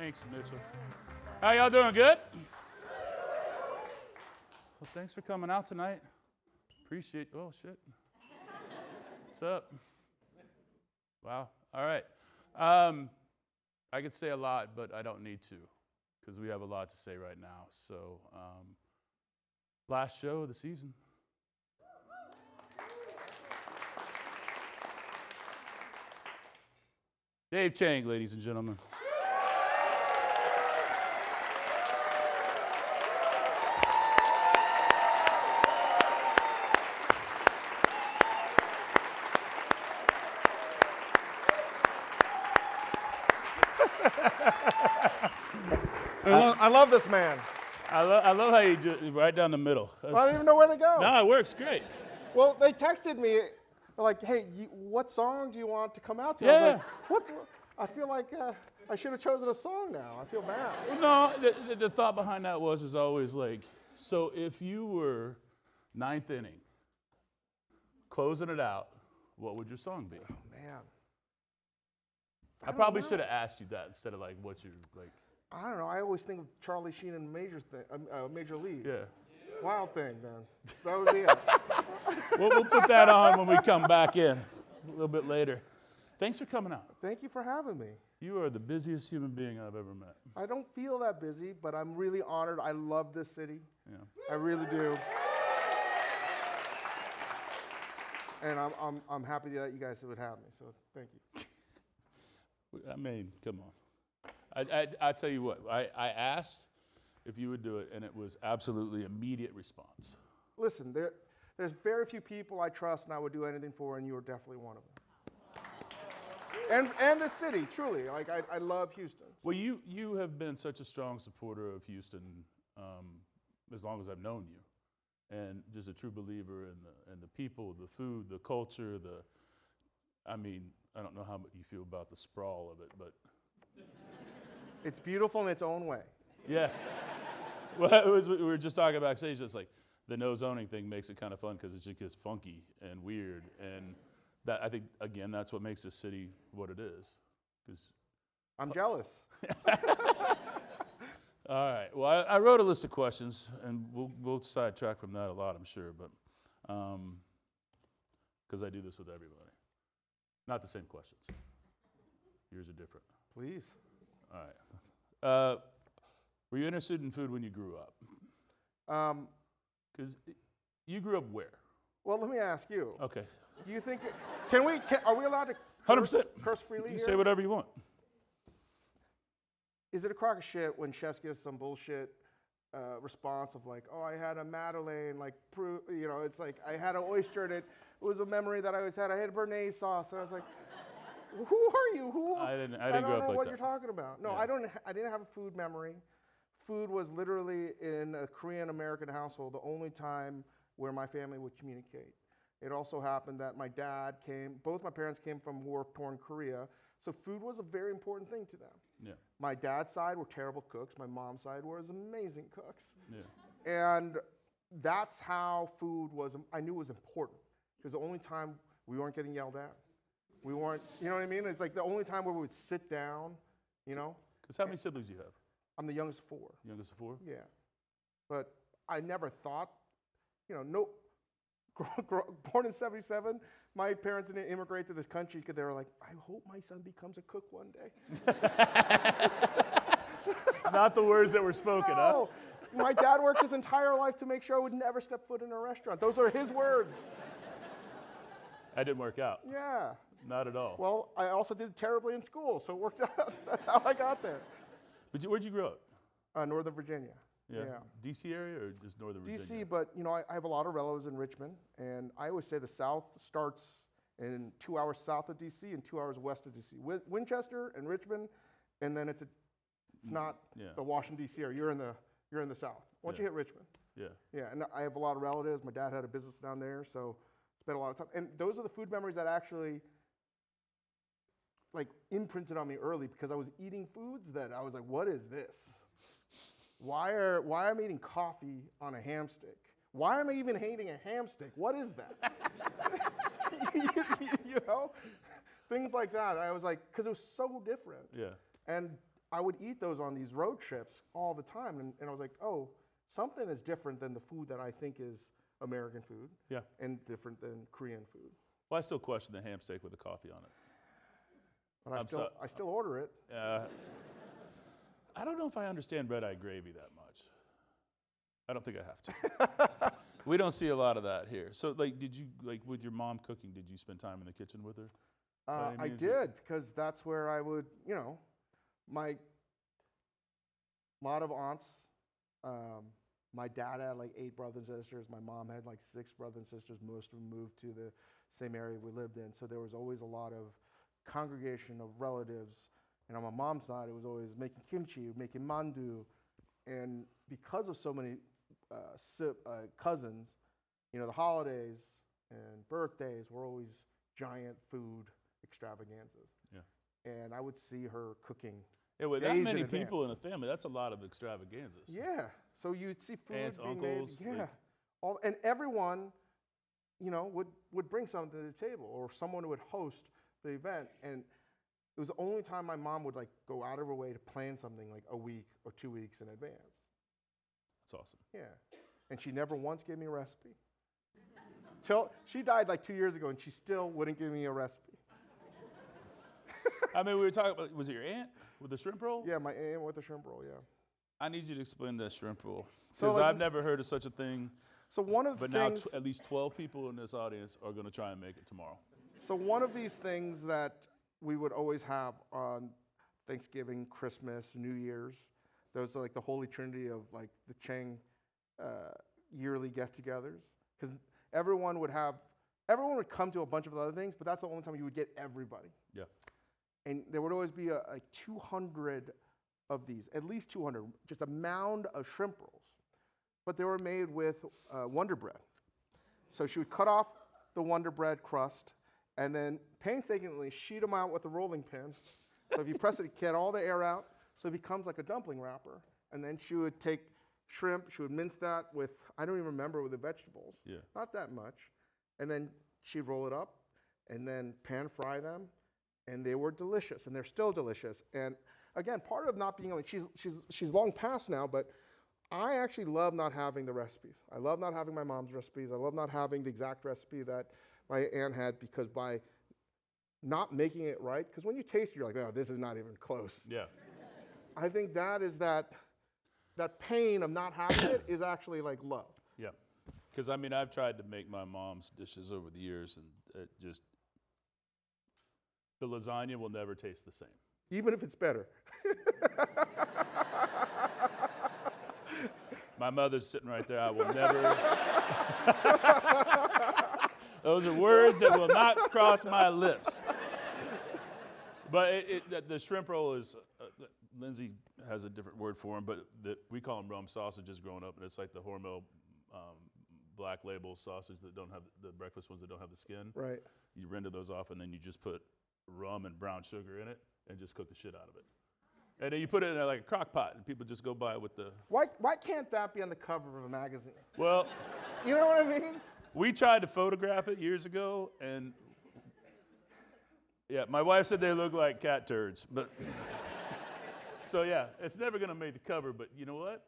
Thanks, Mitchell. How y'all doing? Good? Well, thanks for coming out tonight. Appreciate. Oh shit. What's up? Wow. All right. I could say a lot, but I don't need to, because we have a lot to say right now. So, last show of the season. Dave Chang, ladies and gentlemen. I love this man. I love how you just right down the middle. I don't even know where to go. No, it works great. Well, they texted me, like, hey, what song do you want to come out to? Yeah. I was like, what? I feel like I should have chosen a song now. I feel bad. No, the thought behind that is always like, so if you were ninth inning, closing it out, what would your song be? Oh, man. I probably should have asked you that instead of like, what's your, like. I don't know. I always think of Charlie Sheen in Major League. Yeah. Wild Thing, then. That would be it. We'll put that on when we come back in a little bit later. Thanks for coming out. Thank you for having me. You are the busiest human being I've ever met. I don't feel that busy, but I'm really honored. I love this city. Yeah. I really do. And I'm happy that you guys would have me, so thank you. I mean, come on. I tell you what, I asked if you would do it, and it was absolutely immediate response. Listen, there's very few people I trust and I would do anything for, and you are definitely one of them. And the city, truly. Like, I love Houston. Well, you have been such a strong supporter of Houston as long as I've known you, and just a true believer in the people, the food, the culture, I mean, I don't know how you feel about the sprawl of it, but. It's beautiful in its own way. Yeah. Well, we were just talking backstage. It's like the no zoning thing makes it kind of fun because it just gets funky and weird, and that I think again that's what makes this city what it is. I'm jealous. All right. Well, I wrote a list of questions, and we'll sidetrack from that a lot, I'm sure, but because I do this with everybody. Not the same questions. Yours are different. Please. All right. Were you interested in food when you grew up? Because you grew up where? Well, let me ask you. Okay. Do you think are we allowed to 100%. curse freely You here? say whatever you want. Is it a crock of shit when chefs give some bullshit response of like, oh, I had a Madeleine, like, it's like I had an oyster and it was a memory that I always had. I had Béarnaise sauce, and I was like, who are you? I didn't grow up I don't know like what that. you're talking about. No, Yeah. I didn't have a food memory. Food was literally in a Korean American household the only time where my family would communicate. It also happened that both my parents came from war-torn Korea, so food was a very important thing to them. Yeah. My dad's side were terrible cooks. My mom's side was amazing cooks. Yeah. And that's how food I knew was important, because the only time we weren't getting yelled at. We weren't, you know what I mean? It's like the only time where we would sit down, you know? Because how many siblings do you have? I'm the youngest of four. Youngest of four? Yeah. But I never thought, born in 77, my parents didn't immigrate to this country because they were like, I hope my son becomes a cook one day. Not the words that were spoken, No. My dad worked his entire life to make sure I would never step foot in a restaurant. Those are his words. That didn't work out. Yeah. Not at all. Well, I also did terribly in school, so it worked out. That's how I got there. But where'd you grow up? Northern Virginia. Yeah. D.C. area or just Northern Virginia? D.C., but I have a lot of relatives in Richmond, and I always say the South starts in 2 hours south of D.C. and 2 hours west of D.C. Winchester and Richmond, and then it's not the Washington D.C. area. You're in the South. Once you hit Richmond. Yeah. Yeah, and I have a lot of relatives. My dad had a business down there, so spent a lot of time. And those are the food memories that actually imprinted on me early, because I was eating foods that I was like, what is this? Why am I eating coffee on a ham stick? Why am I even hating a ham stick? What is that? Things like that. I was like, because it was so different. Yeah. And I would eat those on these road trips all the time, and I was like, oh, something is different than the food that I think is American food, and different than Korean food. Well, I still question the ham steak with the coffee on it. But I still order it. I don't know if I understand red-eye gravy that much. I don't think I have to. We don't see a lot of that here. So, like, did you, like, with your mom cooking, did you spend time in the kitchen with her? I did, because that's where I would, you know, my lot of aunts. My dad had like 8 brothers and sisters. My mom had like 6 brothers and sisters. Most of them moved to the same area we lived in. So there was always a lot of congregation of relatives. And on my mom's side, it was always making kimchi, making mandu. And because of so many cousins, you know, the holidays and birthdays were always giant food extravaganzas. Yeah. And I would see her cooking. Yeah, with that many people in a family, that's a lot of extravaganzas. Yeah. So you'd see food aunts, being uncles, made. Yeah. And everyone, you know, would bring something to the table, or someone would host the event. And it was the only time my mom would like go out of her way to plan something like a week or 2 weeks in advance. That's awesome. Yeah. And she never once gave me a recipe. Till she died like 2 years ago, and she still wouldn't give me a recipe. I mean, we were talking about, was it your aunt with the shrimp roll? Yeah, my aunt with the shrimp roll, yeah. I need you to explain that shrimp roll, because I've never heard of such a thing. So one of the things, now at least 12 people in this audience are going to try and make it tomorrow. So one of these things that we would always have on Thanksgiving, Christmas, New Year's, those are like the holy trinity of like the Chang yearly get-togethers, because everyone would come to a bunch of other things, but that's the only time you would get everybody. Yeah. And there would always be like 200 of these, at least 200, just a mound of shrimp rolls. But they were made with Wonder Bread. So she would cut off the Wonder Bread crust and then painstakingly sheet them out with a rolling pin. So if you press it, get all the air out, so it becomes like a dumpling wrapper. And then she would take shrimp, she would mince that with, I don't even remember, with the vegetables. Yeah. Not that much. And then she'd roll it up and then pan fry them. And they were delicious, and they're still delicious. And again, part of not being, she's long past now, but I actually love not having the recipes. I love not having my mom's recipes. I love not having the exact recipe that my aunt had, because by not making it right, because when you taste it, you're like, oh, this is not even close. Yeah. I think that is that pain of not having it is actually like love. Yeah. Because, I mean, I've tried to make my mom's dishes over the years, and it just, the lasagna will never taste the same. Even if it's better. My mother's sitting right there. I will never. Those are words that will not cross my lips. But the shrimp roll is, Lindsay has a different word for them, but we call them rum sausages growing up, and it's like the Hormel Black Label sausage that don't have the breakfast ones that don't have the skin. Right. You render those off, and then you just put rum and brown sugar in it and just cook the shit out of it. And then you put it in like a crock pot, and people just go by with the... Why can't that be on the cover of a magazine? Well... You know what I mean? We tried to photograph it years ago, and... Yeah, my wife said they look like cat turds, but... So yeah, it's never going to make the cover, but you know what?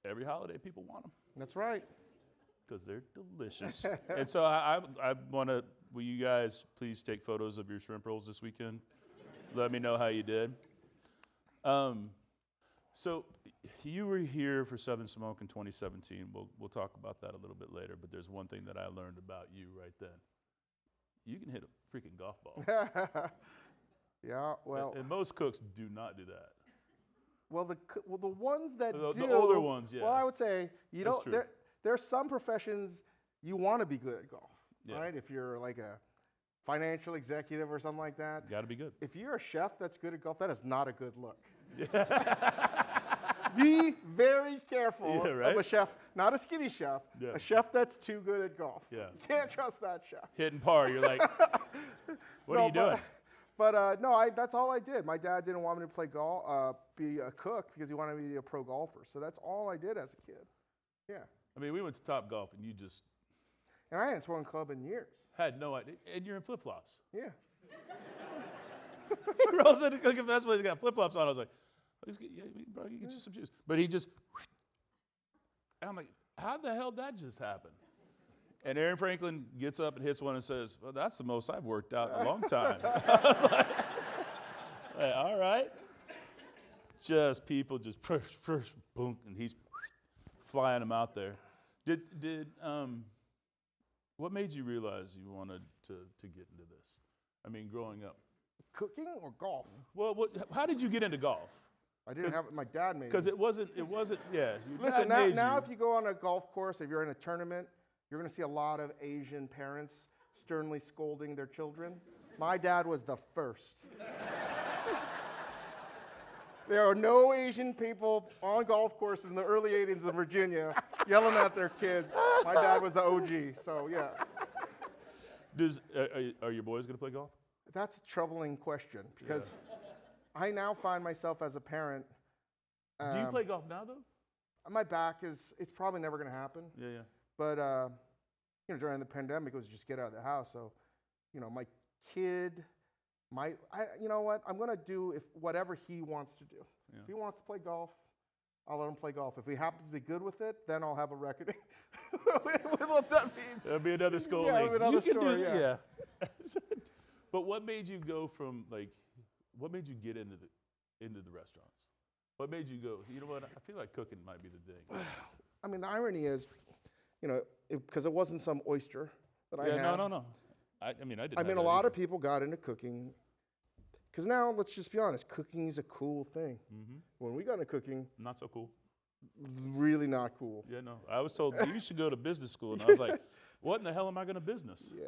Every holiday, people want them. That's right. Because they're delicious. And so I want to, will you guys please take photos of your shrimp rolls this weekend? Let me know how you did. So you were here for Southern Smoke in 2017. We'll talk about that a little bit later, but there's one thing that I learned about you right then. You can hit a freaking golf ball. Yeah, well. And most cooks do not do that. Well, the ones that do. The older ones, yeah. Well, I would say, you know, there's some professions you want to be good at golf, right? If you're like a financial executive or something like that. Got to be good. If you're a chef that's good at golf, that is not a good look. Be very careful of a chef, not a skinny chef, a chef that's too good at golf. Yeah. You can't trust that chef. Hitting par, you're like, what are you doing? But no, that's all I did. My dad didn't want me to play golf, be a cook, because he wanted me to be a pro golfer. So that's all I did as a kid. Yeah. I mean, we went to Top Golf, and you just... And I hadn't swung a club in years. Had no idea. And you're in flip-flops. Yeah. He rolls into Cooking Festival. He's got flip-flops on. I was like, yeah, bro, you get you some shoes. But he just, and I'm like, how the hell did that just happen? And Aaron Franklin gets up and hits one and says, well, that's the most I've worked out in a long time. I was like, hey, all right. Just people just first, boom, and he's flying them out there. What made you realize you wanted to get into this? I mean, growing up. Cooking or golf? Well, how did you get into golf? I didn't have it. My dad made me. Because it wasn't. Yeah. Listen, now if you go on a golf course, if you're in a tournament, you're going to see a lot of Asian parents sternly scolding their children. My dad was the first. There are no Asian people on golf courses in the early 80s in Virginia yelling at their kids. My dad was the OG, so yeah. Are your boys going to play golf? That's a troubling question because I now find myself as a parent. Do you play golf now, though? My back it's probably never going to happen. Yeah. But, during the pandemic, it was just get out of the house. So, my kid you know what? I'm going to do whatever he wants to do. Yeah. If he wants to play golf, I'll let him play golf. If he happens to be good with it, then I'll have a record. With what that means. That'll be another school league. Another story, yeah. But what made you go from what made you get into the restaurants? What made you go, you know what, I feel like cooking might be the thing. I mean, the irony is, because it wasn't some oyster that I had. No. I didn't. I mean, a lot of people got into cooking because now, let's just be honest, cooking is a cool thing. Mm-hmm. When we got into cooking, not so cool. Really not cool. Yeah, no. I was told you should go to business school, and I was like, what in the hell am I going to business? Yeah.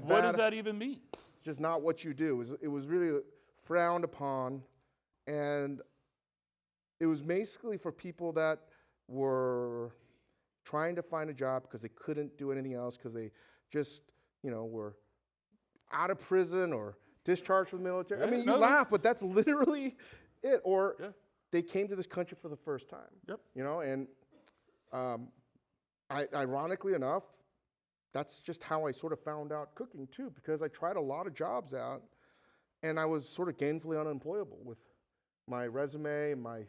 What does that even mean? It's just not what you do. It was really frowned upon, and it was basically for people that were trying to find a job because they couldn't do anything else because they just, were out of prison or discharged from the military. Yeah, I mean, you laugh, but that's literally it. Or they came to this country for the first time. Yep. And ironically enough, that's just how I sort of found out cooking too, because I tried a lot of jobs out, and I was sort of gainfully unemployable with my resume, my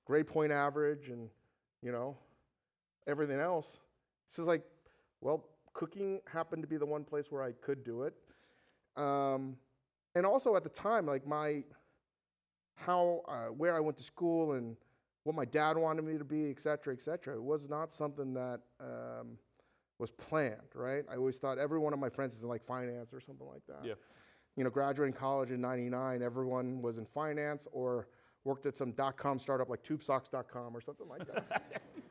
grade point average, and everything else. It's just like, well, cooking happened to be the one place where I could do it. And also at the time, like where I went to school and what my dad wanted me to be, et cetera, it was not something that was planned, right? I always thought every one of my friends is in like finance or something like that. Yeah. Graduating college in '99, everyone was in finance or worked at some .com startup like tubesocks.com or something like that.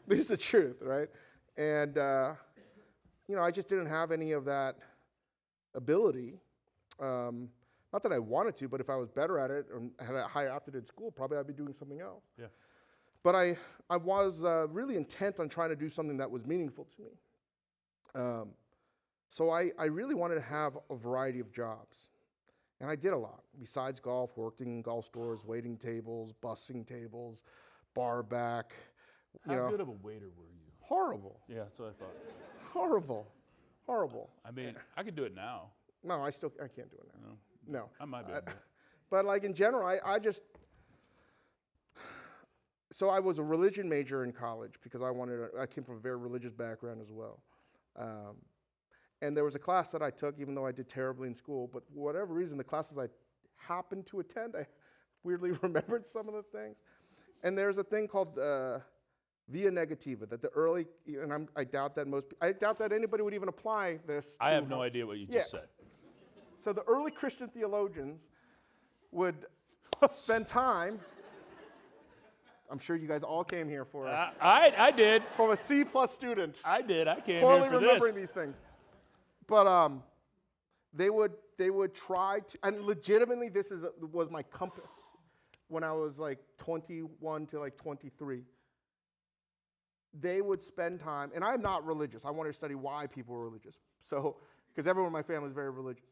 This is the truth, right? And I just didn't have any of that ability. Not that I wanted to, but if I was better at it or had a higher aptitude in school, probably I'd be doing something else. Yeah. But I was really intent on trying to do something that was meaningful to me. So I really wanted to have a variety of jobs. And I did a lot. Besides golf, worked in golf stores, waiting tables, bussing tables, bar back. How good of a waiter were you? Horrible. Yeah, that's what I thought. Horrible. I mean, I could do it now. No, I can't do it now. No. I might be able to. But like in general, so I was a religion major in college because I came from a very religious background as well. And there was a class that I took, even though I did terribly in school, but for whatever reason, the classes I happened to attend, I weirdly remembered some of the things. And there's a thing called via negativa, that the early, and I doubt that anybody would even apply this. I have no idea what you just said. So the early Christian theologians would spend time. I'm sure you guys all came here for it. I did. From a C+ student. I did. I came Poorly here for remembering this. these things. But they would try to, and legitimately this was my compass when I was like 21 to like 23. They would spend time, and I'm not religious. I wanted to study why people were religious. So, because everyone in my family is very religious.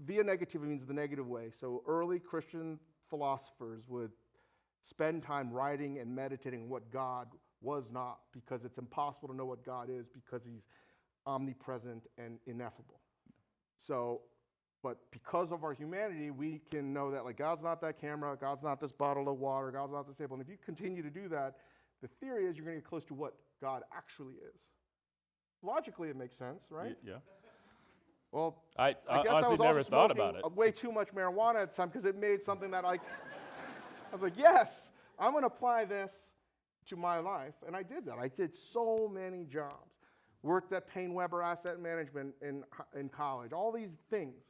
Via negativa means the negative way. So early Christian philosophers would spend time writing and meditating what God was not, because it's impossible to know what God is because he's omnipresent and ineffable. So But because of our humanity, we can know that like God's not that camera, God's not this bottle of water, God's not this table. And if you continue to do that, the theory is you're going to get close to what God actually is. Logically, it makes sense, right? Yeah. Well, I guess I honestly was never also thought smoking about it. way too much marijuana at the time because it made something that I was like, yes, I'm going to apply this to my life. And I did that. I did so many jobs. Worked at Payne Weber Asset Management in college, all these things.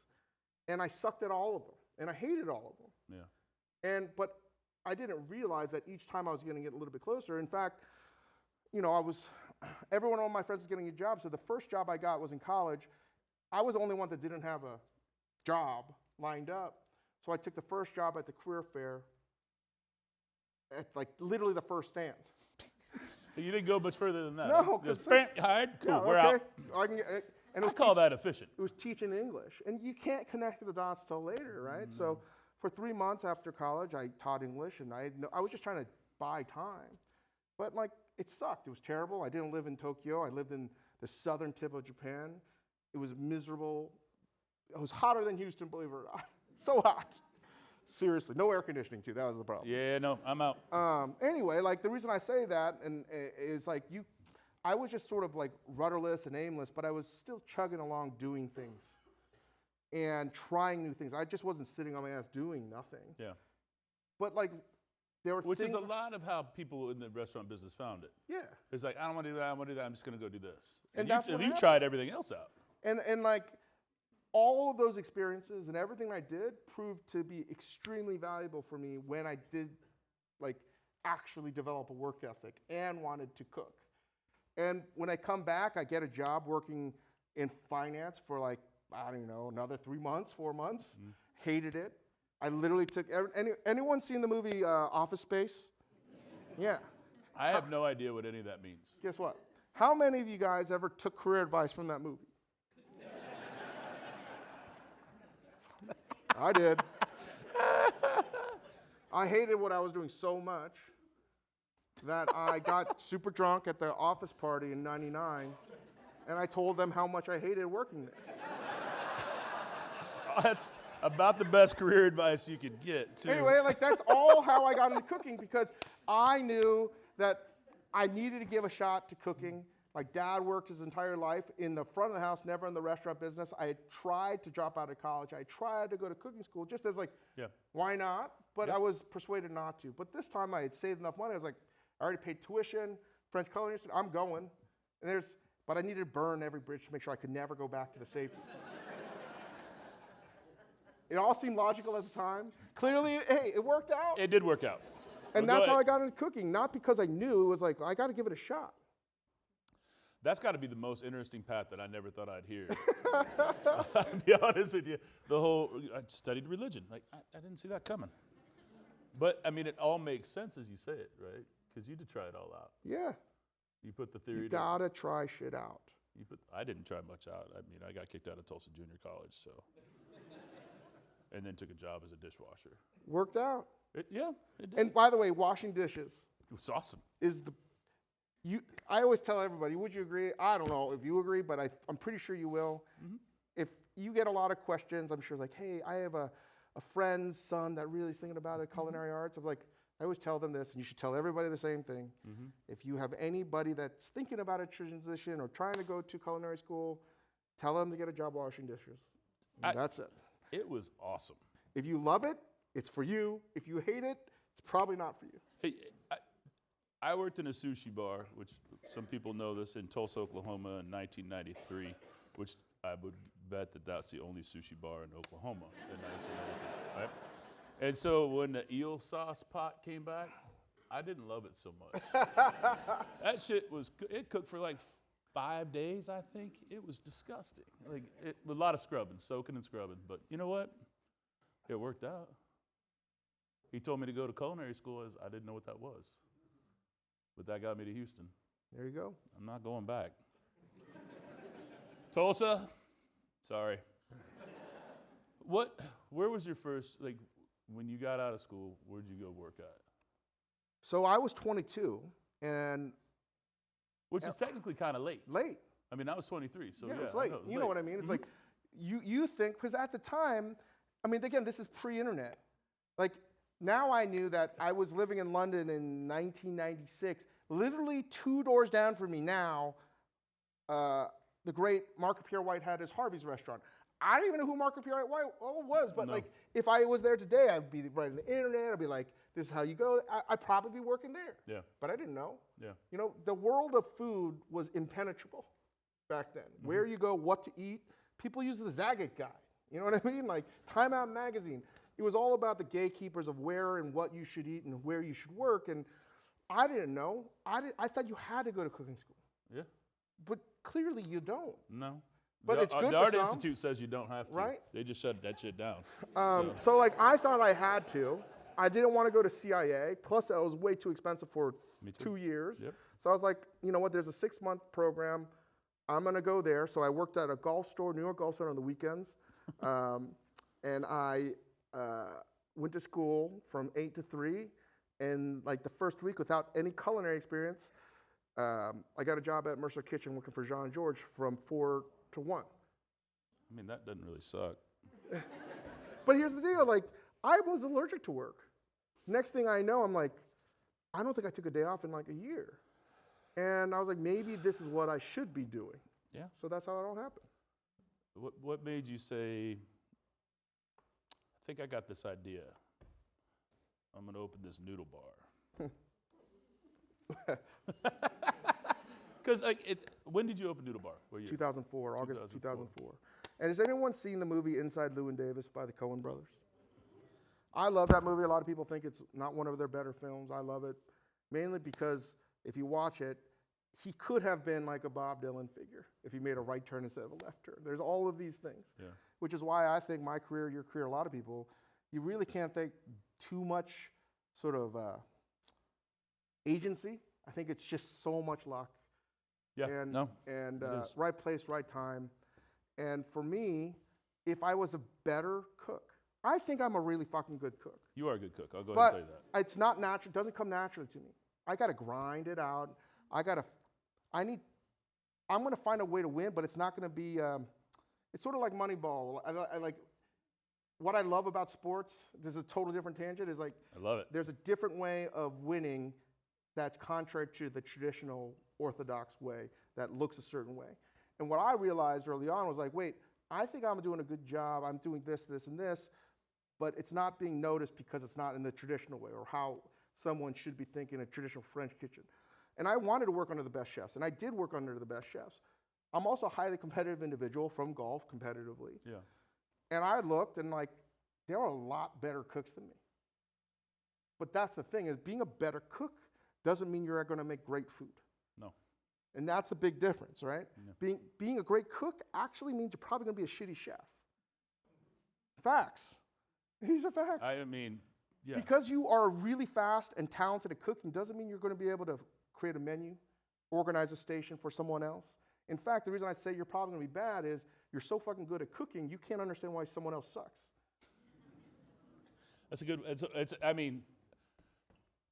And I sucked at all of them. And I hated all of them. Yeah. But I didn't realize that each time I was going to get a little bit closer. In fact, every one of my friends was getting a job. So the first job I got was in college. I was the only one that didn't have a job lined up. So I took the first job at the career fair at like literally the first stand. You didn't go much further than that. No, Just because hired. Cool. yeah, We're okay. out. And I call that efficient. it was teaching English. And you can't connect the dots till later, right? So for 3 months after college, I taught English, and I was just trying to buy time. But like, it sucked. It was terrible. I didn't live in Tokyo. I lived in the southern tip of Japan. It was miserable. It was hotter than Houston, believe it or not. So hot. Seriously. No air conditioning, too. That was the problem. Yeah, no, I'm out. Anyway, like the reason I say that is like I was just sort of like rudderless and aimless, but I was still chugging along doing things and trying new things. I just wasn't sitting on my ass doing nothing. Yeah. But like there were Which things. is a lot of how people in the restaurant business found it. Yeah. It's like, I don't want to do that, I want to do that, I'm just going to go do this. And that's what you happened. tried everything else out. And like all of those experiences and everything I did proved to be extremely valuable for me when I did like actually develop a work ethic and wanted to cook. And when I come back, I get a job working in finance for like, I don't know, another 3 months, 4 months. Hated it. I literally took, anyone seen the movie Office Space? Yeah. I have no idea what any of that means. Guess what? How many of you guys ever took career advice from that movie? I did. I hated what I was doing so much that I got super drunk at the office party in '99, and I told them how much I hated working there. That's about the best career advice you could get, too. Anyway, like that's all how I got into cooking because I knew that I needed to give a shot to cooking. My dad worked his entire life in the front of the house, never in the restaurant business. I had tried to drop out of college. I tried to go to cooking school just as like, why not? But I was persuaded not to. But this time I had saved enough money. I was like, I already paid tuition, French culinary institute, I'm going. But I needed to burn every bridge to make sure I could never go back to the safety. It all seemed logical at the time. Clearly, hey, it worked out. It did work out. And that's how I got into cooking, not because I knew. It was like, I got to give it a shot. That's got to be the most interesting path that I never thought I'd hear. I'll be honest with you. I studied religion. Like, I didn't see that coming. But, I mean, it all makes sense as you say it, right? Because you did try it all out. Yeah. You put the theory You got to try shit out. I didn't try much out. I mean, I got kicked out of Tulsa Junior College, so. And then took a job as a dishwasher. Worked out. It did. And by the way, washing dishes It was awesome. I always tell everybody, would you agree? I don't know if you agree, but I'm pretty sure you will. Mm-hmm. If you get a lot of questions, I'm sure like, hey, I have a friend's son that really is thinking about it, culinary arts. I'm like, I always tell them this, and you should tell everybody the same thing. Mm-hmm. If you have anybody that's thinking about a transition or trying to go to culinary school, tell them to get a job washing dishes. That's it. It was awesome. If you love it, it's for you. If you hate it, it's probably not for you. Hey, I worked in a sushi bar, which some people know this, in Tulsa, Oklahoma in 1993, which I would bet that that's the only sushi bar in Oklahoma in 1993, right? And so when the eel sauce pot came back, I didn't love it so much. That shit it cooked for like 5 days, I think. It was disgusting. Like a lot of scrubbing, soaking and scrubbing. But you know what? It worked out. He told me to go to culinary school as I didn't know what that was. But that got me to Houston. There you go. I'm not going back. Tulsa? Sorry. Where was your first, like, when you got out of school, where'd you go work at? So I was 22, and Which is technically kind of late. late. I mean, I was 23, so yeah. It's late. I know, it was You know what I mean? It's like you think, because at the time, I mean, again, this is pre-internet. Like, now I knew that I was living in London in 1996. Literally 2 doors down from me now, the great Marco Pierre White had his Harvey's restaurant. I don't even know who Marco Pierre White was, but like, if I was there today, I'd be right on the internet. I'd be like, this is how you go. I'd probably be working there. Yeah. But I didn't know. Yeah. You know, the world of food was impenetrable back then. Where you go, what to eat. People use the Zagat guide. You know what I mean? Like Time Out magazine. It was all about the gatekeepers of where and what you should eat and where you should work. And I didn't know. I thought you had to go to cooking school. Yeah. But clearly you don't. No. But it's good the for Art some. Institute says you don't have to. Right. They just shut that shit down. So like I thought I had to. I didn't want to go to CIA. Plus it was way too expensive for 2 years. Yep. So I was like, you know what? There's a 6-month program. I'm gonna go there. So I worked at a golf store, New York Golf Store, on the weekends, and I went to school from 8 to 3. And like the first week, without any culinary experience, I got a job at Mercer Kitchen working for Jean George from 4 to 1. I mean, that doesn't really suck. But here's the deal: like I was allergic to work. Next thing I know, I'm like, I don't think I took a day off in like a year. And I was like, maybe this is what I should be doing. Yeah. So that's how it all happened. What made you say, I think I got this idea. I'm going to open this noodle bar. Because when did you open Noodle Bar? What year? 2004, August 2004. And has anyone seen the movie Inside Llewyn Davis by the Coen brothers? I love that movie. A lot of people think it's not one of their better films. I love it, mainly because if you watch it, he could have been like a Bob Dylan figure if he made a right turn instead of a left turn. There's all of these things, which is why I think my career, your career, a lot of people, you really can't think too much sort of agency. I think it's just so much luck. Yeah, and right place, right time. And for me, if I was a better cook, I think I'm a really fucking good cook. You are a good cook. I'll go ahead and tell you that. But it's not natural. It doesn't come naturally to me. I got to grind it out. I'm going to find a way to win, but it's not going to be, it's sort of like Moneyball. I like, what I love about sports, this is a total different tangent, is like, I love it. There's a different way of winning that's contrary to the traditional orthodox way that looks a certain way. And what I realized early on was like, wait, I think I'm doing a good job. I'm doing this, this, and this, but it's not being noticed because it's not in the traditional way or how someone should be thinking a traditional French kitchen. And I wanted to work under the best chefs, and I did work under the best chefs. I'm also a highly competitive individual from golf competitively. Yeah. And I looked and like, there are a lot better cooks than me. But that's the thing, is being a better cook doesn't mean you're going to make great food. No. And that's the big difference, right? Yeah. Being a great cook actually means you're probably going to be a shitty chef. Facts. These are facts. I mean, yeah. Because you are really fast and talented at cooking doesn't mean you're going to be able to create a menu, organize a station for someone else. In fact, the reason I say you're probably going to be bad is you're so fucking good at cooking, you can't understand why someone else sucks. That's a good, I mean,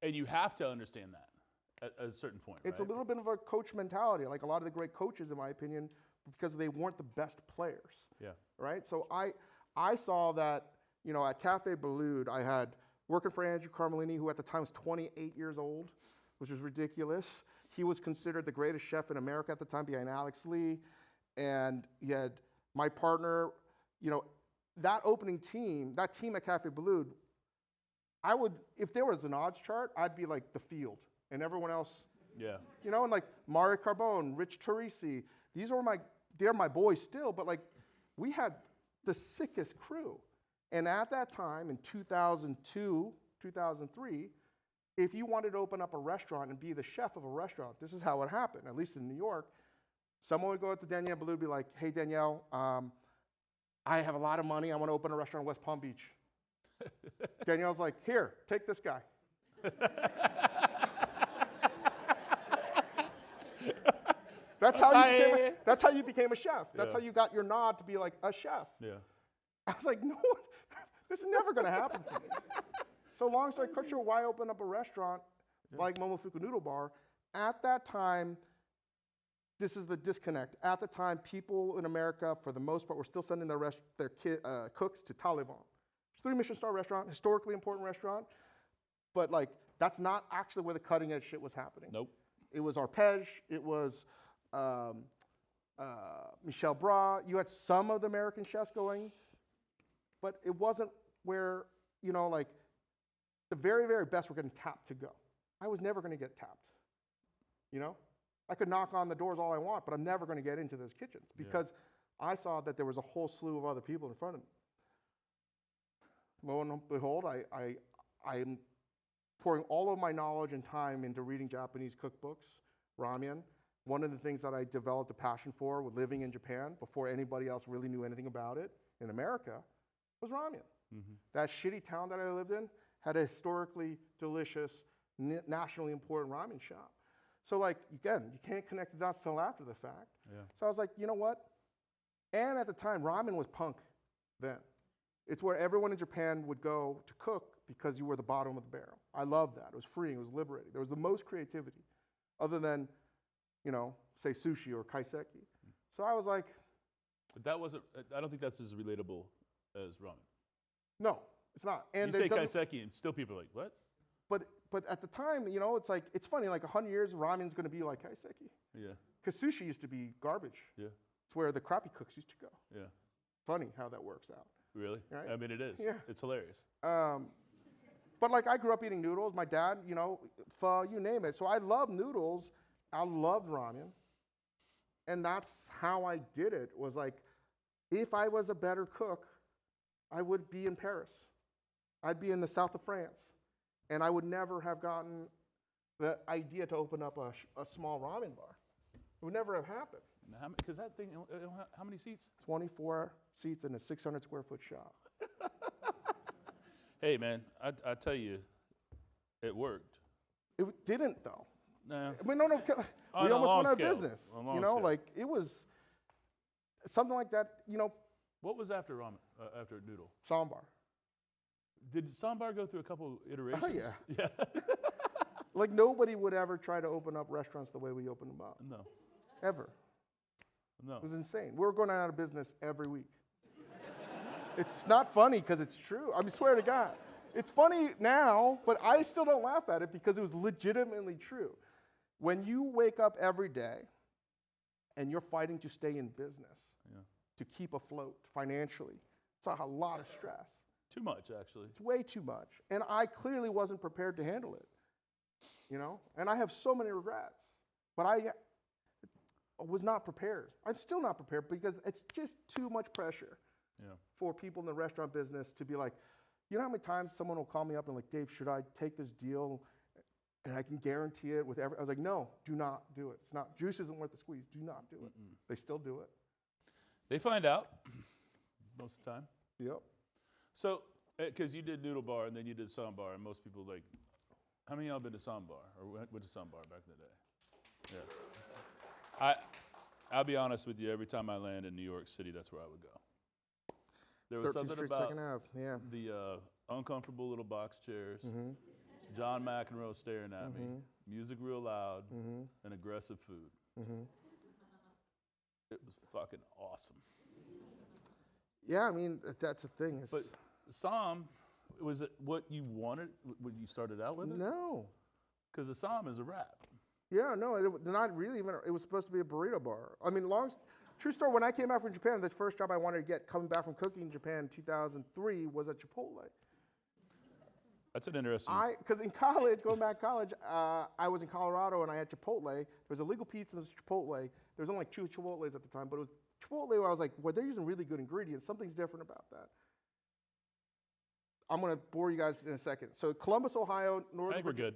and you have to understand that at a certain point, It's right? a little bit of a coach mentality, like a lot of the great coaches, in my opinion, because they weren't the best players. Yeah. Right? So I saw that, you know, at Cafe Boulud, I had working for Andrew Carmelini, who at the time was 28 years old, which was ridiculous. He was considered the greatest chef in America at the time behind Alex Lee. And he had my partner, you know, that opening team, that team at Cafe Boulud, I would, if there was an odds chart, I'd be like the field. And everyone else, Yeah. you know, and like Mario Carbone, Rich Teresi, they're my boys still, but like we had the sickest crew. And at that time, in 2002, 2003, if you wanted to open up a restaurant and be the chef of a restaurant, this is how it happened, at least in New York. Someone would go up to Danielle Boulud and be like, hey, Danielle, I have a lot of money. I want to open a restaurant in West Palm Beach. Danielle's like, here, take this guy. That's how you became a chef. That's how you got your nod to be like a chef. Yeah. I was like, no, this is never going to happen for me. So long story short, why open up a restaurant like Momofuku Noodle Bar? At that time, this is the disconnect. At the time, people in America, for the most part, were still sending their cooks to Taliban. It's a 3 Michelin star restaurant, historically important restaurant, but like that's not actually where the cutting edge shit was happening. Nope. It was Arpege, it was Michel Bras. You had some of the American chefs going, but it wasn't where, you know, like the very, very best were getting tapped to go. I was never going to get tapped, you know? I could knock on the doors all I want, but I'm never going to get into those kitchens because I saw that there was a whole slew of other people in front of me. Lo and behold, I am pouring all of my knowledge and time into reading Japanese cookbooks, ramen. One of the things that I developed a passion for with living in Japan before anybody else really knew anything about it in America was ramen. Mm-hmm. That shitty town that I lived in had a historically delicious, nationally important ramen shop. So like, again, you can't connect the dots until after the fact. Yeah. So I was like, you know what? And at the time, ramen was punk then. It's where everyone in Japan would go to cook because you were the bottom of the barrel. I loved that. It was freeing, it was liberating. There was the most creativity other than, you know, say sushi or kaiseki. So I was like. But that wasn't, I don't think that's as relatable as ramen. No, it's not. And you say kaiseki and still people are like, what? But at the time, you know, it's like, it's funny, like 100 years, ramen's going to be like kaiseki. Yeah. Because sushi used to be garbage. Yeah. It's where the crappy cooks used to go. Yeah. Funny how that works out. Really? Right? I mean, it is. Yeah. It's hilarious. But like, I grew up eating noodles. My dad, you know, pho, you name it. So I love noodles. I loved ramen. And that's how I did it, was like, if I was a better cook, I would be in Paris. I'd be in the south of France. And I would never have gotten the idea to open up a small ramen bar. It would never have happened. Because that thing, how many seats? 24 seats in a 600 square foot shop. Hey, man, I tell you, it worked. It didn't, though. No. I mean, no. We almost went out of business. You know, like, it was something like that, you know. What was after ramen, after noodle? Sambar. Did Sambar go through a couple iterations? Oh, yeah. Yeah. Like, nobody would ever try to open up restaurants the way we opened them up. No. Ever. No. It was insane. We were going out of business every week. It's not funny because it's true. I mean, swear to God. It's funny now, but I still don't laugh at it because it was legitimately true. When you wake up every day and you're fighting to stay in business, to keep afloat financially, it's a lot of stress. Too much, actually. It's way too much. And I clearly wasn't prepared to handle it, you know? And I have so many regrets. But I was not prepared. I'm still not prepared because it's just too much pressure for people in the restaurant business to be like, you know how many times someone will call me up and like, Dave, should I take this deal and I can guarantee it with every, I was like, no, do not do it. It's not, juice isn't worth the squeeze. Do not do it. They still do it. They find out most of the time. Yep. So, because you did Noodle Bar and then you did Sambar, and most people like, how many of y'all been to Sambar or went to Sambar back in the day? Yeah. I'll be honest with you. Every time I land in New York City, that's where I would go. There was something Street, about 2nd Ave. Yeah. The uncomfortable little box chairs, John McEnroe staring at me, music real loud, and aggressive food. It was fucking awesome. Yeah, I mean, that's the thing. But Sam, was it what you wanted when you started out with it? No. Because the Sam is a wrap. Yeah, no, not really even. It was supposed to be a burrito bar. I mean, true story, when I came back from Japan, the first job I wanted to get coming back from cooking in Japan in 2003 was at Chipotle. That's an interesting. Because in college, going back to college, I was in Colorado and I had Chipotle. There was a legal pizza and there was Chipotle. There was only like 2 Chipotles at the time, but it was Chipotle where I was like, well, they're using really good ingredients. Something's different about that. I'm going to bore you guys in a second. So Columbus, Ohio,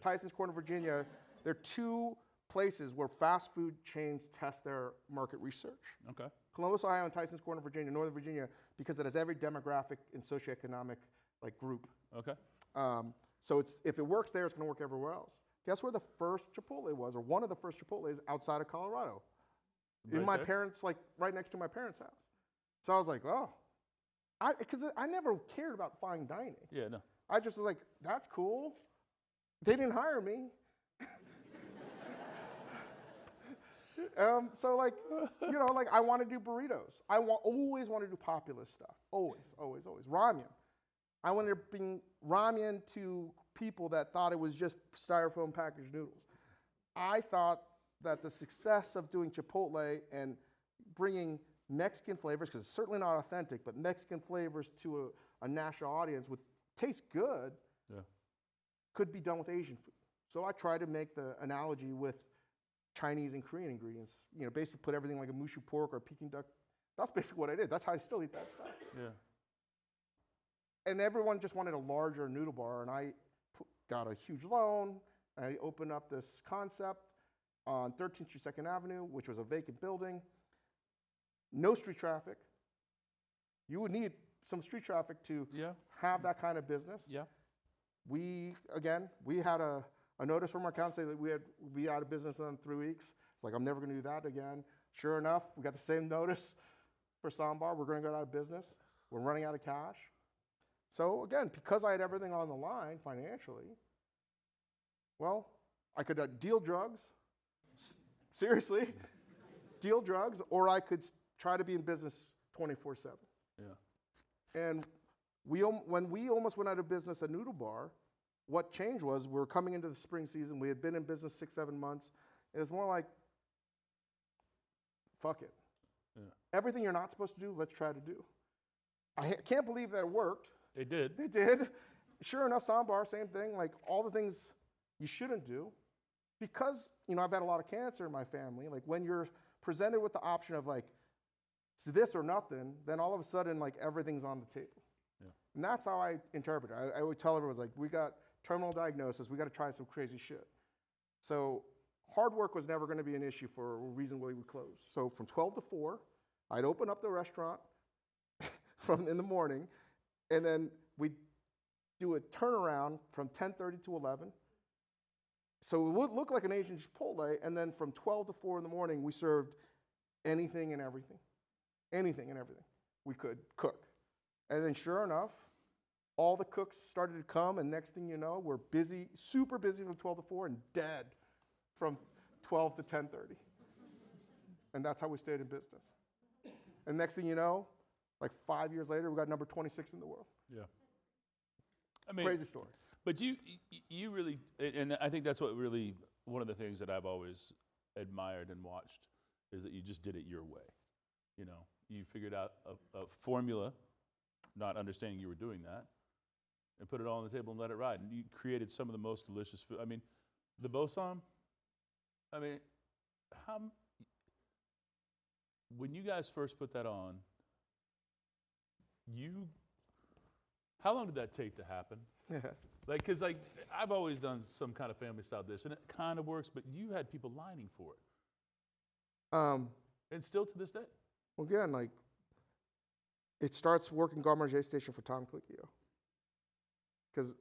Tyson's Corner, Virginia, there are 2 places where fast food chains test their market research. Okay. Columbus, Ohio, and Tyson's Corner, Virginia, Northern Virginia, because it has every demographic and socioeconomic like group. Okay. So if it works there, it's going to work everywhere else. Guess where the first Chipotle was, or one of the first Chipotles outside of Colorado? In my parents', like right next to my parents' house. So I was like, oh. Because I never cared about fine dining. Yeah, no. I just was like, that's cool. They didn't hire me. So like, like I want to do burritos. Always want to do populist stuff. Always, always, always. Ramen. I wanted to bring ramen to people that thought it was just styrofoam packaged noodles. I thought that the success of doing Chipotle and bringing Mexican flavors, because it's certainly not authentic, but Mexican flavors to a national audience with taste good, could be done with Asian food. So I tried to make the analogy with Chinese and Korean ingredients. Basically put everything like a mushu pork or Peking duck. That's basically what I did. That's how I still eat that stuff. Yeah. And everyone just wanted a larger noodle bar, and I got a huge loan. And I opened up this concept on 13th Street 2nd Avenue, which was a vacant building. No street traffic. You would need some street traffic to have that kind of business. Yeah. We had a notice from our council that we'd be out of business in 3 weeks. It's like, I'm never going to do that again. Sure enough, we got the same notice for Sambar. We're going to go out of business. We're running out of cash. So again, because I had everything on the line financially, well, I could deal drugs, seriously, deal drugs, or I could try to be in business 24/7. Yeah. And when we almost went out of business at Noodle Bar, what changed was we were coming into the spring season. We had been in business 6-7 months. It was more like, fuck it. Yeah. Everything you're not supposed to do, let's try to do. I can't believe that it worked. It did. It did. Sure enough, Sambar, same thing. Like all the things you shouldn't do. Because, I've had a lot of cancer in my family. Like when you're presented with the option of like, it's this or nothing, then all of a sudden, like everything's on the table. Yeah. And that's how I interpret it. I would tell everyone, like, we got terminal diagnosis, we got to try some crazy shit. So hard work was never going to be an issue for a reason why we closed. So from 12 to 4, I'd open up the restaurant in the morning, and then we'd do a turnaround from 10:30 to 11. So it would look like an Asian Chipotle, and then from 12 to 4 in the morning, we served anything and everything. Anything and everything we could cook. And then sure enough, all the cooks started to come, and next thing you know, we're busy, super busy from 12 to 4 and dead from 12 to 10:30. And that's how we stayed in business. And next thing you know, like 5 years later, we got number 26 in the world. Yeah. I mean, crazy story. But you really, and I think that's what really, one of the things that I've always admired and watched is that you just did it your way. You figured out a formula, not understanding you were doing that, and put it all on the table and let it ride. And you created some of the most delicious food. I mean, the bosom, when you guys first put that on, how long did that take to happen? Because I've always done some kind of family style dish, and it kind of works, but you had people lining for it. And still to this day. Well, again, it starts working Garde Manger station for Tom Colicchio. Because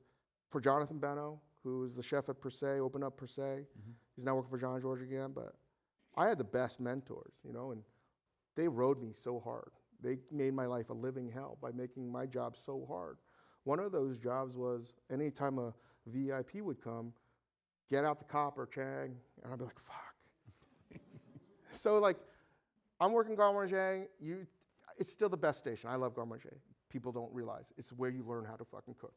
for Jonathan Beno, who is the chef at Per Se, opened up Per Se, he's now working for Jean Georges again, but I had the best mentors, and they rode me so hard. They made my life a living hell by making my job so hard. One of those jobs was anytime a VIP would come, get out the copper, Chang, and I'd be like, fuck. So I'm working Garde Manger, it's still the best station. I love Garde Manger. People don't realize it's where you learn how to fucking cook.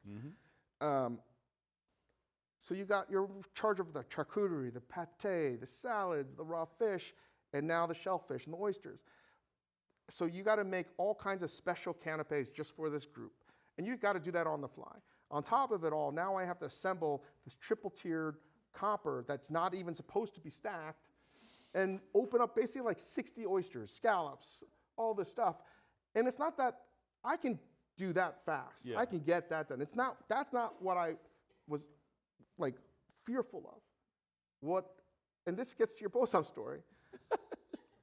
So you're in charge of the charcuterie, the pate, the salads, the raw fish, and now the shellfish and the oysters. So you got to make all kinds of special canapes just for this group. And you've got to do that on the fly. On top of it all, now I have to assemble this triple-tiered copper that's not even supposed to be stacked and open up basically like 60 oysters, scallops, all this stuff. And it's not that I can do that fast. Yeah. I can get that done. That's not what I was fearful of. And this gets to your bosom story.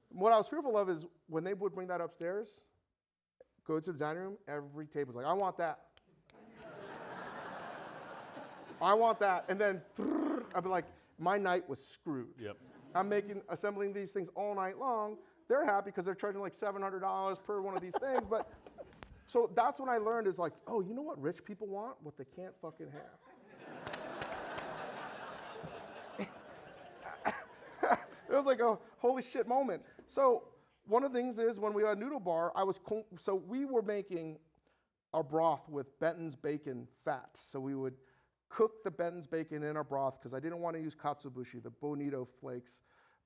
What I was fearful of is when they would bring that upstairs, go to the dining room, every table's like, I want that. I want that. And then I'd be like, my night was screwed. Yep. I'm assembling these things all night long. They're happy because they're charging like $700 per one of these things. But so that's when I learned is oh, you know what rich people want? What they can't fucking have. It was like a holy shit moment. So one of the things is when we had Noodle Bar, so we were making our broth with Benton's bacon fat. So we would cook the Benton's bacon in our broth because I didn't want to use katsuobushi, the bonito flakes,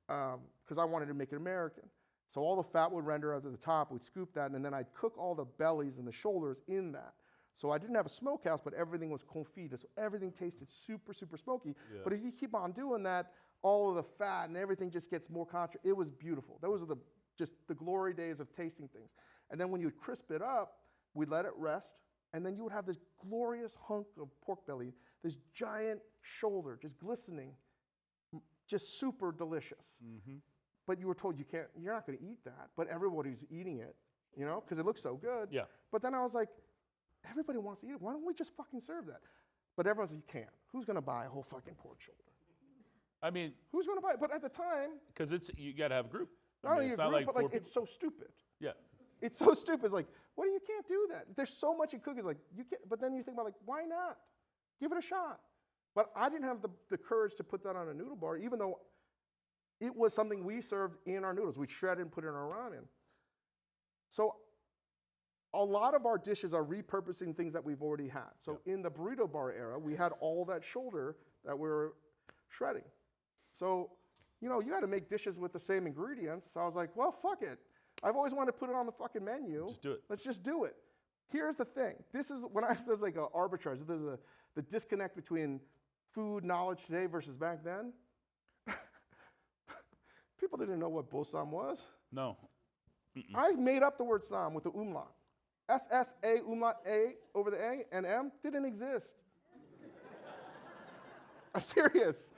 because I wanted to make it American. So all the fat would render up to the top. We'd scoop that, and then I'd cook all the bellies and the shoulders in that. So I didn't have a smokehouse, but everything was confit. So everything tasted super, super smoky. Yeah. But if you keep on doing that, all of the fat and everything just gets more It was beautiful. Those are just the glory days of tasting things. And then when you would crisp it up, we'd let it rest, and then you would have this glorious hunk of pork belly, this giant shoulder, just glistening, just super delicious. Mm-hmm. But you were told you're not going to eat that, but everybody's eating it, because it looks so good. Yeah. But then I was like, everybody wants to eat it. Why don't we just fucking serve that? But everyone's like, you can't. Who's going to buy a whole fucking pork shoulder? I mean, who's going to buy it? But at the time, because you got to have a group. Not only a group, but like it's so stupid. Yeah. It's so stupid. It's like, what do you can't do that? There's so much in cooking. Like you can't. But then you think about like, why not? Give it a shot. But I didn't have the courage to put that on a noodle bar, even though it was something we served in our noodles. We shredded and put it in our ramen. So a lot of our dishes are repurposing things that we've already had. So in the burrito bar era, we had all that shoulder that we were shredding. So, you got to make dishes with the same ingredients. So I was like, well, fuck it. I've always wanted to put it on the fucking menu. Just do it. Let's just do it. Here's the thing. This is when there's like an arbitrage. There's the disconnect between food knowledge today versus back then. People didn't know what bossam was. No. Mm-mm. I made up the word sam with the umlaut. SSA, umlaut A over the A, and M didn't exist. I'm serious.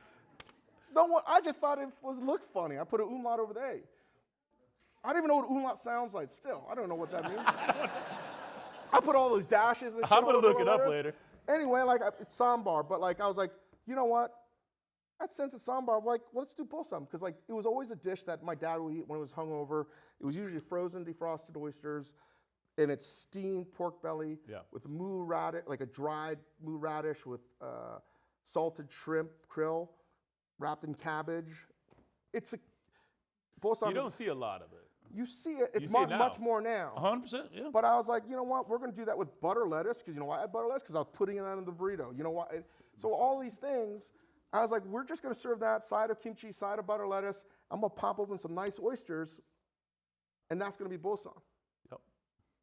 I just thought it looked funny. I put an umlaut over the A. I don't even know what umlaut sounds like still. I don't know what that means. I put all those dashes and shit. I'm going to look it up later. Anyway, it's sambar, but I was like, you know what? Since it's sambar, let's do bossam. Because it was always a dish that my dad would eat when he was hungover. It was usually frozen, defrosted oysters, and it's steamed pork belly with moo radish, like a dried moo radish with salted shrimp, krill, wrapped in cabbage. It's a bossam. You don't see a lot of it. You see it. It's much more now. 100%, yeah. But I was like, you know what? We're going to do that with butter lettuce. Because you know why I had butter lettuce? Because I was putting that in the burrito. You know why? So all these things, I was like, we're just going to serve that side of kimchi, side of butter lettuce. I'm going to pop open some nice oysters, and that's going to be bossam. Yep.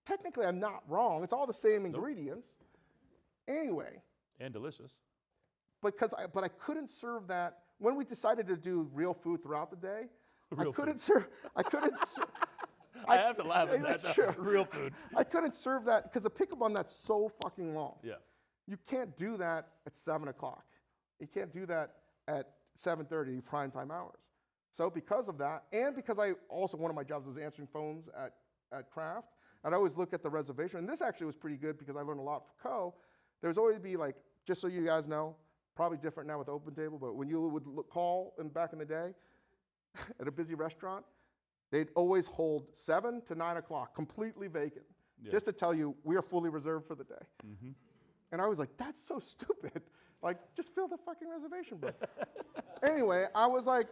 Technically, I'm not wrong. It's all the same ingredients. Anyway. And delicious. But I couldn't serve that. When we decided to do real food throughout the day, I couldn't serve. I have to laugh at that. True. Real food. I couldn't serve that because the pickup on that's so fucking long. Yeah. You can't do that at 7 o'clock. You can't do that at 7:30 prime time hours. So because of that, and because one of my jobs was answering phones at Kraft, I'd always look at the reservation. And this actually was pretty good because I learned a lot for Co. There's always be just so you guys know, probably different now with Open Table, but when you would call back in the day, at a busy restaurant, they'd always hold 7 to 9 o'clock, completely vacant, just to tell you we are fully reserved for the day. Mm-hmm. And I was like, that's so stupid. Just fill the fucking reservation book. Anyway, I was like,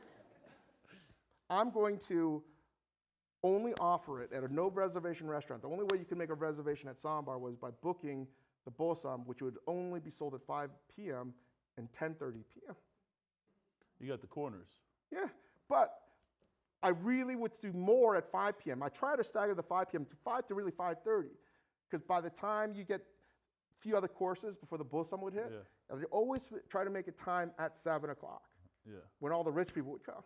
I'm going to only offer it at a no reservation restaurant. The only way you could make a reservation at Sambar was by booking the bossam, which would only be sold at 5 p.m. and 10:30 p.m. You got the corners. Yeah. But I really would do more at 5 p.m. I try to stagger the 5 p.m. to 5 to really 5:30, because by the time you get a few other courses before the bossam would hit, I'd always try to make a time at 7 o'clock when all the rich people would come.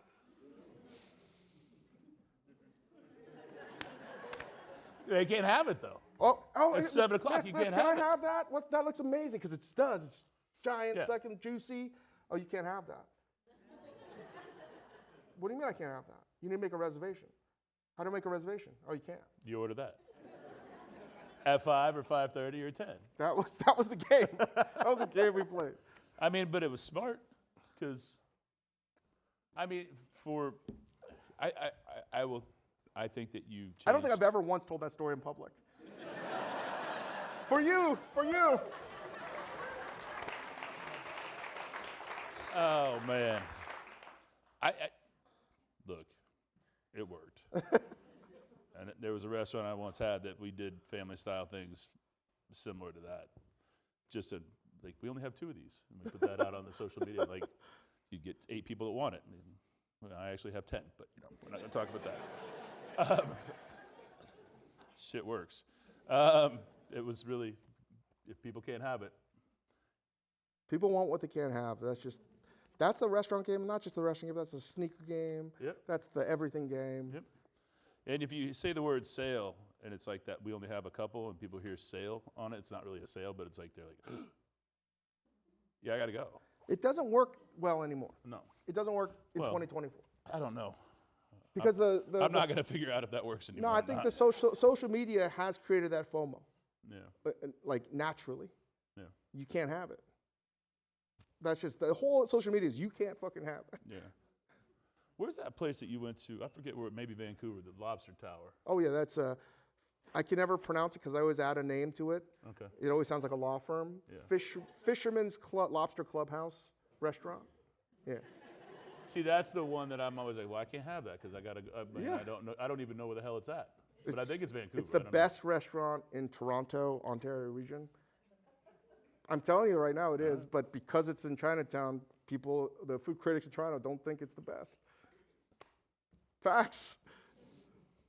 They can't have it, though. Oh, it's 7 o'clock. You can't have it. Can I have that? That looks amazing because it does. It's giant, second, juicy. Oh, you can't have that. What do you mean I can't have that? You need to make a reservation. How do I make a reservation? Oh, you can't. You order that. At 5 or 5:30 or 10. That was the game. That was the game we played. I mean, but it was smart because, I mean, I think that you changed. I don't think I've ever once told that story in public. For you. Oh, man. it worked. And there was a restaurant I once had that we did family style things similar to that. Just to, like, we only have 2 of these. And we put that out on the social media. Like, you get 8 people that want it. And I actually have 10, but we're not going to talk about that. Shit works. It was really, if people can't have it. People want what they can't have. That's the restaurant game, not just the restaurant game. That's the sneaker game. Yep. That's the everything game. Yep. And if you say the word sale, and it's like that, we only have a couple, and people hear sale on it, it's not really a sale, but it's like they're like, yeah, I got to go. It doesn't work well anymore. No. It doesn't work in 2024. I don't know. Because I'm not going to figure out if that works anymore. No, I think the social media has created that FOMO. Yeah. Like naturally. Yeah. You can't have it. That's just the whole social media is you can't fucking have it. Yeah. Where's that place that you went to? I forget where, maybe Vancouver, the Lobster Tower. Oh yeah, that's I can never pronounce it because I always add a name to it. Okay. It always sounds like a law firm. Yeah. Fisherman's Lobster Clubhouse restaurant. Yeah. See, that's the one that I'm always like, well, I can't have that because I got to. Yeah. I don't know. I don't even know where the hell it's at. But I think it's Vancouver. It's the best restaurant in Toronto, Ontario region. I'm telling you right now, it is. But because it's in Chinatown, the food critics in Toronto don't think it's the best. Facts.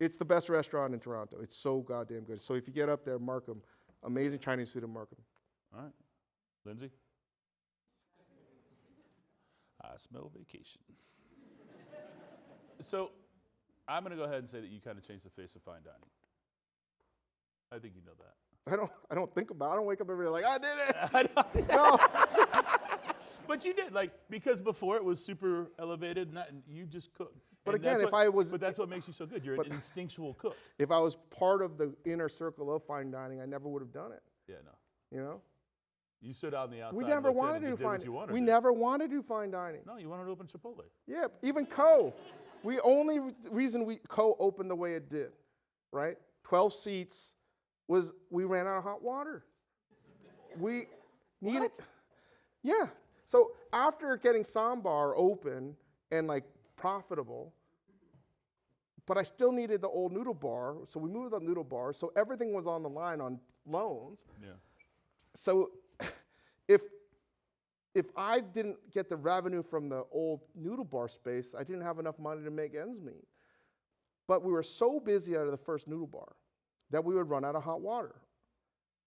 It's the best restaurant in Toronto. It's so goddamn good. So if you get up there, Markham, amazing Chinese food in Markham. All right. Lindsay? I smell vacation. So I'm going to go ahead and say that you kind of changed the face of fine dining. I think you know that. I don't think about it. I don't wake up every day like, I did it. I don't. No. But you did, because before it was super elevated, and you just cooked. But And again, but that's what makes you so good. You're an instinctual cook. If I was part of the inner circle of fine dining, I never would have done it. Yeah, no. You know? You stood out on the outside. We never wanted to do fine dining. We never wanted to do fine dining. No, you wanted to open Chipotle. Yeah, even Co. Reason Co opened the way it did, right? 12 seats was we ran out of hot water. We needed, yeah. So after getting Sambar open and profitable, but I still needed the old noodle bar, so we moved the noodle bar, so everything was on the line on loans. Yeah. So if I didn't get the revenue from the old noodle bar space, I didn't have enough money to make ends meet. But we were so busy out of the first noodle bar that we would run out of hot water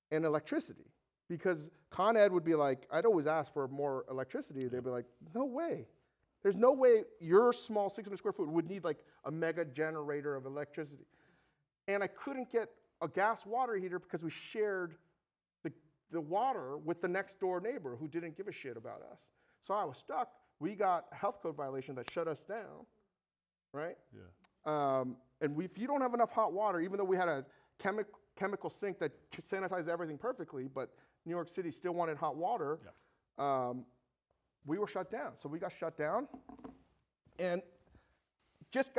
and electricity. Because Con Ed would be like, I'd always ask for more electricity. They'd be like, no way. There's no way your small 600 square foot would need a mega generator of electricity. And I couldn't get a gas water heater because we shared the water with the next door neighbor who didn't give a shit about us. So I was stuck. We got a health code violation that shut us down, right? Yeah. And if you don't have enough hot water, even though we had a chemical sink that sanitized everything perfectly, but New York City still wanted hot water, we were shut down. So we got shut down and just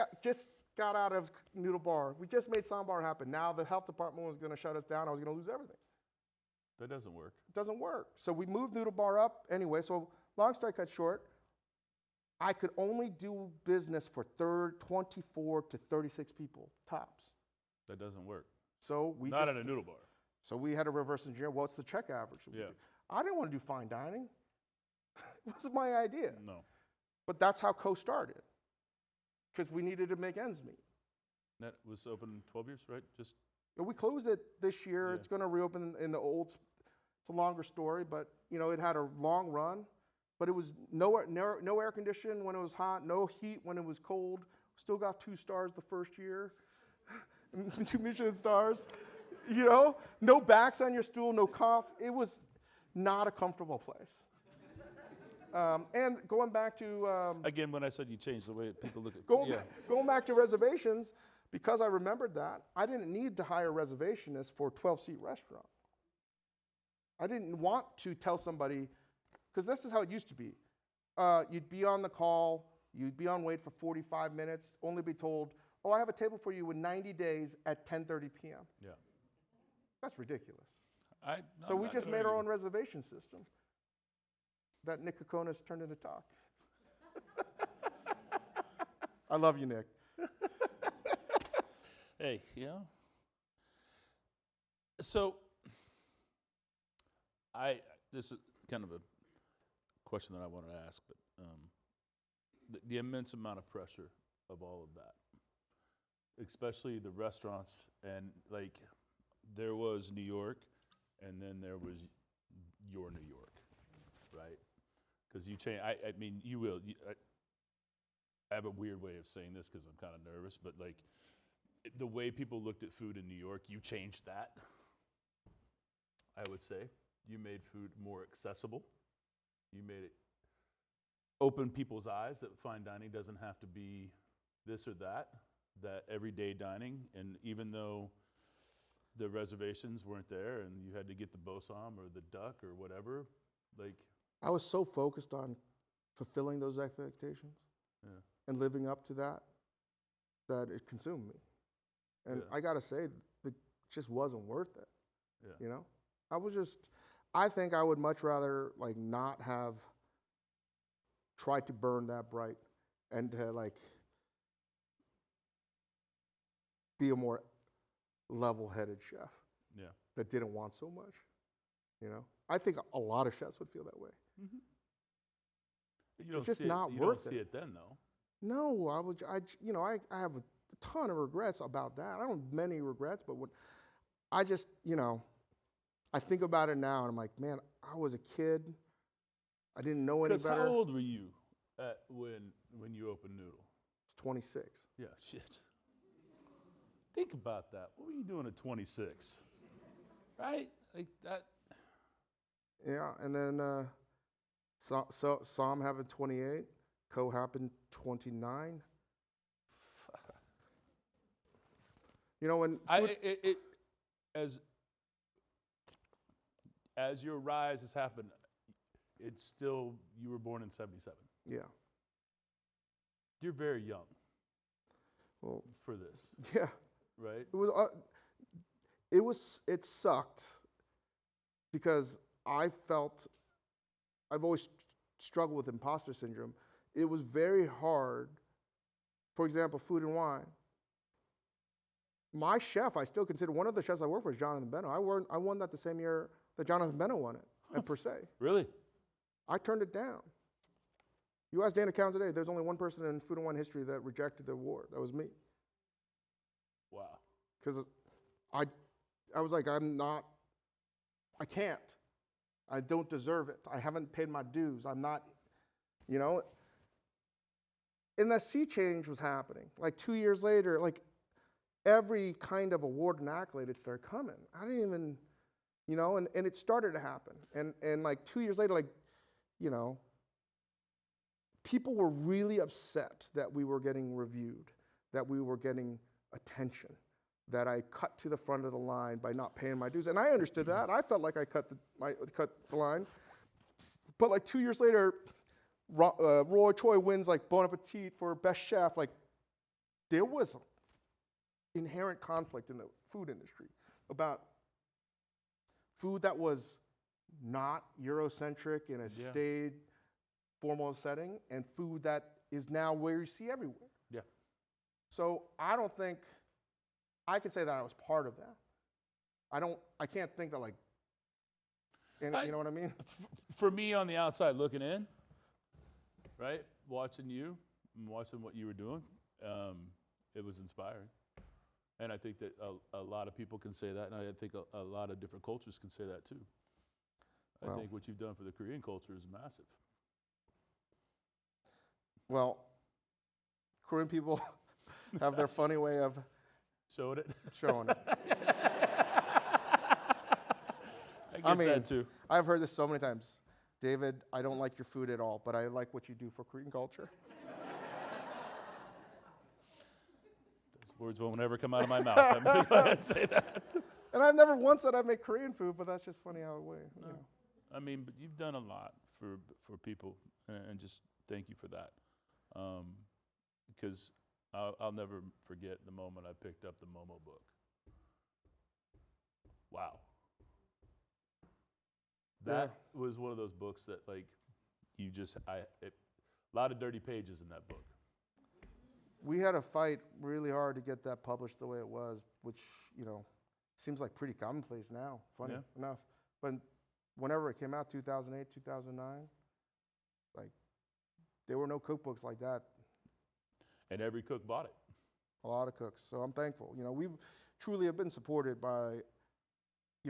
got out of noodle bar. We just made Sambar happen. Now the health department was going to shut us down. I was going to lose everything. That doesn't work. It doesn't work. So we moved noodle bar up anyway. So long story cut short, I could only do business for 24 to 36 people, tops. That doesn't work. So we Not at a noodle bar. So we had to reverse engineer. What's the check average? Yeah. I didn't want to do fine dining. It was my idea. No. But that's how Co started, because we needed to make ends meet. That was open 12 years, right? We closed it this year. Yeah. It's going to reopen in the old. It's a longer story, but it had a long run. But it was no air conditioning when it was hot, no heat when it was cold. Still got 2 stars the first year, 2 Michelin stars. No backs on your stool, no cough. It was not a comfortable place. And going back to Again, when I said you changed the way people look at going back to reservations, because I remembered that, I didn't need to hire reservationists for a 12-seat restaurant. I didn't want to tell somebody, because this is how it used to be. You'd be on the call, you'd be on wait for 45 minutes, only be told, oh, I have a table for you in 90 days at 10:30 p.m. Yeah. That's ridiculous. No, So we I'm just not made our arguing. own reservation system that Nick Kokonis turned into talk. I love you, Nick. Hey, So, this is kind of a question that I wanted to ask, but the immense amount of pressure of all of that, especially the restaurants, and like there was New York, and then there was your New York, right? Because you change. I mean, you will. I have a weird way of saying this because I'm kind of nervous, but like the way people looked at food in New York, you changed that. I would say you made food more accessible. You made it open people's eyes that fine dining doesn't have to be this or that everyday dining. And even though the reservations weren't there and you had to get the bosom or the duck or whatever, like. I was so focused on fulfilling those expectations and living up to that it consumed me. And I got to say, it just wasn't worth it. Yeah. You know? I think I would much rather like not have tried to burn that bright and to like be a more level-headed chef that didn't want so much. You know? I think a lot of chefs would feel that way. Mm-hmm. It's just not worth it. You don't see it then, though. No, I have a ton of regrets about that. I don't have many regrets, but when I just, I think about it now and I'm like, man, I was a kid. I didn't know any better. How old were you when you opened Noodle? I was 26. Yeah, shit. Think about that. What were you doing at 26? Right? Like that. Yeah, and then Sam happened 28, Co happened 29. When as your rise has happened, it's still, you were born in 77. Yeah. You're very young. Well, for this. Yeah. Right? It sucked because I've always struggled with imposter syndrome. It was very hard. For example, food and wine. My chef, I still consider one of the chefs I work for is Jonathan Beno. I won that the same year that Jonathan Beno won it at Per Se. Really? I turned it down. You ask Dana Cowan today, there's only one person in food and wine history that rejected the award. That was me. Wow. Because I was like, I can't. I don't deserve it. I haven't paid my dues. I'm not, And that sea change was happening. Like 2 years later, like every kind of award and accolade, it started coming. I didn't even, and it started to happen. And like 2 years later, people were really upset that we were getting reviewed, that we were getting attention, that I cut to the front of the line by not paying my dues. And I understood that. I felt like I cut the line. But like 2 years later, Roy Choi wins like Bon Appetit for Best Chef. Like there was inherent conflict in the food industry about food that was not Eurocentric in a staid, formal setting, and food that is now where you see everywhere. Yeah. So I don't think I could say that I was part of that. I can't think that you know what I mean? For me on the outside looking in, right, watching you and watching what you were doing, it was inspiring. And I think that a lot of people can say that, and I think a lot of different cultures can say that too. I think what you've done for the Korean culture is massive. Well, Korean people have their funny way of showing it. I get that too. I've heard this so many times. David, I don't like your food at all, but I like what you do for Korean culture. Those words won't ever come out of my mouth. I'm going to go ahead and say that. And I've never once said I make Korean food, but that's just funny how it went. No. I mean, but you've done a lot for people, and just thank you for that. Because I'll never forget the moment I picked up the Momo book. Wow. That was one of those books that, like, a lot of dirty pages in that book. we had to fight really hard to get that published the way it was, which, seems like pretty commonplace now, funny enough. But whenever it came out, 2008, 2009, like, there were no cookbooks like that. And every cook bought it. A lot of cooks. So I'm thankful. We truly have been supported by,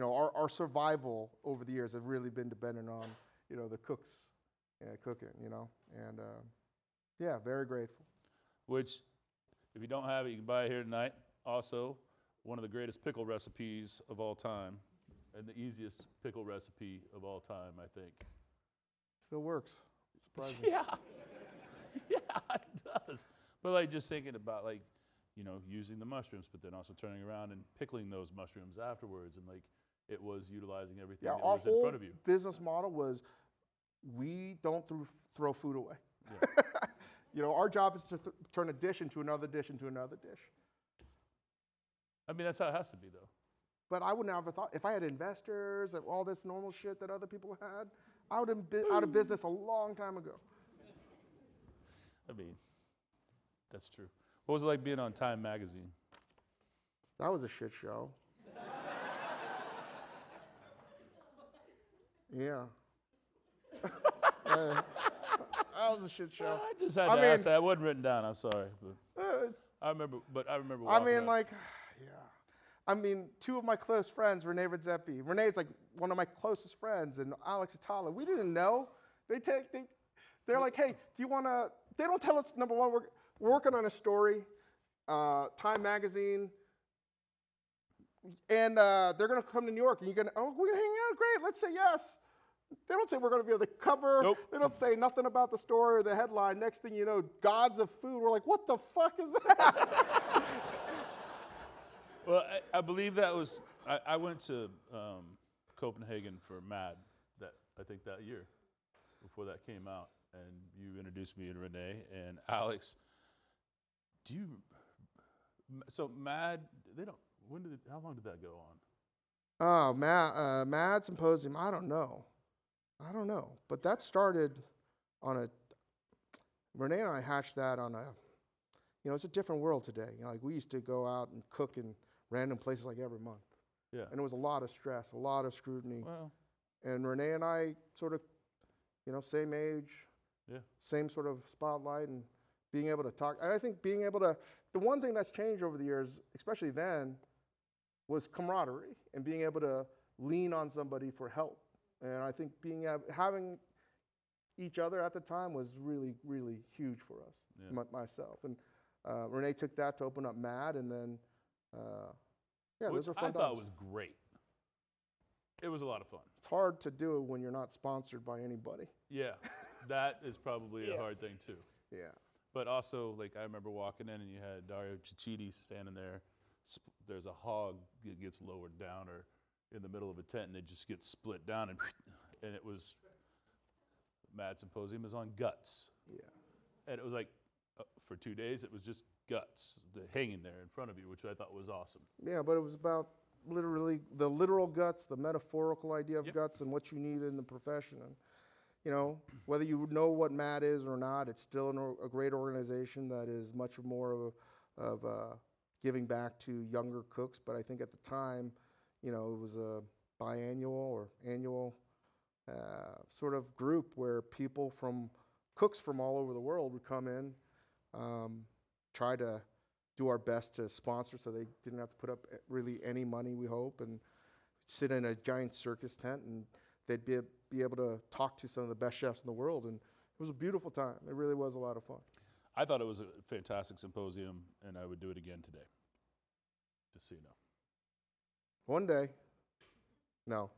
our survival over the years have really been dependent on, the cooks cooking, and very grateful. Which, if you don't have it, you can buy it here tonight. Also, one of the greatest pickle recipes of all time, and the easiest pickle recipe of all time, I think. Still works. Surprising. Yeah, it does. But like just thinking about using the mushrooms, but then also turning around and pickling those mushrooms afterwards, and like it was utilizing everything that was in front of you. Our whole business model was we don't throw food away. Yeah. Our job is to turn a dish into another dish into another dish. I mean, that's how it has to be, though. But I would never have thought, if I had investors and all this normal shit that other people had, I would have been out of business a long time ago. I mean, that's true. What was it like being on Time magazine? That was a shit show. Yeah. That was a shit show. I just had to ask that. It wasn't written down. I'm sorry, but I remember. Two of my close friends, Renee Redzepi. Renee's like one of my closest friends, and Alex Atala. We didn't know. They're like, hey, do you want to? They don't tell us. Number one, we're working on a story, Time magazine, and they're gonna come to New York, and we're gonna hang out. Great, let's say yes. They don't say we're going to be on the cover. Nope. They don't say nothing about the story or the headline. Next thing you know, gods of food. We're like, what the fuck is that? Well, I believe that was, I went to Copenhagen for MAD that year before that came out. And you introduced me to Renee and Alex. So MAD, how long did that go on? Oh, MAD Symposium, I don't know. But that started on Renee and I hatched that on it's a different world today. Like we used to go out and cook in random places like every month. Yeah. And it was a lot of stress, a lot of scrutiny. Well. And Renee and I sort of, same age, same sort of spotlight, and being able to talk. And I think the one thing that's changed over the years, especially then, was camaraderie and being able to lean on somebody for help. And I think having each other at the time was really, really huge for us, myself. And Renee took that to open up MAD, and then, those are fun times. I thought it was great. It was a lot of fun. It's hard to do when you're not sponsored by anybody. Yeah, that is probably a hard thing too. Yeah. But also, like, I remember walking in and you had Dario Cicchiti standing there. There's a hog that gets lowered down or in the middle of a tent, and it just gets split down, and it was MAD Symposium is on guts. Yeah. And it was like, for 2 days, it was just guts hanging there in front of you, which I thought was awesome. Yeah, but it was about literally the literal guts, the metaphorical idea of guts, and what you need in the profession. And, whether you know what MAD is or not, it's still a great organization that is much more of giving back to younger cooks. But I think at the time, it was a biannual or annual sort of group where cooks from all over the world would come in, try to do our best to sponsor so they didn't have to put up really any money, we hope, and sit in a giant circus tent, and they'd be able to talk to some of the best chefs in the world. And it was a beautiful time. It really was a lot of fun. I thought it was a fantastic symposium, and I would do it again today, just so you know. One day. No.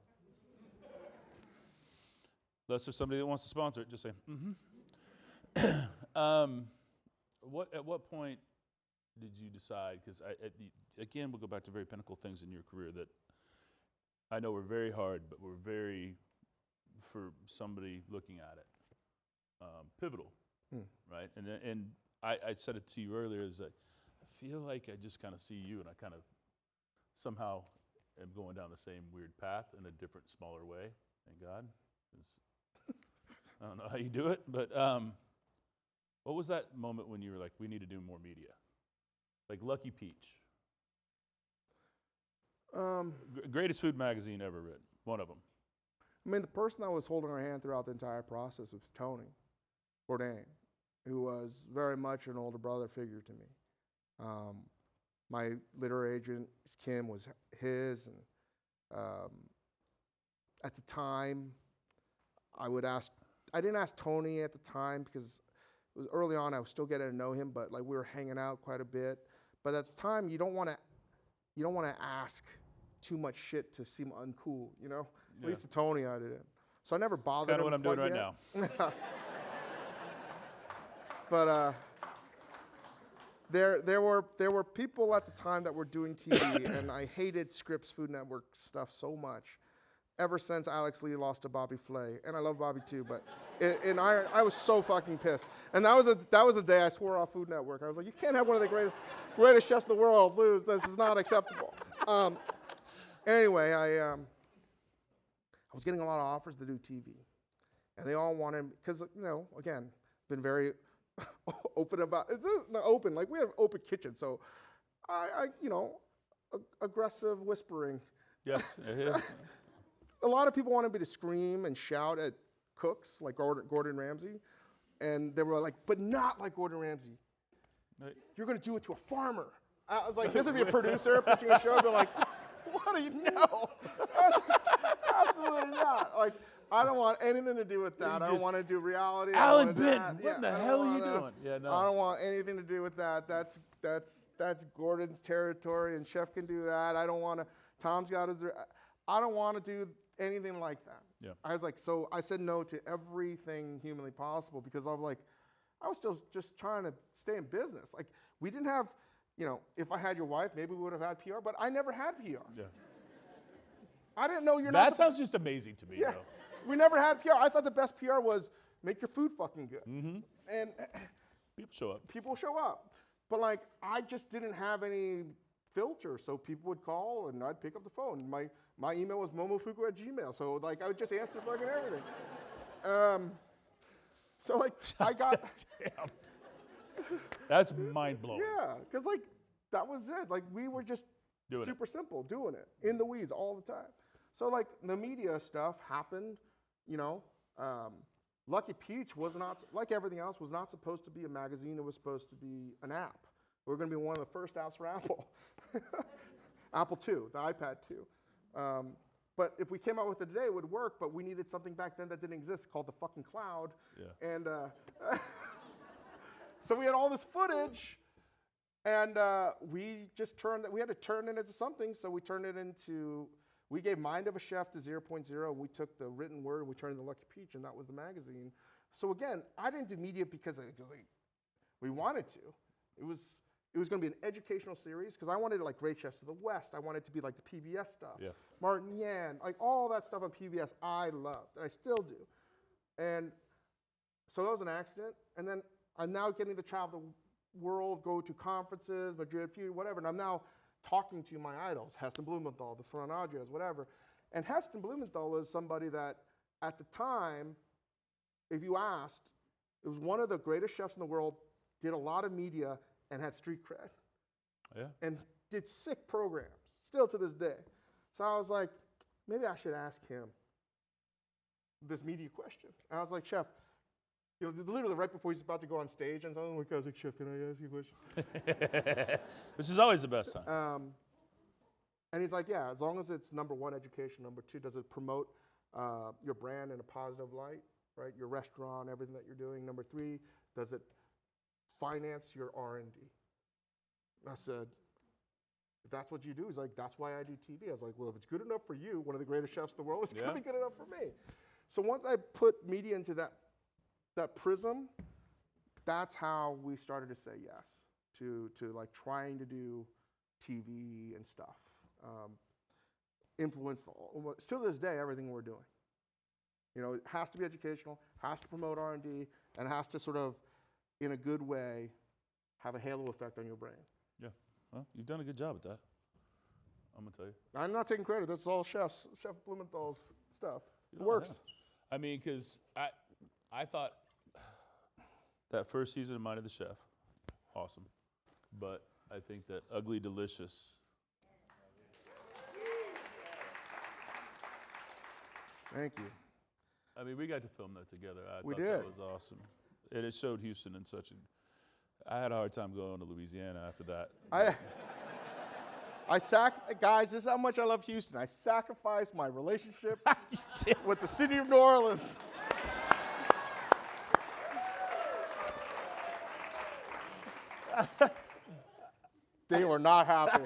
Unless there's somebody that wants to sponsor it, just say, At what point did you decide, because again, we'll go back to very pinnacle things in your career that I know were very hard, but were very, for somebody looking at it, pivotal, right? And I said it to you earlier, is that I feel like I just kind of see you, and I kind of somehow am going down the same weird path in a different, smaller way. Thank God. I don't know how you do it, but what What was that moment when you were like, we need to do more media? Like Lucky Peach. Greatest food magazine ever written. One of them. I mean, the person that was holding our hand throughout the entire process was Tony Bourdain, who was very much an older brother figure to me. My literary agent, Kim, was his, and at the time, I didn't ask Tony at the time because it was early on, I was still getting to know him, but like we were hanging out quite a bit. But at the time, you don't want to ask too much shit to seem uncool, you know? Yeah. At least to Tony, I didn't. So I never bothered him. Kind of what I'm doing right now. But there were people at the time that were doing TV, and I hated Scripps Food Network stuff so much. Ever since Alex Lee lost to Bobby Flay, and I love Bobby too, but I was so fucking pissed. And that was the day I swore off Food Network. I was like, you can't have one of the greatest chefs in the world lose. This is not acceptable. Anyway, I was getting a lot of offers to do TV, and they all wanted, because again, been very open about. It's not open, like we have open kitchen, so I aggressive whispering. Yes. Yeah. A lot of people wanted me to scream and shout at cooks like Gordon Ramsay, and they were like, but not like Gordon Ramsay. Right. You're going to do it to a farmer. I was like, this would be a producer pitching a show, and be like, what do you know? I was like, absolutely not. Like, I don't want anything to do with that. I don't want to do reality. Alan Benton, what the hell are you doing? Yeah, no. I don't want anything to do with that. That's Gordon's territory, and Chef can do that. I don't want to. Tom's got his. I don't want to do anything like that. Yeah. I was like, so I said no to everything humanly possible because I was still just trying to stay in business. Like, we didn't have, if I had your wife, maybe we would have had PR, but I never had PR. Yeah. I didn't know you're that not. That sounds just amazing to me, yeah. though. We never had PR. I thought the best PR was make your food fucking good. Mm-hmm. And People show up. But like, I just didn't have any filter, so people would call and I'd pick up the phone. My email was momofuku@gmail, so like I would just answer fucking everything. So like I got. That's mind blowing. Yeah, because like that was it. Like we were just super simple, doing it in the weeds all the time. So like the media stuff happened, Lucky Peach was not, like everything else, was not supposed to be a magazine. It was supposed to be an app. We were going to be one of the first apps for Apple. Apple II, the iPad 2. But if we came out with it today, it would work, but we needed something back then that didn't exist called the fucking cloud. Yeah. And so we had all this footage, and we had to turn it into something, so we gave Mind of a Chef to 0.0, and we took the written word and we turned it into Lucky Peach, and that was the magazine. So again, I didn't do media because we wanted to. It was going to be an educational series because I wanted like Great Chefs of the West. I wanted it to be like the PBS stuff. Yeah. Martin Yan, like all that stuff on PBS I loved, and I still do. And so that was an accident. And then I'm now getting to travel the world, go to conferences, Madrid, whatever, and I'm now talking to my idols, Heston Blumenthal, the Ferran Adriàs, whatever. And Heston Blumenthal is somebody that, at the time, if you asked, it was one of the greatest chefs in the world, did a lot of media, and had street cred. Yeah. And did sick programs, still to this day. So I was like, maybe I should ask him this media question. And I was like, Chef, literally right before he's about to go on stage and something, I was like, Chef, can I ask you a question? Which is always the best time. And he's like, yeah, as long as it's number one, education. Number two, does it promote your brand in a positive light, right? Your restaurant, everything that you're doing. Number three, does it finance your R&D? I said, if that's what you do, he's like, that's why I do TV. I was like, well, if it's good enough for you, one of the greatest chefs in the world, it's going to be good enough for me. So once I put media into that prism, that's how we started to say yes to like trying to do TV and stuff. Influence, still to this day, everything we're doing. It has to be educational, has to promote R&D, and has to sort of, in a good way, have a halo effect on your brain. Yeah, well, you've done a good job at that. I'm gonna tell you. I'm not taking credit. That's all Chef Blumenthal's stuff. It works. Yeah. I mean, because I thought That first season of Mighty the Chef, awesome. But I think that Ugly Delicious. Thank you. I mean, we got to film that together. I We thought did. that was awesome. And it showed Houston in such a. I had a hard time going to Louisiana after that. Guys, this is how much I love Houston. I sacrificed my relationship with the city of New Orleans. They were not happy.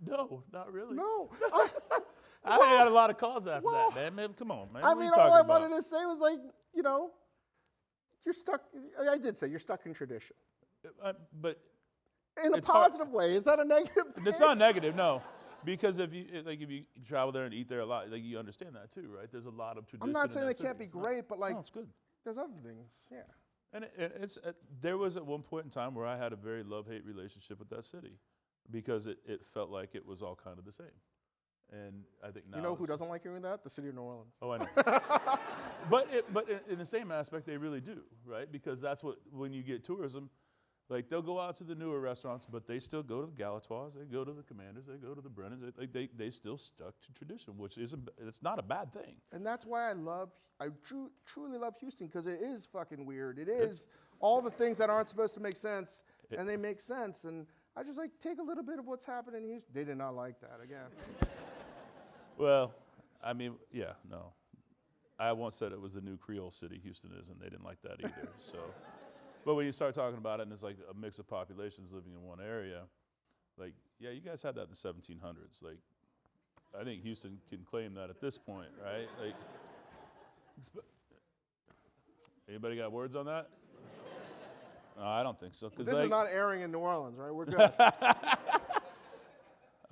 No, not really. No. I had a lot of calls after that, man. Man, come on, man. I What are mean, you all talking I about? wanted to say was like, you're stuck. I did say you're stuck in tradition. But In a It's hard. positive way. Is that a negative thing? it's not negative, no. Because if you travel there and eat there a lot, like you understand that too, right? There's a lot of tradition. I'm not saying in it that can't city. be great, but like, No, it's good. there's other things. Yeah. And it's there was at one point in time where I had a very love-hate relationship with that city because it felt like it was all kind of the same. And I think now You know who it's- doesn't like hearing that? The city of New Orleans. Oh, I know. but in the same aspect, they really do, right? Because that's what, when you get tourism, like they'll go out to the newer restaurants, but they still go to the Galatoirs, they go to the Commanders, they go to the Brennans. They still stuck to tradition, which it's not a bad thing. And that's why I truly love Houston, because it is fucking weird. It is all the things that aren't supposed to make sense, and they make sense. And I just like take a little bit of what's happening in Houston. They did not like that again. Well, I mean, yeah, no. I once said it was the new Creole city Houston is, and they didn't like that either. So, but when you start talking about it, and it's like a mix of populations living in one area, like, yeah, you guys had that in the 1700s. Like, I think Houston can claim that at this point, right? Like, anybody got words on that? No, I don't think so. 'Cause This like, is not airing in New Orleans, right? We're good. I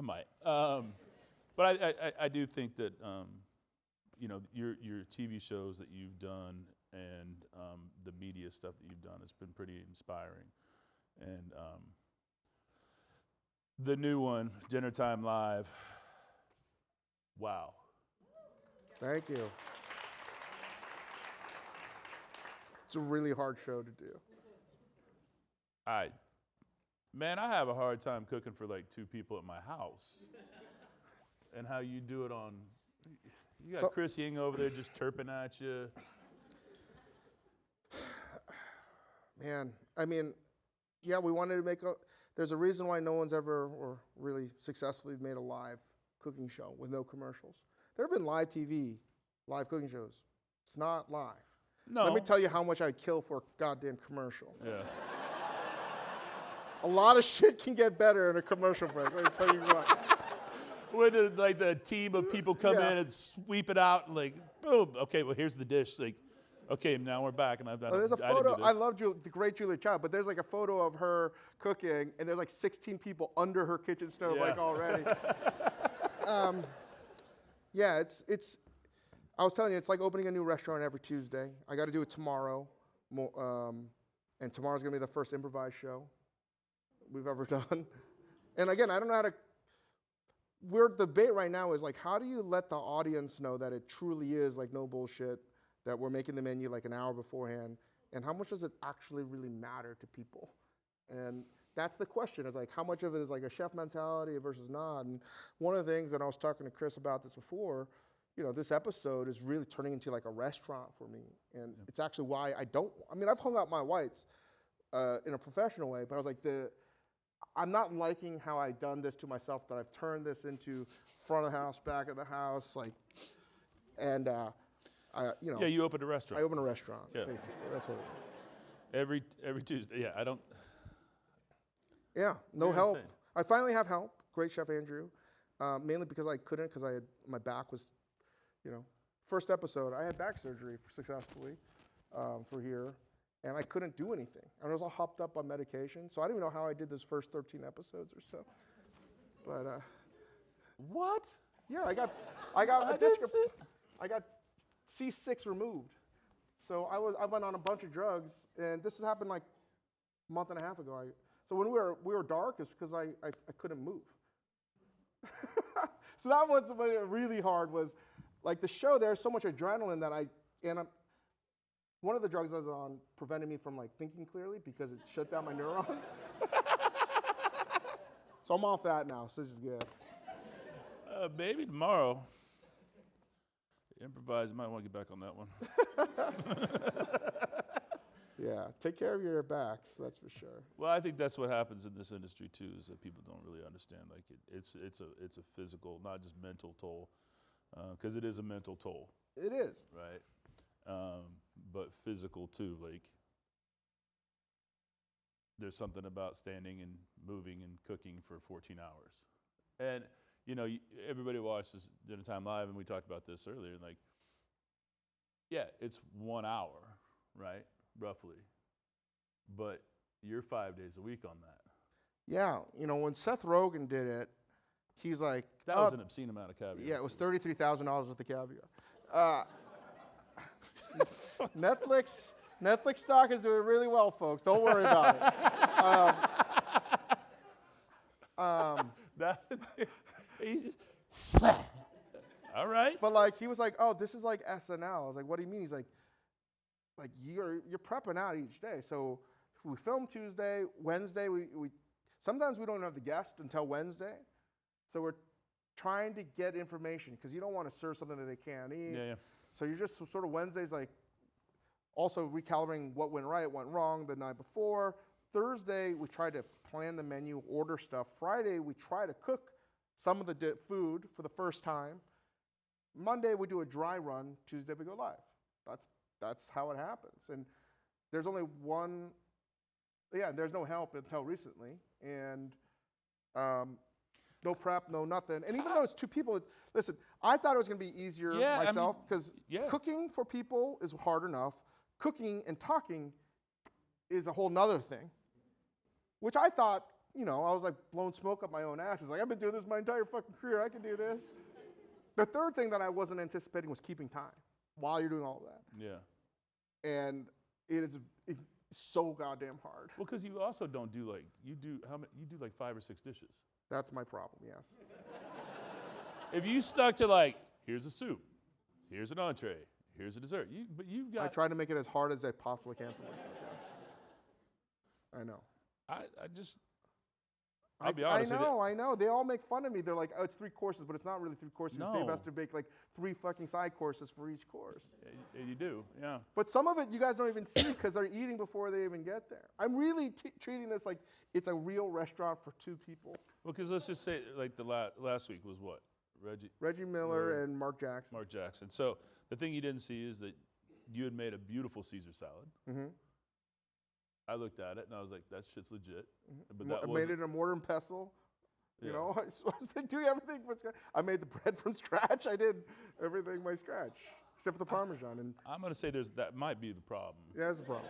might. But I do think that, your TV shows that you've done and the media stuff that you've done has been pretty inspiring. And the new one, Dinner Time Live, wow. Thank you. It's a really hard show to do. Man, I have a hard time cooking for like 2 people at my house. And how you do it on, you got Chris Ying over there just chirping at you. Man, I mean, yeah, we wanted to make there's a reason why no one's ever or really successfully made a live cooking show with no commercials. There have been live TV, live cooking shows. It's not live. No. Let me tell you how much I'd kill for a goddamn commercial. Yeah. A lot of shit can get better in a commercial break, let me tell you what. When the team of people come Yeah. in and sweep it out, and like, boom, okay, well, here's the dish. Like, okay, now we're back, and I've done. There's a I didn't photo, do I this. love the great Julia Child, but there's like a photo of her cooking, and there's like 16 people under her kitchen stove, Yeah. like already. Yeah, I was telling you, it's like opening a new restaurant every Tuesday. I got to do it tomorrow, and tomorrow's gonna be the first improvised show we've ever done. And again, I don't know how to. We're debate right now is like, how do you let the audience know that it truly is like no bullshit, that we're making the menu like an hour beforehand, and how much does it actually really matter to people? And that's the question, is like, how much of it is like a chef mentality versus not? And one of the things that I was talking to Chris about this before, this episode is really turning into like a restaurant for me. And it's actually why I've hung out my whites in a professional way, but I was like, I'm not liking how I've done this to myself, that I've turned this into front of the house, back of the house, like, and Yeah, you opened a restaurant. I opened a restaurant, Yeah. basically. That's what it is. Every Tuesday. Yeah, I don't. Yeah, no You're help. insane. I finally have help. Great Chef Andrew. Mainly because I couldn't, because my back was, first episode, I had back surgery successfully for here, and I couldn't do anything. I was all hopped up on medication, so I don't even know how I did those first 13 episodes or so. But What? yeah, I got I a disc. didn't see- I got C6 removed, so I went on a bunch of drugs, and this has happened like a month and a half ago. So when we were dark, it's because I couldn't move. So that was what really hard was, like the show. There's so much adrenaline that One of the drugs I was on prevented me from like thinking clearly because it shut down my neurons. So I'm off that now, so it's just good. Maybe tomorrow. Improvise. Might want to get back on that one. Yeah, take care of your backs, that's for sure. Well, I think that's what happens in this industry too, is that people don't really understand. Like it's a physical, not just mental toll, because it is a mental toll. It is. Right. But physical too. Like there's something about standing and moving and cooking for 14 hours, and you know everybody watches Dinner Time Live, and we talked about this earlier. Like, yeah, it's 1 hour, right? Roughly, but you're 5 days a week on that. Yeah, you know, when Seth Rogen did it, he's like... That was an obscene amount of caviar. Yeah, it was $33,000 worth of caviar. Netflix stock is doing really well, folks. Don't worry about it. He's just... All right. But like, he was like, oh, this is like SNL. I was like, what do you mean? He's like you're prepping out each day. So we film Tuesday, Wednesday, we sometimes we don't have the guest until Wednesday. So we're trying to get information because you don't want to serve something that they can't eat. Yeah. So you're just sort of Wednesday's like also recalibrating what went right, went wrong the night before. Thursday, we try to plan the menu, order stuff. Friday, we try to cook some of the food for the first time. Monday, we do a dry run. Tuesday, we go live. That's how it happens. And there's only one, there's no help until recently. And no prep, no nothing. And even though it's two people, listen, I thought it was going to be easier myself because cooking for people is hard enough. Cooking and talking is a whole nother thing, which I thought, I was like blowing smoke up my own ass. It's like, I've been doing this my entire fucking career. I can do this. The third thing that I wasn't anticipating was keeping time while you're doing all of that. Yeah. And it's so goddamn hard. Well, because you also don't do like, you do like 5 or 6 dishes. That's my problem, yes. If you stuck to like, here's a soup, here's an entree, here's a dessert, you've got... I try to make it as hard as I possibly can for myself, yes. I know. I'll be honest with you. I know. They all make fun of me. They're like, oh, it's 3 courses, but it's not really 3 courses. No. Dave has to make like 3 fucking side courses for each course. Yeah, you do, yeah. But some of it you guys don't even see because they're eating before they even get there. I'm really treating this like it's a real restaurant for 2 people. Well, because let's just say, like the last week was what? Reggie Miller and Mark Jackson. Mark Jackson. So the thing you didn't see is that you had made a beautiful Caesar salad. Mm-hmm. I looked at it and I was like, that shit's legit. Mm-hmm. But I made it in a mortar and pestle. You know, I was doing everything from scratch. I made the bread from scratch. I did everything by scratch, except for the Parmesan. And I'm going to say that might be the problem. Yeah, that's the problem.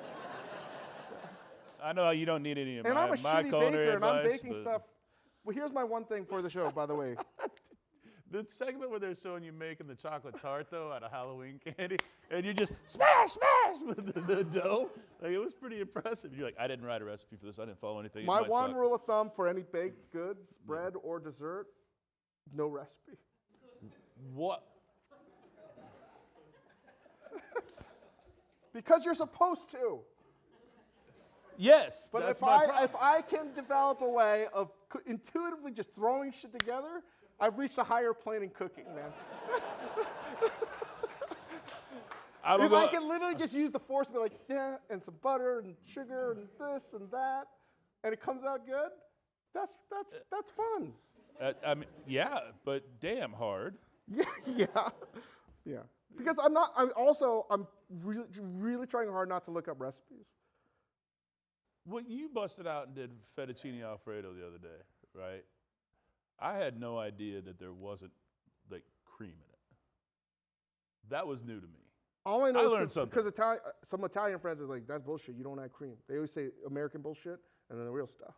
I know you don't need any of and my I'm a shitty baker, and I'm baking but stuff. Well, here's my one thing for the show, by the way. The segment where they're showing you making the chocolate tart, though, out of Halloween candy, and you just smash with the dough. Like, it was pretty impressive. You're like, I didn't write a recipe for this. I didn't follow anything. My one rule of thumb for any baked goods, bread or dessert, no recipe. What? Because you're supposed to. Yes, but that's if I can develop a way of intuitively just throwing shit together, I've reached a higher plane in cooking, man. If I can literally just use the force and be like, and some butter and sugar and this and that, and it comes out good, that's fun. I mean, yeah, but damn hard. Yeah. Because I'm really trying hard not to look up recipes. Well, you busted out and did fettuccine Alfredo the other day, right? I had no idea that there wasn't like cream in it. That was new to me. All I know is learned something. Because some Italian friends are like, that's bullshit. You don't add cream. They always say American bullshit and then the real stuff.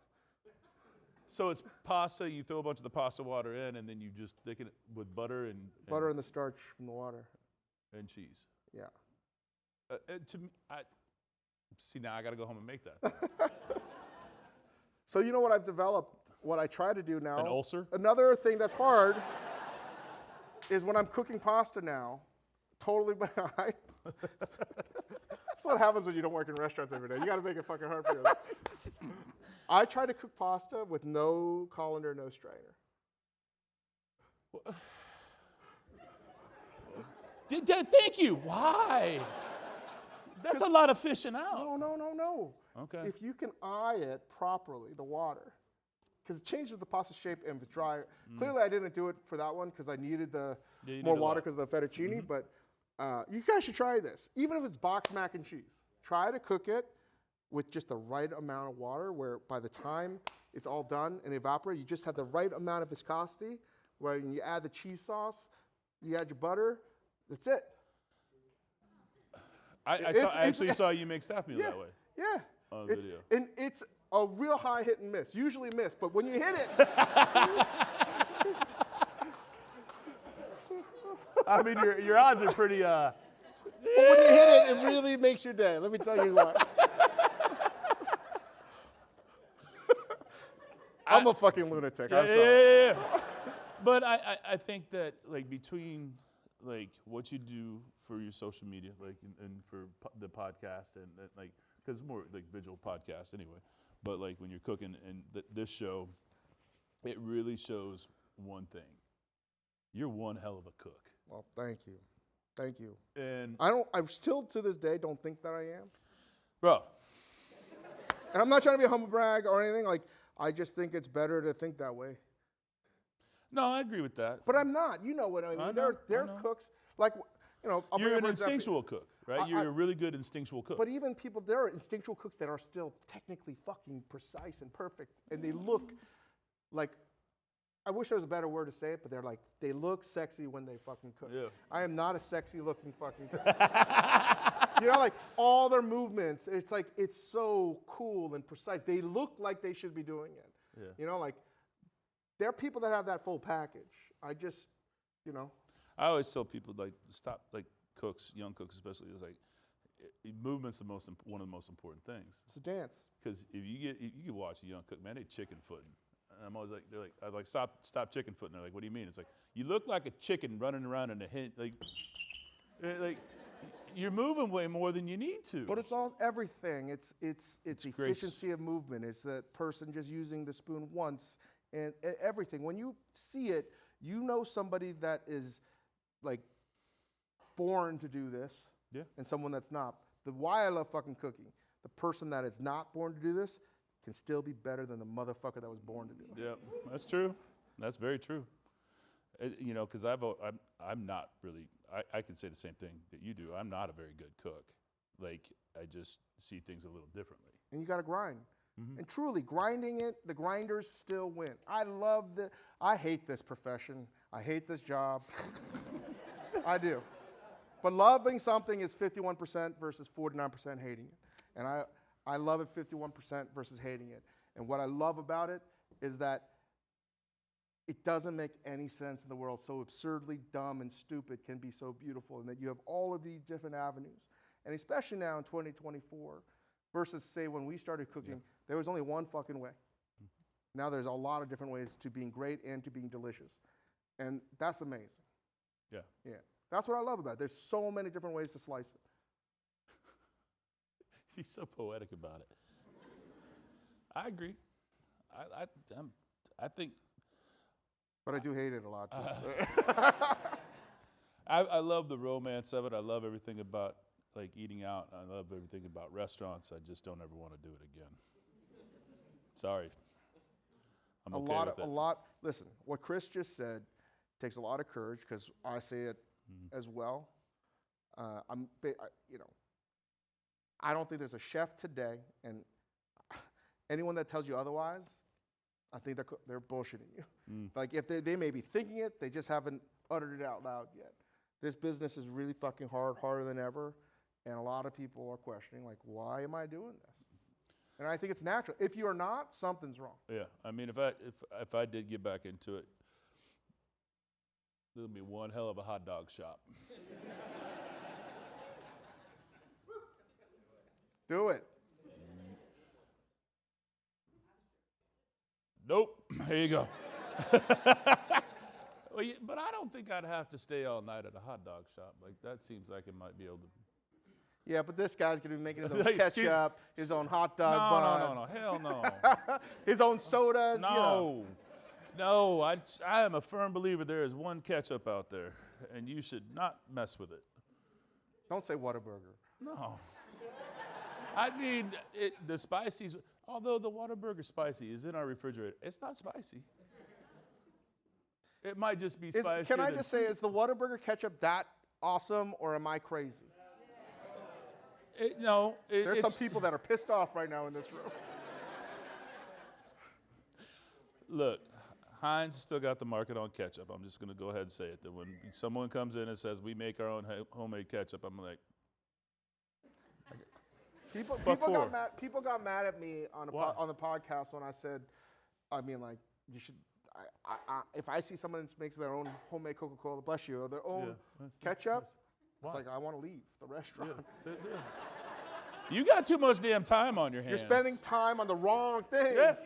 So it's pasta. You throw a bunch of the pasta water in, and then you just thicken it with butter and the starch from the water and cheese. Yeah. To me, see, now I got to go home and make that. So you know what I've developed? What I try to do now. An ulcer? Another thing that's hard is when I'm cooking pasta now, totally That's what happens when you don't work in restaurants every day. You got to make it fucking hard for yourself. I try to cook pasta with no colander, no strainer. Thank you. Why? That's a lot of fishing out. No. Okay. If you can eye it properly, the water, because it changes the pasta shape and it's drier. Clearly, I didn't do it for that one because I needed more water because of the fettuccine. But you guys should try this. Even if it's boxed mac and cheese, try to cook it with just the right amount of water where by the time it's all done and evaporate, you just have the right amount of viscosity where when you add the cheese sauce, you add your butter, that's it. I actually saw you make staff meal that way. Yeah. On video. And it's a real high hit and miss, usually miss, but when you hit it. I mean, your odds are pretty. But when you hit it, it really makes your day. Let me tell you what. I'm a fucking lunatic. I'm sorry. Yeah. But I think that like between like what you do for your social media, like and for the podcast and like because it's more like visual podcast anyway. But like when you're cooking and this show, it really shows one thing: you're one hell of a cook. Well, thank you. And I still to this day don't think that I am. Bro. And I'm not trying to be a humble brag or anything. Like I just think it's better to think that way. No, I agree with that. But I'm not. You know what I mean? They're cooks. Like, you know, you're an instinctual cook, right? You're a really good instinctual cook. But even people, there are instinctual cooks that are still technically fucking precise and perfect, and they look like. I wish there was a better word to say it, but they're like they look sexy when they fucking cook. Yeah. I am not a sexy looking fucking cook. You know, like all their movements, it's like it's so cool and precise. They look like they should be doing it. Yeah. You know, like there are people that have that full package. I just, you know. I always tell people like stop, like cooks, young cooks especially, is like movement's one of the most important things. It's a dance. Because if you watch a young cook, man, they chicken footing. And I'm always like, I'm like, stop chicken footing. They're like, what do you mean? It's like you look like a chicken running around in a hen, like you're moving way more than you need to. But it's all everything. It's efficiency grace. of movement. It's that person just using the spoon once and everything. When you see it, you know somebody that is like born to do this, yeah, and someone that's not. Why I love fucking cooking. The person that is not born to do this can still be better than the motherfucker that was born to do it. Yeah, that's true. That's very true. You know, because I'm not really. I can say the same thing that you do. I'm not a very good cook. Like I just see things a little differently. And you got to grind. Mm-hmm. And truly, grinding it, the grinders still win. I hate this profession. I hate this job. I do. But loving something is 51% versus 49% hating it. And I love it 51% versus hating it. And what I love about it is that it doesn't make any sense in the world. So absurdly dumb and stupid can be so beautiful, and that you have all of these different avenues. And especially now in 2024, versus say when we started cooking, there was only one fucking way. Now there's a lot of different ways to being great and to being delicious. And that's amazing. Yeah. Yeah. That's what I love about it. There's so many different ways to slice it. He's so poetic about it. I agree. I think. But I do hate it a lot too. I love the romance of it. I love everything about like eating out. I love everything about restaurants. I just don't ever want to do it again. Sorry. I'm okay with that. A lot. Listen, what Chris just said takes a lot of courage because I say it as well. I don't think there's a chef today, and anyone that tells you otherwise, I think they're bullshitting you. Like if they may be thinking it, they just haven't uttered it out loud yet. This business is really fucking harder than ever, and a lot of people are questioning, like, why am I doing this? And I think it's natural. If you are not, something's wrong. Yeah, I mean, if I did get back into it, there'll be one hell of a hot dog shop. Do it. Nope. Here you go. Well, but I don't think I'd have to stay all night at a hot dog shop. Like that seems like it might be able to. Yeah, but this guy's gonna be making his own Like, ketchup, his own hot dog bun. No, hell no. His own sodas. You know. No, I am a firm believer there is one ketchup out there, and you should not mess with it. Don't say Whataburger. No. I mean, the spices, although the Whataburger spicy is in our refrigerator, it's not spicy. It might just be spicy. Can I just say, is the Whataburger ketchup that awesome, or am I crazy? There's some people that are pissed off right now in this room. Look, Heinz still got the market on ketchup. I'm just going to go ahead and say it. That when someone comes in and says, we make our own homemade ketchup, I'm like, People got mad at me on the podcast when I said, you should. If I see someone that makes their own homemade Coca-Cola, bless you, or their own ketchup, it's like I want to leave the restaurant. Yeah. You got too much damn time on your hands. You're spending time on the wrong things. Yes.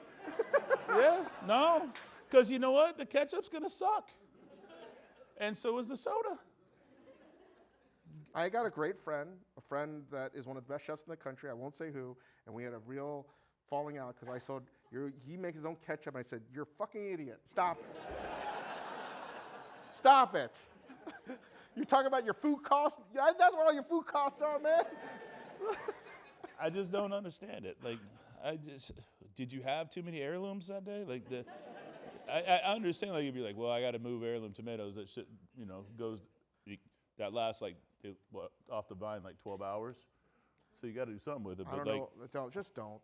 Yeah. No, because you know what? The ketchup's gonna suck, and so is the soda. I got a great friend, a friend that is one of the best chefs in the country. I won't say who, and we had a real falling out because I said, he makes his own ketchup, and I said, you're a fucking idiot. Stop it. Stop it. You're talking about your food costs? Yeah, that's what all your food costs are, man. I just don't understand it. Like, did you have too many heirlooms that day? Like, I understand, like, you'd be like, well, I got to move heirloom tomatoes that shit, that lasts like, off the vine like 12 hours. So you got to do something with it. I don't know.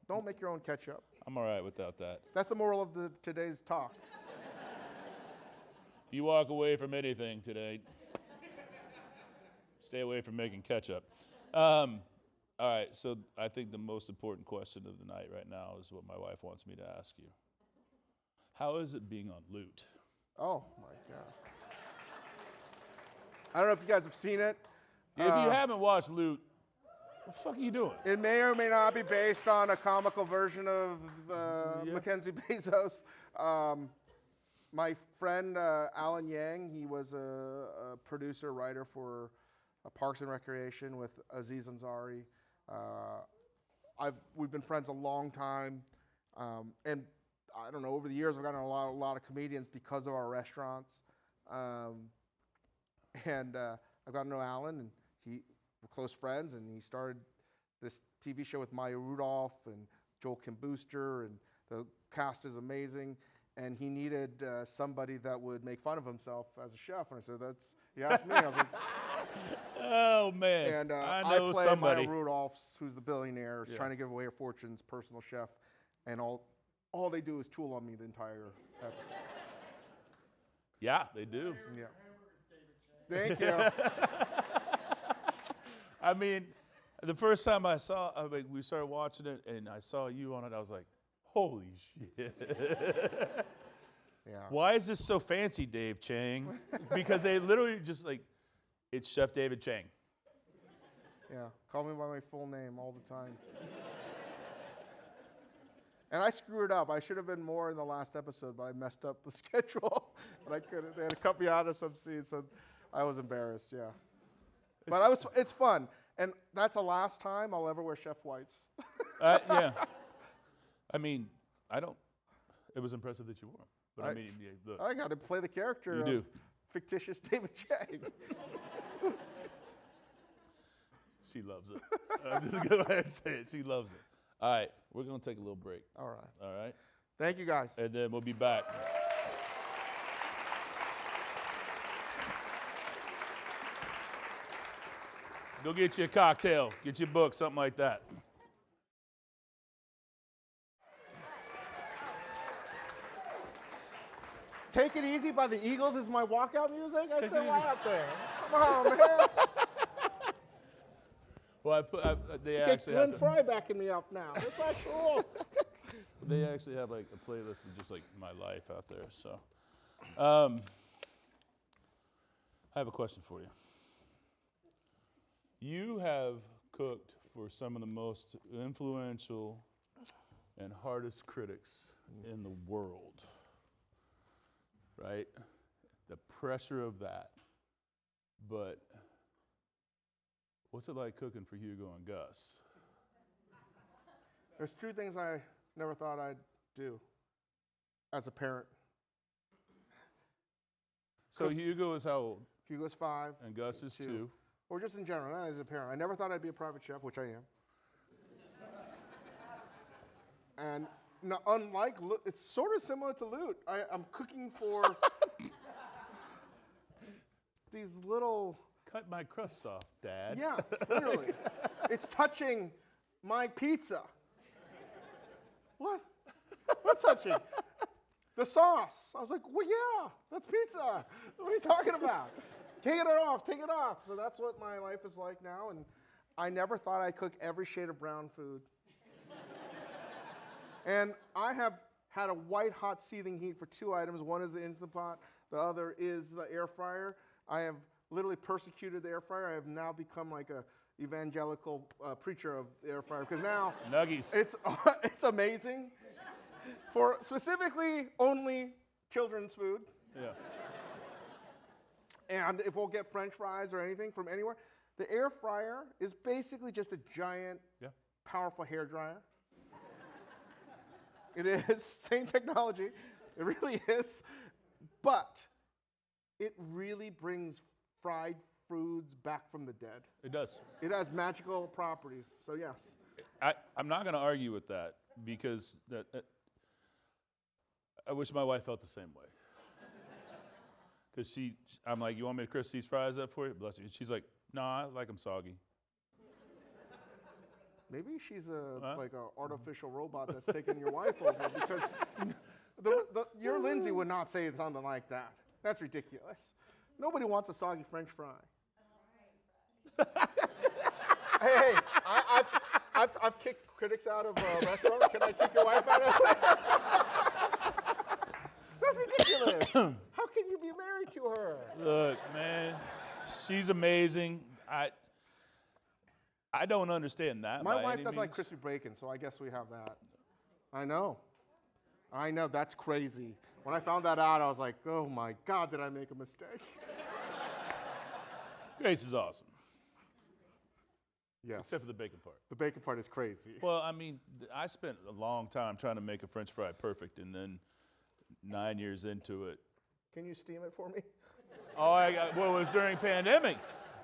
Don't make your own ketchup. I'm all right without that. That's the moral of today's talk. If you walk away from anything today, stay away from making ketchup. All right, so I think the most important question of the night right now is what my wife wants me to ask you. How is it being on Loot? Oh, my God. I don't know if you guys have seen it. If you haven't watched Loot, what the fuck are you doing? It may or may not be based on a comical version of Mackenzie Bezos. My friend Alan Yang, he was a producer, writer for Parks and Recreation with Aziz Ansari. We've been friends a long time, and I don't know, over the years I've gotten a lot of comedians because of our restaurants. And I've gotten to know Alan, and we're close friends, and he started this TV show with Maya Rudolph and Joel Kim Booster, and the cast is amazing. And he needed somebody that would make fun of himself as a chef. And I said, he asked me, I was like, oh, man. And I I know play somebody. Maya Rudolph, who's the billionaire, is trying to give away her fortune's personal chef. And all they do is tool on me the entire episode. Yeah, they do. Yeah. Thank you. I mean, the first time we started watching it, and I saw you on it, I was like, holy shit. Yeah. Why is this so fancy, Dave Chang? Because they literally just it's Chef David Chang. Yeah, call me by my full name all the time. And I screwed up. I should have been more in the last episode, but I messed up the schedule. But I couldn't. They had to cut me out of some scenes, so I was embarrassed, yeah. But it's fun. And that's the last time I'll ever wear Chef Whites. Yeah. I mean, it was impressive that you wore them. But look. I got to play the character You do. of fictitious David Chang. She loves it. I'm just going to go ahead and say it. She loves it. All right, we're going to take a little break. All right. All right? Thank you, guys. And then we'll be back. Go get you a cocktail, get you a book, something like that. Take It Easy by the Eagles is my walkout music? I said, why out there? Come on, man. Well, they Get actually Glenn Fry backing me up now. It's like, cool. They actually have like a playlist of just like my life out there. So, I have a question for you. You have cooked for some of the most influential and hardest critics in the world, right? The pressure of that. But What's it like cooking for Hugo and Gus? There's two things I never thought I'd do as a parent. So Hugo is how old? Hugo's 5. And Gus is 2. Or just in general, not as a parent. I never thought I'd be a private chef, which I am. And unlike, it's sort of similar to Loot. I'm cooking for these little... Cut my crust off, Dad. Yeah, literally. It's touching my pizza. What? What's touching? The sauce. I was like, well, yeah, that's pizza. What are you talking about? Take it off, take it off. So that's what my life is like now. And I never thought I'd cook every shade of brown food. And I have had a white hot seething heat for 2 items. One is the Instant Pot. The other is the air fryer. I have literally persecuted the air fryer. I have now become like a evangelical preacher of the air fryer because now Nuggies. It's amazing for specifically only children's food. Yeah. And if we'll get French fries or anything from anywhere, the air fryer is basically just a giant, powerful hair dryer. It is same technology. It really is, but it really brings fried foods back from the dead. It does. It has magical properties, so yes. I'm not going to argue with that because I wish my wife felt the same way. Because I'm like, you want me to crisp these fries up for you? Bless you. She's like, no, I like them soggy. Maybe she's like an artificial robot that's taking your wife over because your Lindsay would not say something like that. That's ridiculous. Nobody wants a soggy French fry. Hey, I've kicked critics out of restaurants. Can I kick your wife out of it? That's ridiculous. How can you be married to her? Look, man, she's amazing. I don't understand that. My wife does like crispy bacon, so I guess we have that. I know. That's crazy. When I found that out, I was like, oh my God, did I make a mistake? Grace is awesome. Yes. Except for the bacon part. The bacon part is crazy. Well, I mean, I spent a long time trying to make a French fry perfect, and then 9 years into it. Can you steam it for me? Oh, it was during pandemic,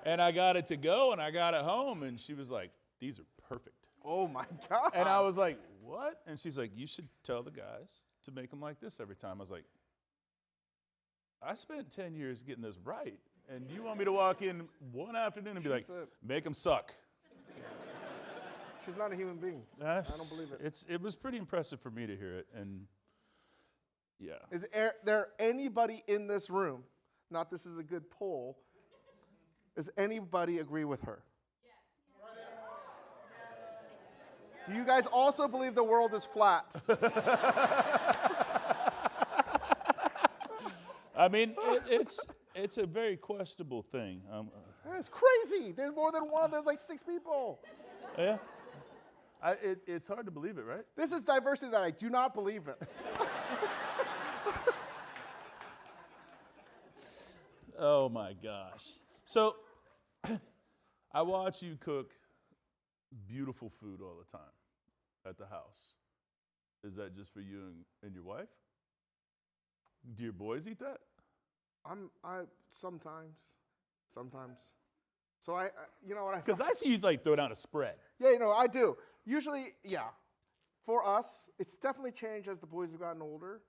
and I got it to go, and I got it home, and she was like, these are perfect. Oh my God. And I was like, what? And she's like, you should tell the guys to make them like this every time. I was like, I spent 10 years getting this right, and you want me to walk in one afternoon and be like, make them suck. She's not a human being. I don't believe it. It was pretty impressive for me to hear it, and yeah. Is there anybody in this room, not this is a good poll, does anybody agree with her? Yes. Do you guys also believe the world is flat? I mean, it's a very questionable thing. It's crazy. There's more than one. There's like 6 people. Yeah. It's hard to believe it, right? This is diversity that I do not believe in. Oh my gosh. So I watch you cook beautiful food all the time at the house. Is that just for you and your wife? Do your boys eat that? Sometimes. So you know what because I see you like throw down a spread. Yeah, I do. Usually, yeah. For us, it's definitely changed as the boys have gotten older.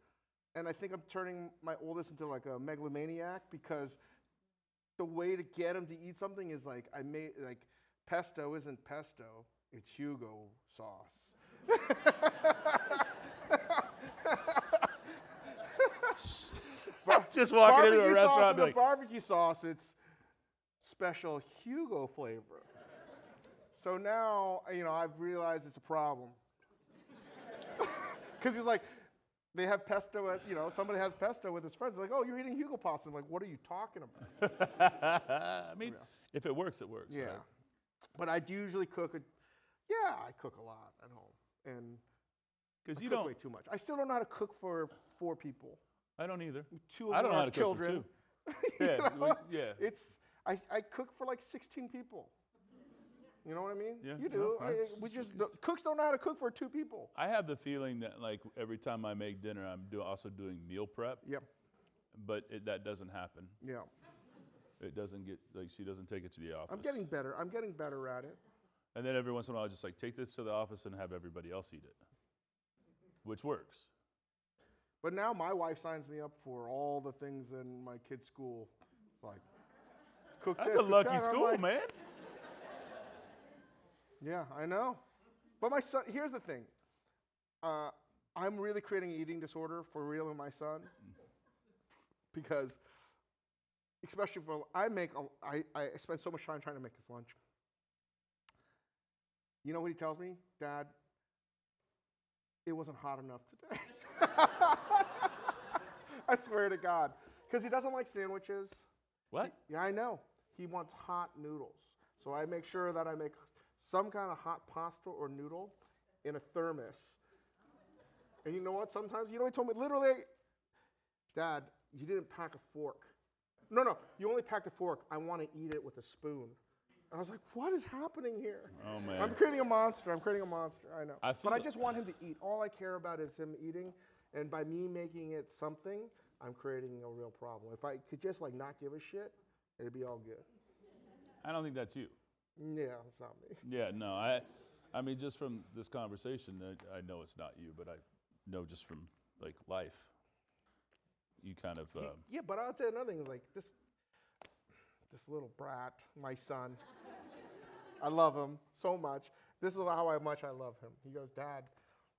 And I think I'm turning my oldest into like a megalomaniac because the way to get him to eat something is like pesto isn't pesto, it's Hugo sauce. Just walking into a restaurant and like, barbecue sauce, it's special Hugo flavor. So now, I've realized it's a problem. Because he's like, they have pesto at, somebody has pesto with his friends. They're like, oh, you're eating Hugo pasta. I'm like, what are you talking about? I mean, if it works, it works. Yeah. Right? But I do usually cook I cook a lot at home. And because you cook don't way too much. I still don't know how to cook for 4 people. I don't either. 2 of I don't them know how are to children. cook for 2. Yeah, yeah. I cook for like 16 people. You know what I mean? Yeah, You do. no, Cooks don't know how to cook for 2 people. I have the feeling that like every time I make dinner, I'm also doing meal prep. Yep. But that doesn't happen. Yeah. It doesn't get, like, she doesn't take it to the office. I'm getting better. I'm getting better at it. And then every once in a while, I'll just like take this to the office and have everybody else eat it, which works. But now my wife signs me up for all the things in my kid's school, like cook That's this, a cook lucky that. school, man. Yeah, I know. But my son, here's the thing. I'm really creating an eating disorder for real in my son. Because, especially for, I spend so much time trying to make his lunch. You know what he tells me? Dad, it wasn't hot enough today. I swear to God. Because he doesn't like sandwiches. What? Yeah, I know. He wants hot noodles. So I make sure that I make some kind of hot pasta or noodle in a thermos. And you know what? Sometimes, he told me literally, Dad, you didn't pack a fork. No, you only packed a fork. I want to eat it with a spoon. And I was like, what is happening here? Oh, man. I'm creating a monster. I know. But I just want him to eat. All I care about is him eating. And by me making it something, I'm creating a real problem. If I could just like not give a shit, it'd be all good. I don't think that's you. Yeah, it's not me. Yeah, no, I mean, just from this conversation, I know it's not you, but I know just from like life, you kind of. Yeah, but I'll tell you another thing. Like this little brat, my son. I love him so much. This is how much I love him. He goes, Dad,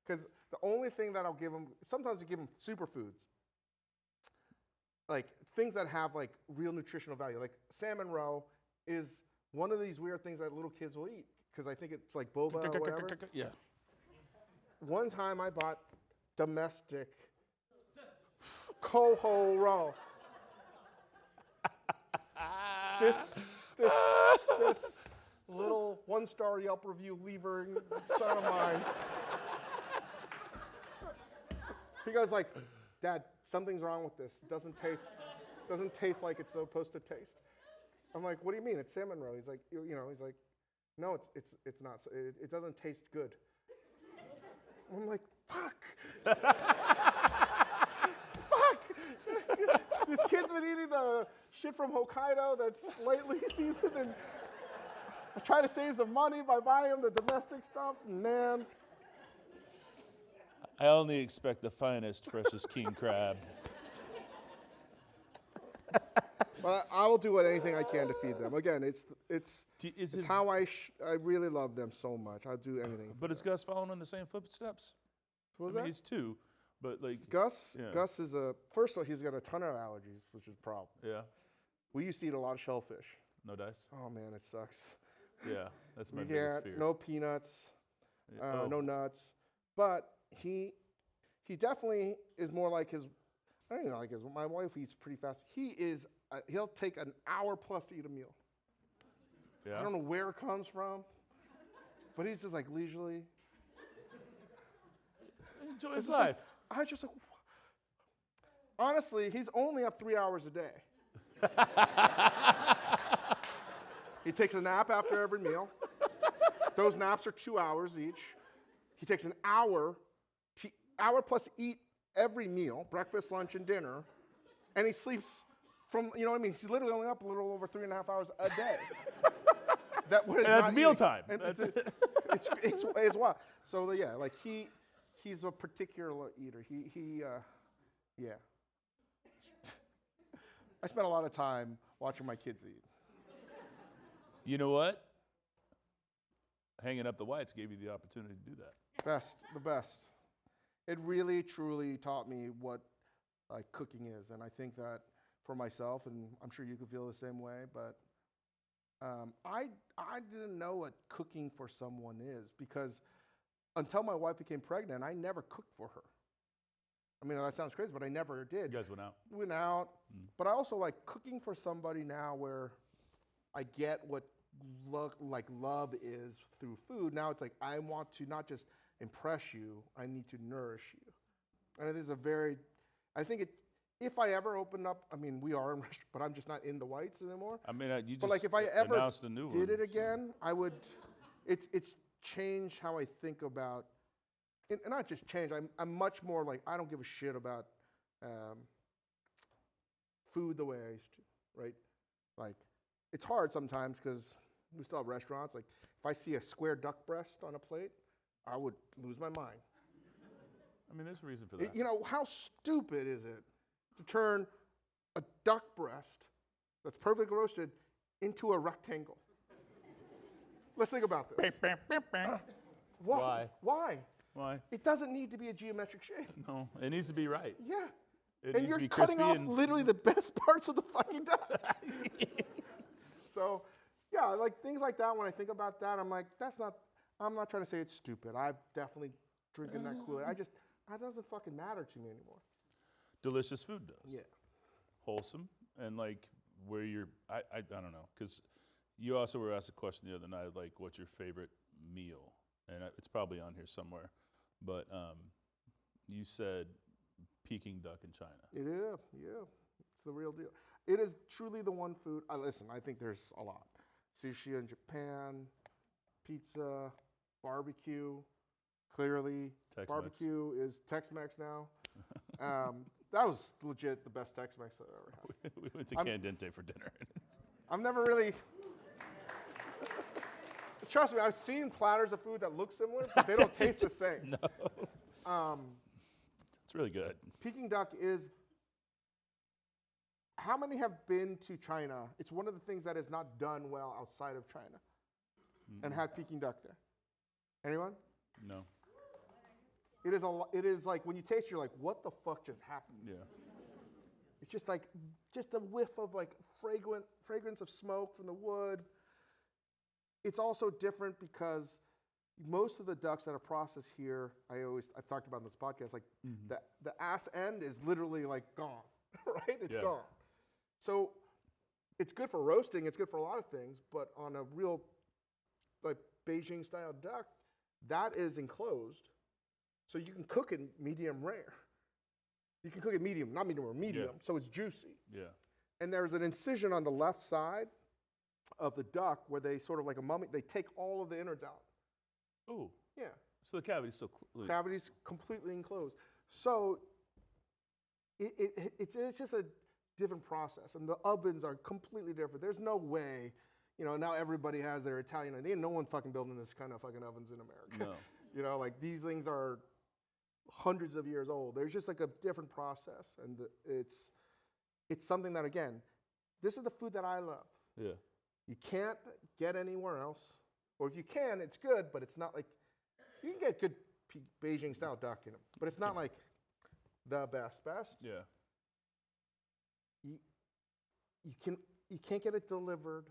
because the only thing that I'll give him, sometimes I give him superfoods, like things that have like real nutritional value. Like salmon roe is one of these weird things that little kids will eat because I think it's like boba or whatever. Yeah. One time I bought domestic coho roe. This little 1-star Yelp review leaving son of mine. He goes like, Dad, something's wrong with this. It doesn't taste like it's supposed to taste. I'm like, what do you mean? It's salmon roe. He's like, he's like, no, it's not. It doesn't taste good. I'm like, fuck. Fuck. This kid's been eating the shit from Hokkaido that's lightly seasoned, and I try to save some money by buying him the domestic stuff. Man. I only expect the finest, freshest king crab. But I will do anything I can to feed them. Again, it's how I really love them so much. I'll do anything. But is Gus following in the same footsteps? What was I mean, that? he's 2, but like Gus. Yeah. Gus is first of all, he's got a ton of allergies, which is a problem. Yeah. We used to eat a lot of shellfish. No dice. Oh man, it sucks. Yeah, that's my We biggest can't, fear. no peanuts, Yeah. no nuts. But he definitely is more like his. I don't even know, like his. My wife eats pretty fast. He'll take an hour plus to eat a meal. Yeah. I don't know where it comes from, but he's just like leisurely. Enjoy his It's just life. like, I just like, honestly, he's only up 3 hours a day. He takes a nap after every meal. Those naps are 2 hours each. He takes an hour plus to eat every meal, breakfast, lunch, and dinner, and he sleeps from, you know what I mean? He's literally only up a little over 3.5 hours a day. That's mealtime. It's what? So yeah, like he's a particular eater. Yeah. I spent a lot of time watching my kids eat. You know what? Hanging up the whites gave you the opportunity to do that. The best. It really, truly taught me what cooking is, and I think that for myself, and I'm sure you could feel the same way, but I didn't know what cooking for someone is, because until my wife became pregnant, I never cooked for her. I mean, that sounds crazy, but I never did. You guys went out. We went out, but I also like cooking for somebody now where I get what love is through food. Now it's like I want to not just impress you, I need to nourish you. And it is if I ever opened up, I mean, we are in restaurant, but I'm just not in the whites anymore. I mean, you just But like if I ever announced a new did one, it again, I would it's changed how I think about, and not just changed. I'm much more like I don't give a shit about food the way I used to, right? Like it's hard sometimes because we still have restaurants. Like if I see a square duck breast on a plate, I would lose my mind. I mean, there's a reason for that. You know, how stupid is it to turn a duck breast that's perfectly roasted into a rectangle? Let's think about this. Why? Why? Why? It doesn't need to be a geometric shape. No, it needs to be right. Yeah. It And needs you're to be cutting crispy off and literally the best parts of the fucking duck. So, yeah, like things like that, when I think about that, I'm like, I'm not trying to say it's stupid. I'm definitely drinking that Kool-Aid. That doesn't fucking matter to me anymore. delicious food does. Yeah. Wholesome and like where you're, I don't know, because you also were asked a question the other night, like what's your favorite meal? And it's probably on here somewhere, but you said Peking duck in China. It is, yeah. It's the real deal. It is truly the one food. Listen, I think there's a lot. Sushi in Japan, pizza, barbecue. Clearly, Tex-Mex. barbecue is Tex-Mex now. That was legit the best Tex-Mex I've ever had. We went to Candente for dinner. I've never really. Trust me, I've seen platters of food that look similar, but they don't taste the same. No. It's really good. Peking duck is. How many have been to China? It's one of the things that is not done well outside of China, and had Peking duck there. Anyone? No. It is It is like when you taste, you're like, what the fuck just happened? Yeah. It's just like a whiff of like fragrance of smoke from the wood. It's also different because most of the ducks that are processed here, I've talked about in this podcast, like the ass end is literally like gone, right? It's gone. So it's good for roasting. It's good for a lot of things, but on a real like Beijing style duck, that is enclosed. So you can cook it medium rare. You can cook it medium, not medium rare, medium, so it's juicy. Yeah. And there's an incision on the left side of the duck where they sort of like a mummy, they take all of the innards out. Oh. Yeah. So the cavity's still Cavity's completely enclosed. So it's just a different process, and the ovens are completely different. There's no way, now everybody has their Italian, and no one fucking building this kind of fucking ovens in America. No. Like these things are hundreds of years old. There's just like a different process, and it's something that, again, this is the food that I love. Yeah. You can't get anywhere else, or if you can, it's good, but it's not like you can get good Beijing style duck in them, but it's not like the best. Yeah. You can't get it delivered.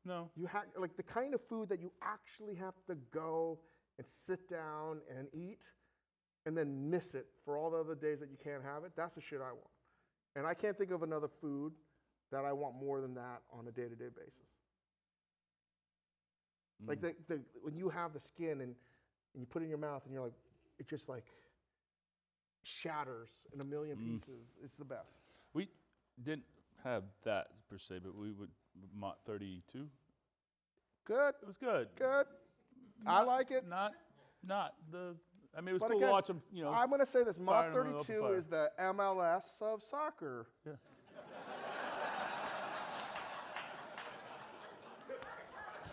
No. You have like the kind of food that you actually have to go and sit down and eat, and then miss it for all the other days that you can't have it. That's the shit I want, and I can't think of another food that I want more than that on a day-to-day basis. Like when you have the skin and you put it in your mouth and you're like, it just like shatters in a million pieces. It's the best. We didn't have that per se, but we would Mott 32. Good. It was good. Good. I like it. Not the. I mean, it was But cool again, to watch them. I'm going to say this: Mott firing them up 32 fire. is the MLS of soccer. Yeah.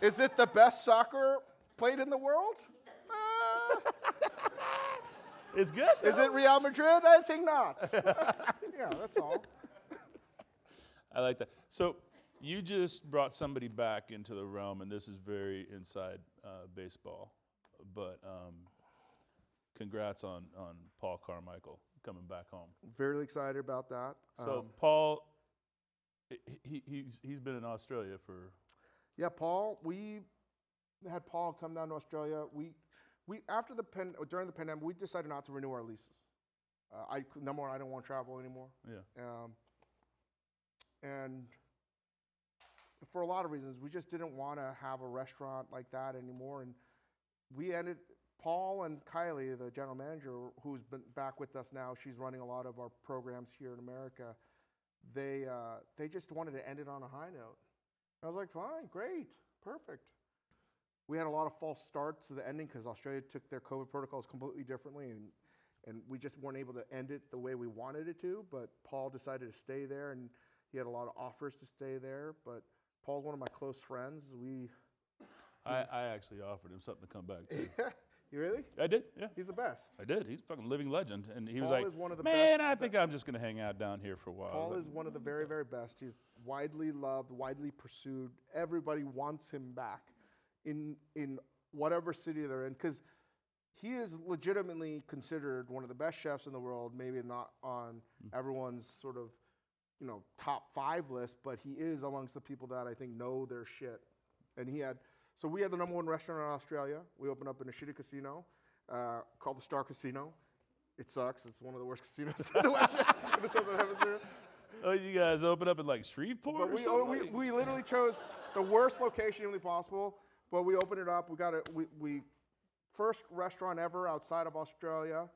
Is it the best soccer played in the world? It's good. Is it Real Madrid? I think not. Yeah, that's all. I like that. So you just brought somebody back into the realm, and this is very inside baseball. But congrats on Paul Carmichael coming back home. Very excited about that. So Paul, he's been in Australia for. Yeah, Paul. We had Paul come down to Australia. We during the pandemic, we decided not to renew our leases. Number one, I don't want to travel anymore. Yeah. And for a lot of reasons, we just didn't want to have a restaurant like that anymore. And Paul and Kylie, the general manager, who's been back with us now, she's running a lot of our programs here in America. They just wanted to end it on a high note. I was like, fine, great, perfect. we had a lot of false starts to the ending because Australia took their COVID protocols completely differently, and we just weren't able to end it the way we wanted it to. But Paul decided to stay there, and he had a lot of offers to stay there. But Paul's one of my close friends. I actually offered him something to come back to. You really? I did, yeah. He's the best. I did. He's a fucking living legend. And he was Paul like, is one of the man, best- I think I'm just going to hang out down here for a while. Paul is one of the very, very best. He's widely loved, widely pursued. Everybody wants him back in whatever city they're in, because he is legitimately considered one of the best chefs in the world. Maybe not on everyone's sort of, top 5 list, but he is amongst the people that I think know their shit. And so we had the #1 restaurant in Australia. We opened up in a shitty casino called the Star Casino. It sucks. It's one of the worst casinos in the Southern Hemisphere. Oh, you guys open up in like Shreveport But or something? we literally chose the worst location humanly possible. But we opened it up. We first restaurant ever outside of Australia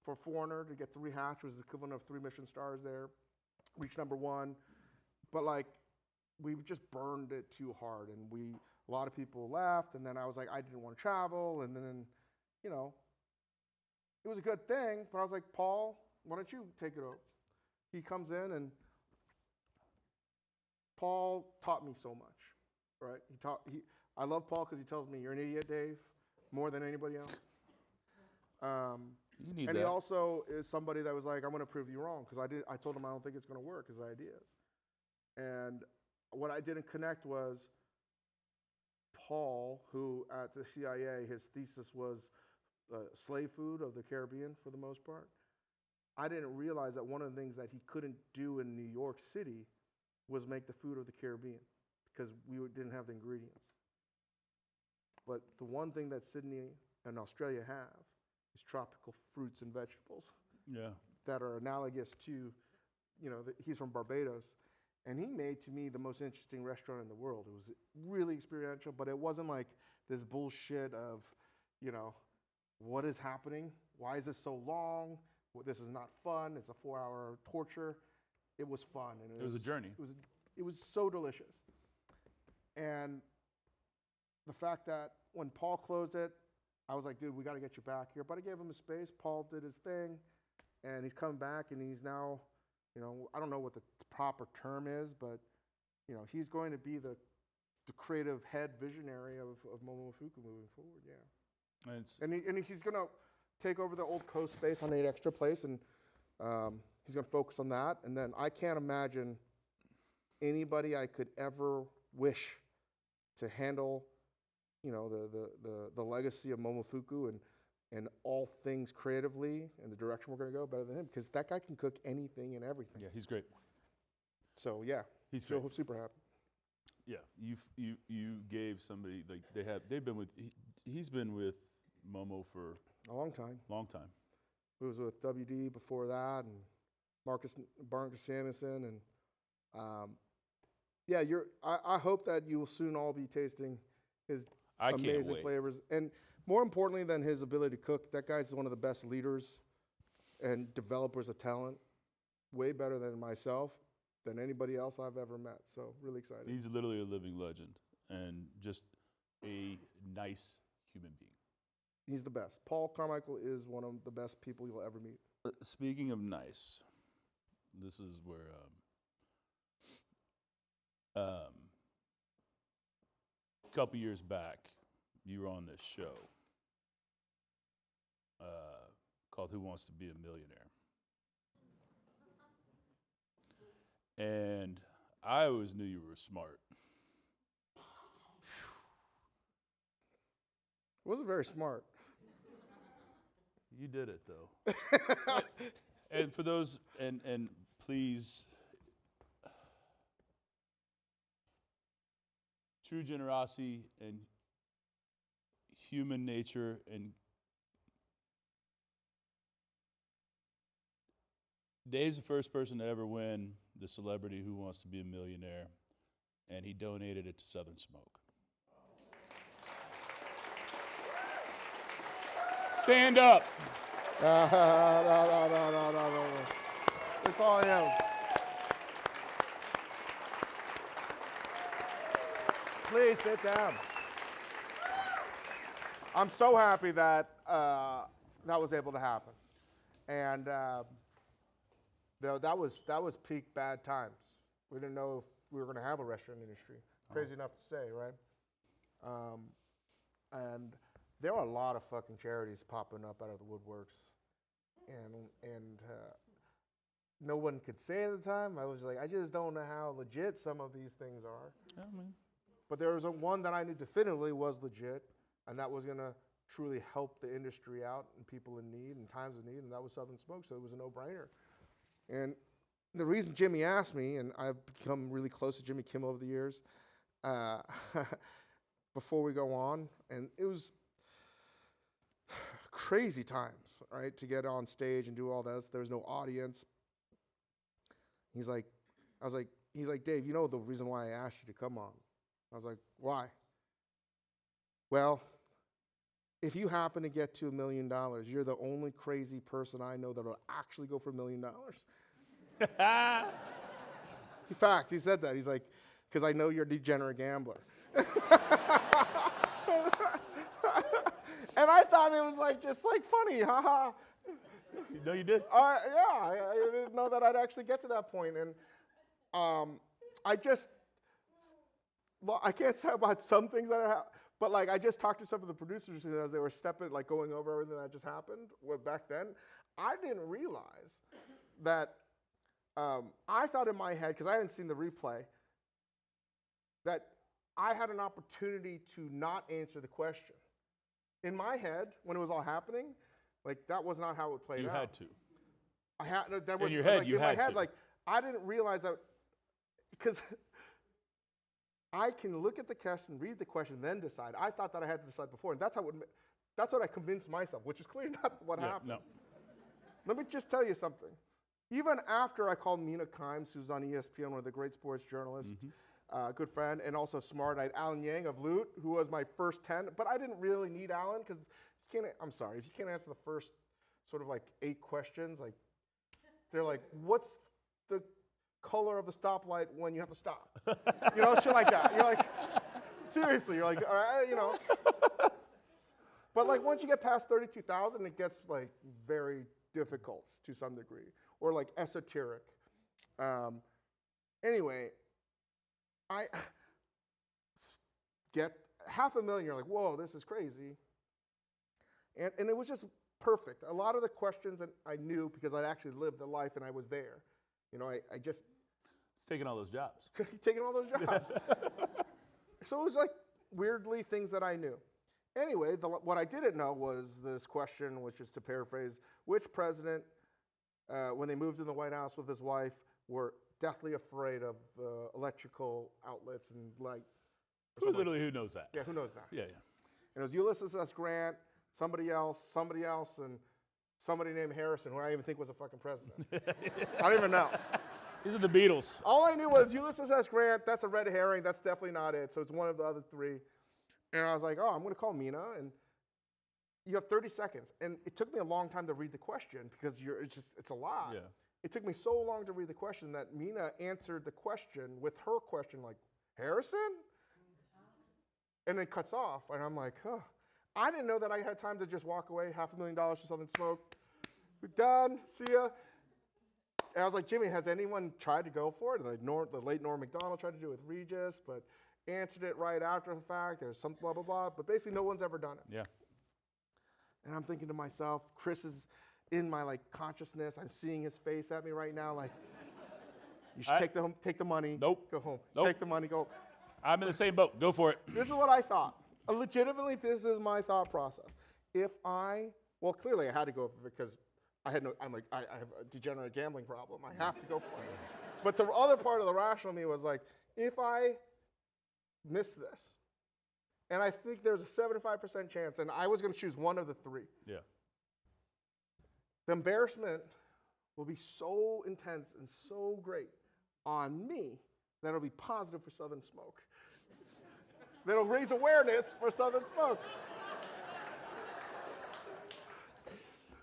for a foreigner to get 3 hatch, which is the equivalent of 3 Michelin stars there. Reached #1. But we just burned it too hard, and a lot of people left, and then I was like, I didn't want to travel, and then, it was a good thing, but I was like, Paul, why don't you take it over? He comes in, and Paul taught me so much, right? I love Paul because he tells me, you're an idiot, Dave, more than anybody else. You need And that. he also is somebody that was like, I'm going to prove you wrong, because I told him I don't think it's going to work, his ideas. And what I didn't connect was Paul, who at the CIA, his thesis was slave food of the Caribbean for the most part. I didn't realize that one of the things that he couldn't do in New York City was make the food of the Caribbean, because we didn't have the ingredients. But the one thing that Sydney and Australia have is tropical fruits and vegetables that are analogous to, he's from Barbados. And he made, to me, the most interesting restaurant in the world. It was really experiential, but it wasn't like this bullshit of, what is happening? Why is this so long? Well, this is not fun. It's a 4-hour torture. It was fun. And It was a journey. It was so delicious. And the fact that when Paul closed it, I was like, dude, we got to get you back here. But I gave him a space. Paul did his thing, and he's coming back, and he's now, I don't know what the proper term is, but, he's going to be the creative head visionary of Momofuku moving forward, yeah. And he's going to take over the old coast space on 8 Extra Place, and he's going to focus on that. And then I can't imagine anybody I could ever wish to handle, the legacy of Momofuku and all things creatively and the direction we're going to go better than him, because that guy can cook anything and everything. Yeah, he's great. So yeah, He's so great. super happy. Yeah, you gave somebody he's been with Momo for A long time. long time. He was with WD before that, and Marcus Samuelson, and I hope that you will soon all be tasting his I can't amazing wait. flavors. And more importantly than his ability to cook, that guy's one of the best leaders and developers of talent, way better than myself, than anybody else I've ever met. So really excited. He's literally a living legend and just a nice human being. He's the best. Paul Carmichael is one of the best people you'll ever meet. Speaking of nice, this is where a couple years back, you were on this show called Who Wants to Be a Millionaire? And I always knew you were smart. Wasn't very smart. You did it, though. And for those, and please, true generosity and human nature, and Dave's the first person to ever win the Celebrity Who Wants to Be a Millionaire, and he donated it to Southern Smoke. Stand up. No. It's all him. Please sit down. I'm so happy that that was able to happen. And that was peak bad times. We didn't know if we were going to have a restaurant industry. Crazy enough to say, right? And there are a lot of fucking charities popping up out of the woodworks. And no one could say at the time. I was like, I just don't know how legit some of these things are. Yeah, man. But there was one that I knew definitively was legit, and that was going to truly help the industry out and people in need and times of need, and that was Southern Smoke, so it was a no-brainer. And the reason Jimmy asked me, and I've become really close to Jimmy Kimmel over the years, before we go on, and it was crazy times, right, to get on stage and do all this. There was no audience. He's like, Dave, you know the reason why I asked you to come on? I was like, why? Well, if you happen to get to $1 million, you're the only crazy person I know that will actually go for $1 million. In fact, he said that. He's like, because I know you're a degenerate gambler. And I thought it was like just like funny, haha. You know you did? Yeah, I didn't know that I'd actually get to that point. And I can't say about some things that are happening, but like I just talked to some of the producers as they were like going over everything that just happened back then. I didn't realize that I thought in my head, because I hadn't seen the replay, that I had an opportunity to not answer the question. In my head, when it was all happening, like that was not how it played out. You had to. I had that was in your head. like, You in had my head, to. like I didn't realize that because I can look at the question, read the question, then decide. I thought that I had to decide before, and that's what I convinced myself, which is clearly not what happened. No. Let me just tell you something. Even after I called Mina Kimes, who's on ESPN, one of the great sports journalists, good friend, and also smart, I had Alan Yang of Loot, who was my first 10, but I didn't really need Alan because I'm sorry, if you can't answer the first sort of like 8 questions, like they're like, what's the color of the stoplight when you have to stop? You know, shit like that. You're like, seriously, you're like, all right, you know. But like once you get past 32,000, it gets like very difficult to some degree, or like esoteric. Anyway, I get $500,000, you're like, whoa, this is crazy. And it was just perfect. A lot of the questions that I knew because I'd actually lived the life and I was there. You know, I just... It's taking all those jobs. Taking all those jobs. So it was like weirdly things that I knew. Anyway, what I didn't know was this question, which is to paraphrase, which president, when they moved in the White House with his wife, were deathly afraid of electrical outlets and light? Literally, who knows that? Yeah, who knows that? Yeah. And it was Ulysses S. Grant, somebody else, and somebody named Harrison, who I even think was a fucking president. I don't even know. These are the Beatles. All I knew was Ulysses S. Grant, that's a red herring, that's definitely not it. So it's one of the other 3. And I was like, oh, I'm going to call Mina, and you have 30 seconds. And it took me a long time to read the question because it's a lot. Yeah. It took me so long to read the question that Mina answered the question with her question like, Harrison? And then cuts off, and I'm like, huh. I didn't know that I had time to just walk away, $500,000 to Southern Smoke. We're done, see ya. And I was like, Jimmy, has anyone tried to go for it? The late Norm Macdonald tried to do it with Regis, but answered it right after the fact. There's some blah, blah, blah. But basically, no one's ever done it. Yeah. And I'm thinking to myself, Chris is in my like consciousness. I'm seeing his face at me right now, like, you should take the money. Nope. Go home. Nope. Take the money, go. I'm in the same boat. Go for it. This is what I thought. Legitimately, this is my thought process. Well, clearly I had to go for it because I have a degenerate gambling problem. I have to go for it. But the other part of the rational me was like, if I miss this, and I think there's a 75% chance, and I was going to choose one of the 3. Yeah. The embarrassment will be so intense and so great on me that it'll be positive for Southern Smoke. That'll raise awareness for Southern Smoke.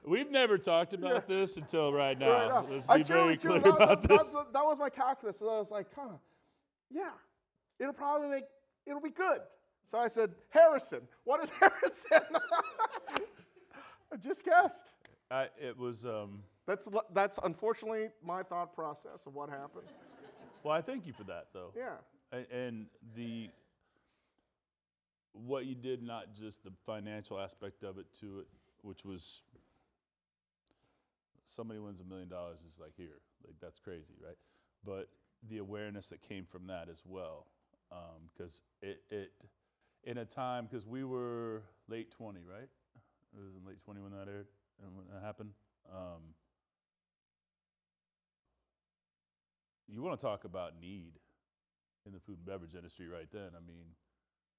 We've never talked about this until right now. Let's be very clear that about this. That was my calculus. So I was like, yeah, it'll be good. So I said, Harrison. What is Harrison? I just guessed. It was. That's unfortunately my thought process of what happened. Well, I thank you for that, though. Yeah. And what you did, not just the financial aspect of it to it, which was somebody wins $1 million is like, here, like that's crazy, right? But the awareness that came from that as well, because it in a time, because we were late 20, right? It was in late 20 when that aired and when that happened. You want to talk about need in the food and beverage industry right then. I mean,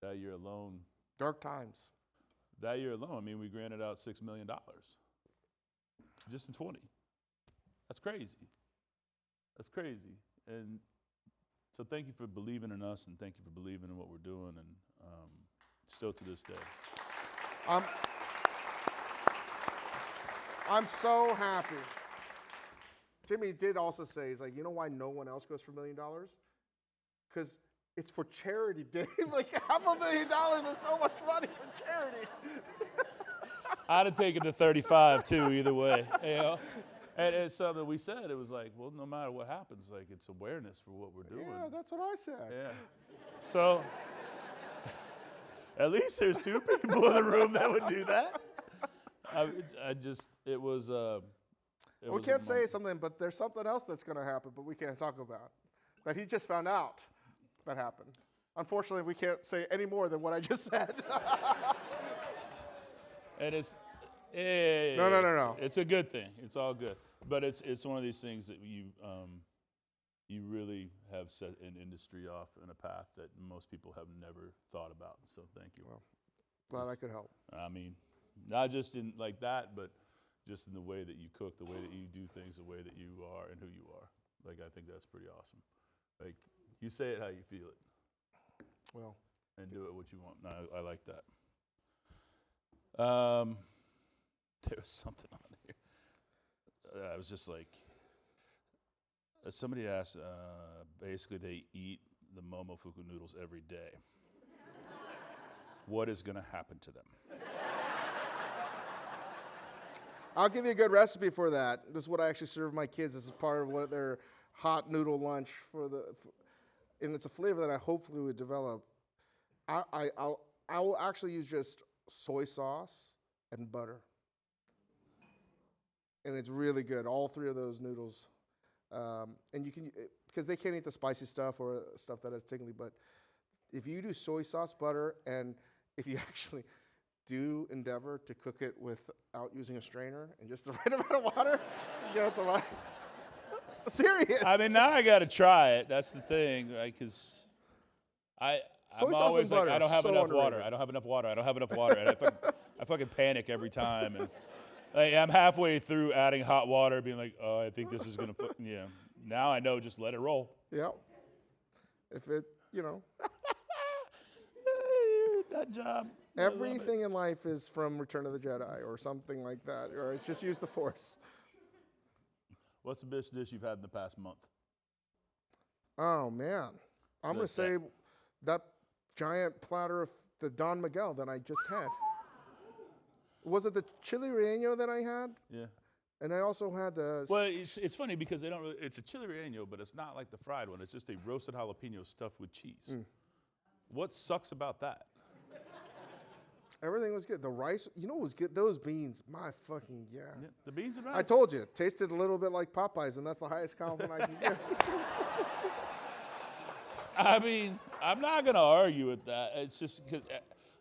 that year alone. Dark times. That year alone, I mean, we granted out $6 million just in 20. That's crazy. That's crazy. And so thank you for believing in us, and thank you for believing in what we're doing, and still to this day. I'm so happy. Jimmy did also say, he's like, you know why no one else goes for $1 million? Because it's for charity, Dave. Like, $500,000 is so much money for charity. I'd have taken the 35 too, either way. You know? And it's something we said. It was like, well, no matter what happens, like it's awareness for what we're doing. Yeah, that's what I said. Yeah. So at least there's 2 people in the room that would do that. It was. We can't say something, but there's something else that's going to happen, but we can't talk about. That he just found out that happened. Unfortunately, we can't say any more than what I just said. And it's No. It's a good thing. It's all good. But it's one of these things that you really have set an industry off in a path that most people have never thought about. So thank you. Well, glad I could help. I mean, not just in like that, but just in the way that you cook, the way that you do things, the way that you are and who you are. Like, I think that's pretty awesome. Like, you say it how you feel it. Well. And do it what you want. No, I like that. There was something on here. I was just like, somebody asked, basically they eat the momofuku noodles every day. What is going to happen to them? I'll give you a good recipe for that. This is what I actually serve my kids. This is part of what their hot noodle lunch and it's a flavor that I hopefully would develop. I will actually use just soy sauce and butter. And it's really good, all 3 of those noodles. And you can, because they can't eat the spicy stuff or stuff that is tingly, but if you do soy sauce, butter, and if you actually do endeavor to cook it without using a strainer and just the right amount of water, you get the right. Serious. I mean, now I got to try it. That's the thing, right? Because I'm always like, I don't have enough water. I don't have enough water. I don't have enough water. And I fucking panic every time. And like, I'm halfway through adding hot water, being like, oh, I think this is going to, yeah. Now I know, just let it roll. Yeah. If it, you know. That job. Everything in life is from Return of the Jedi or something like that, or it's just use the Force. What's the best dish you've had in the past month? Oh, man. I'm going to say that giant platter of the Don Miguel that I just had. Was it the chili relleno that I had? Yeah. And I also had the... Well, it's funny because they don't really, it's a chili relleno, but it's not like the fried one. It's just a roasted jalapeno stuffed with cheese. What sucks about that? Everything was good. The rice, you know what was good? Those beans, my fucking, yeah. The beans are nice. I told you, it tasted a little bit like Popeyes, and that's the highest compliment I can give. I mean, I'm not going to argue with that. It's just because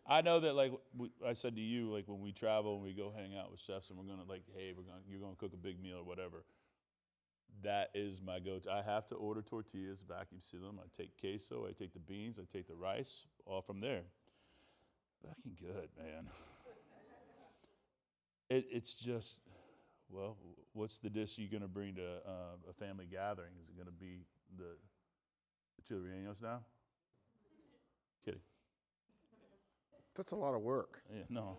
I know that, like I said to you, like when we travel and we go hang out with chefs and we're going to, like, hey, you're going to cook a big meal or whatever. That is my go-to. I have to order tortillas, vacuum seal them. I take queso, I take the beans, I take the rice, all from there. Fucking good, man. It's just, well, what's the dish you're going to bring to a family gathering? Is it going to be the chili rellenos now? Kidding. That's a lot of work. Yeah, no.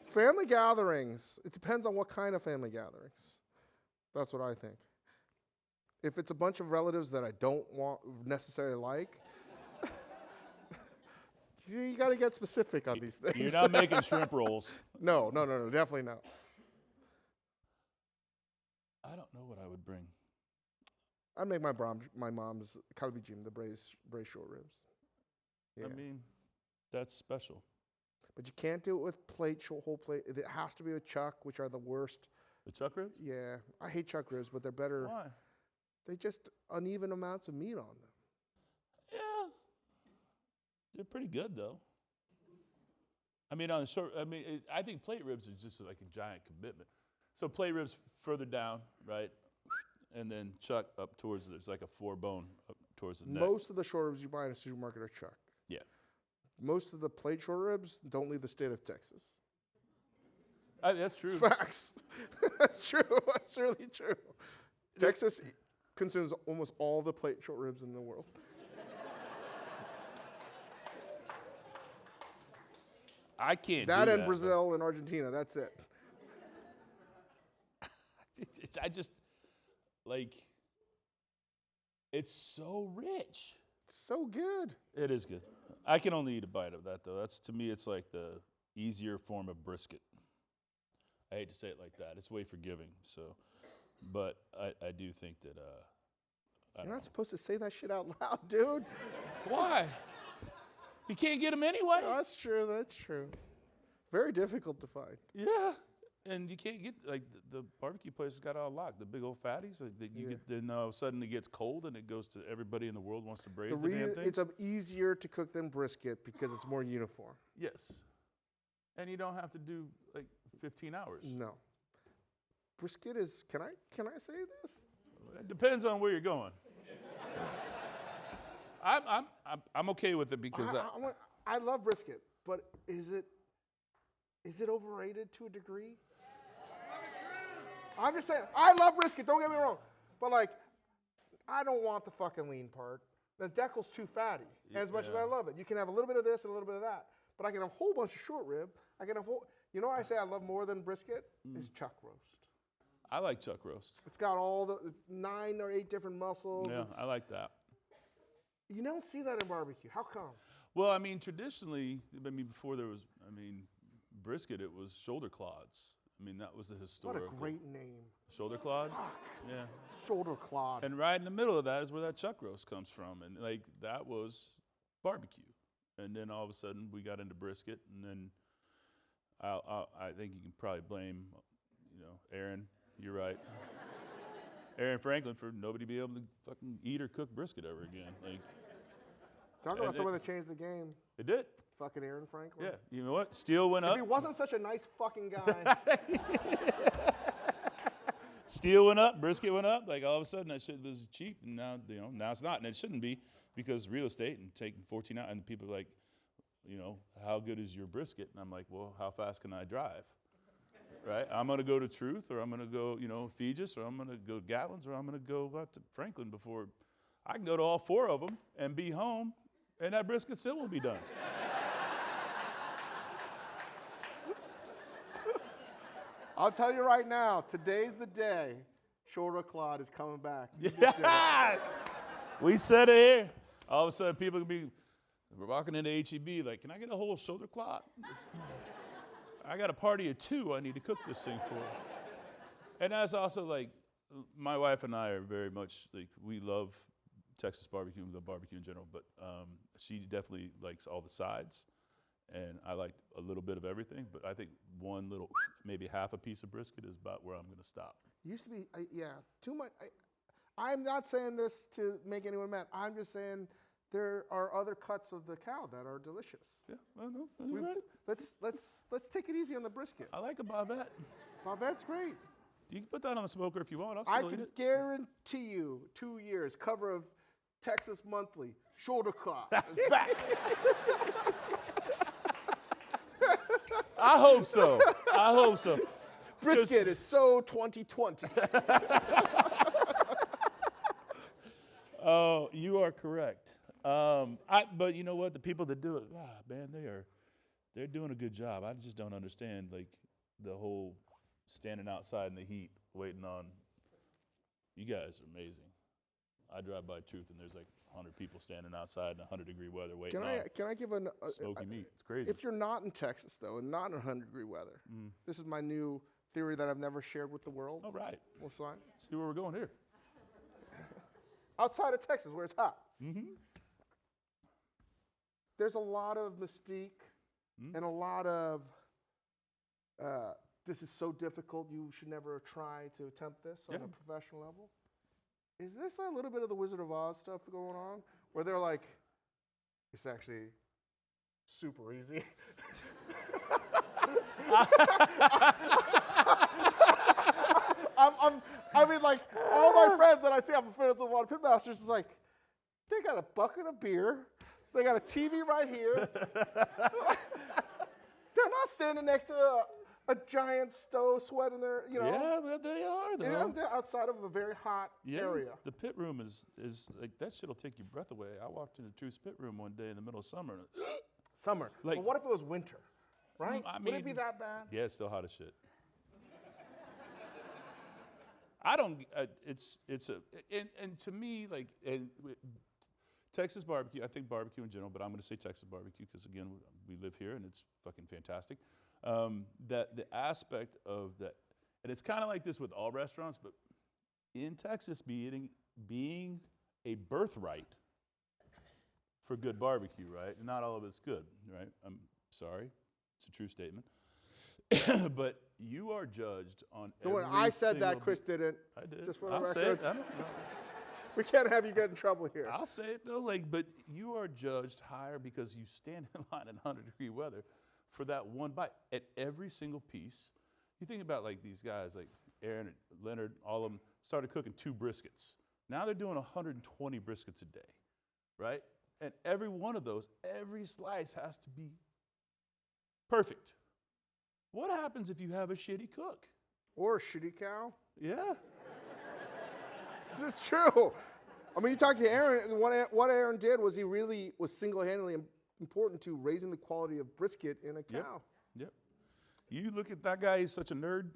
Family gatherings, it depends on what kind of family gatherings. That's what I think. If it's a bunch of relatives that I don't necessarily like, You got to get specific on these things. You're not making shrimp rolls. No, definitely not. I don't know what I would bring. I'd make my mom's kalbijim, the braised short ribs. Yeah. I mean, that's special. But you can't do it with whole plate. It has to be with chuck, which are the worst. The chuck ribs? Yeah, I hate chuck ribs, but they're better. Why? They just uneven amounts of meat on them. Yeah. They're pretty good, though. I mean, I think plate ribs is just like a giant commitment. So plate ribs further down, right? And then chuck up towards, there's like a 4-bone up towards the neck. Most of the short ribs you buy in a supermarket are chuck. Yeah. Most of the plate short ribs don't leave the state of Texas. That's true. Facts. That's true. That's really true. Texas consumes almost all the plate short ribs in the world. I can't That do and that, Brazil and Argentina. That's it. I just, like, it's so rich. It's so good. It is good. I can only eat a bite of that, though. That's, to me, it's like the easier form of brisket. I hate to say it like that. It's way forgiving. So, but I do think that. You're not supposed to say that shit out loud, dude. Why? You can't get them anyway. No, that's true. That's true. Very difficult to find. Yeah, and you can't get like the barbecue place has got it all locked. The big old fatties that you get. Then all of a sudden it gets cold and it goes to everybody in the world wants to braise the damn thing. It's easier to cook than brisket because it's more uniform. Yes, and you don't have to do like 15 hours. No. Brisket is. Can I say this? It depends on where you're going. I'm okay with it because I love brisket, but is it overrated to a degree? I'm just saying, I love brisket, don't get me wrong. But like, I don't want the fucking lean part. The decal's too fatty. As much as I love it. You can have a little bit of this and a little bit of that. But I can have a whole bunch of short rib. You know what I say I love more than brisket? Is chuck roast. I like chuck roast. It's got all the 9 or 8 different muscles. Yeah, I like that. You don't see that in barbecue. How come? Well, I mean, traditionally, before there was, brisket, it was shoulder clods. I mean, that was the historical. What a great name. Shoulder clod? Fuck. Yeah. Shoulder clod. And right in the middle of that is where that chuck roast comes from. And like, that was barbecue. And then all of a sudden we got into brisket. And then I think you can probably blame, Aaron. You're right. Aaron Franklin for nobody be able to fucking eat or cook brisket ever again. Like, talk about someone that changed the game. It did. Fucking Aaron Franklin. Yeah. You know what? Steel went up. If he wasn't such a nice fucking guy. Steel went up, brisket went up. Like all of a sudden that shit was cheap, and now now it's not, and it shouldn't be because real estate and taking 14 out, and people are like, how good is your brisket? And I'm like, well, how fast can I drive? Right? I'm gonna go to Truth, or I'm gonna go, Fegis, or I'm gonna go Gatlin's, or I'm gonna go out to Franklin before I can go to all 4 of them and be home, and that brisket still will be done. I'll tell you right now, today's the day. Shoulder clod is coming back. Yeah! We said it here. All of a sudden, people can be walking into HEB like, can I get a whole shoulder clod? I got a party of 2 I need to cook this thing for. And that's also like, my wife and I are very much like, we love Texas barbecue, we love barbecue in general, but she definitely likes all the sides. And I like a little bit of everything, but I think one little, maybe half a piece of brisket is about where I'm gonna stop. Used to be, too much. I'm not saying this to make anyone mad. I'm just saying there are other cuts of the cow that are delicious. Yeah, well, no, you're right. Let's take it easy on the brisket. I like a bavette. Bavette's great. You can put that on the smoker if you want. I I'll still eat can it. guarantee you, 2 years, cover of Texas Monthly, shoulder clod is back. I hope so. I hope so. Brisket is so 2020. Oh, you are correct. But you know what? The people that do it, man, they're doing a good job. I just don't understand like the whole standing outside in the heat waiting on. You guys are amazing. I drive by Truth and there's like 100 people standing outside in 100-degree weather waiting Can I give smoky meat. It's crazy. if you're not in Texas though, and not in 100-degree weather, this is my new theory that I've never shared with the world. All right. We'll sign. See where we're going here. Outside of Texas, where it's hot, there's a lot of mystique and a lot of this is so difficult. You should never try to attempt this on a professional level. Is this a little bit of the Wizard of Oz stuff going on, where they're like, it's actually super easy? I mean, like, all my friends that I see, I'm friends with a lot of pitmasters, is like, they got a bucket of beer, they got a TV right here. They're not standing next to a giant stove sweating their, Yeah, but they are, though. They're outside of a very hot area. The pit room is like, that shit'll take your breath away. I walked into Truth's pit room one day in the middle of summer. Summer. Like, but what if it was winter, right? I mean, would it be that bad? Yeah, it's still hot as shit. I don't, and to me, like, Texas barbecue, I think barbecue in general, but I'm going to say Texas barbecue because, again, we live here and it's fucking fantastic. That the aspect of that, and it's kind of like this with all restaurants, but in Texas, being a birthright for good barbecue, right? And not all of it's good, right? I'm sorry, it's a true statement. But you are judged on every I said that, single Chris didn't. I did. Just for the I'll record. say it. I don't know. We can't have you get in trouble here. I'll say it though, like, but you are judged higher because you stand in line in 100-degree weather for that one bite. At every single piece, you think about like these guys, like Aaron and Leonard, all of them started cooking 2 briskets. Now they're doing 120 briskets a day, right? And every one of those, every slice has to be perfect. What happens if you have a shitty cook? Or a shitty cow. Yeah. This is true. I mean, you talk to Aaron, and what Aaron did was he really was single-handedly important to raising the quality of brisket in a cow. Yep. You look at that guy, he's such a nerd.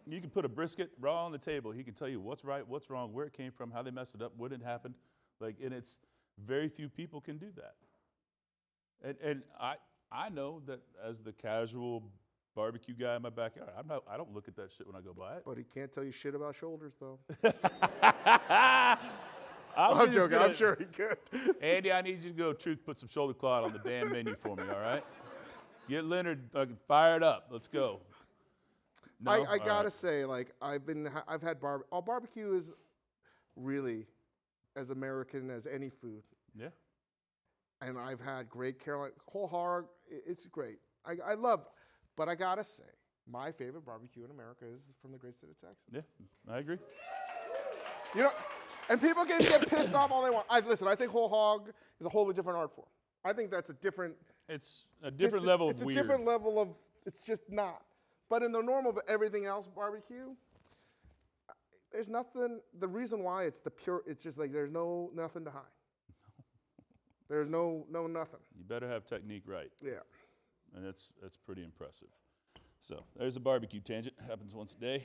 You can put a brisket raw on the table. He can tell you what's right, what's wrong, where it came from, how they messed it up, what had happened. Like, and it's very few people can do that. And I know that as the casual barbecue guy in my backyard, I don't look at that shit when I go by it. But he can't tell you shit about shoulders, though. I'm joking. I'm sure he could. Andy, I need you to go put some shoulder cloth on the damn menu for me, all right? Get Leonard fired up. Let's go. No? I gotta say, like, I've had barbecue is really as American as any food. Yeah. And I've had great Carolina whole hog. It's great. I love, but I gotta say, my favorite barbecue in America is from the great state of Texas. Yeah, I agree. You know, and people can get pissed off all they want. Listen, I think whole hog is a wholly different art form. I think that's a different. It's a different level of weird. weird. It's a different level of. It's just not. But in the normal of everything else barbecue, there's nothing. The reason why it's the pure. It's just like there's nothing to hide. There's no nothing. You better have technique right. Yeah. And that's pretty impressive. So there's a barbecue tangent. Happens once a day.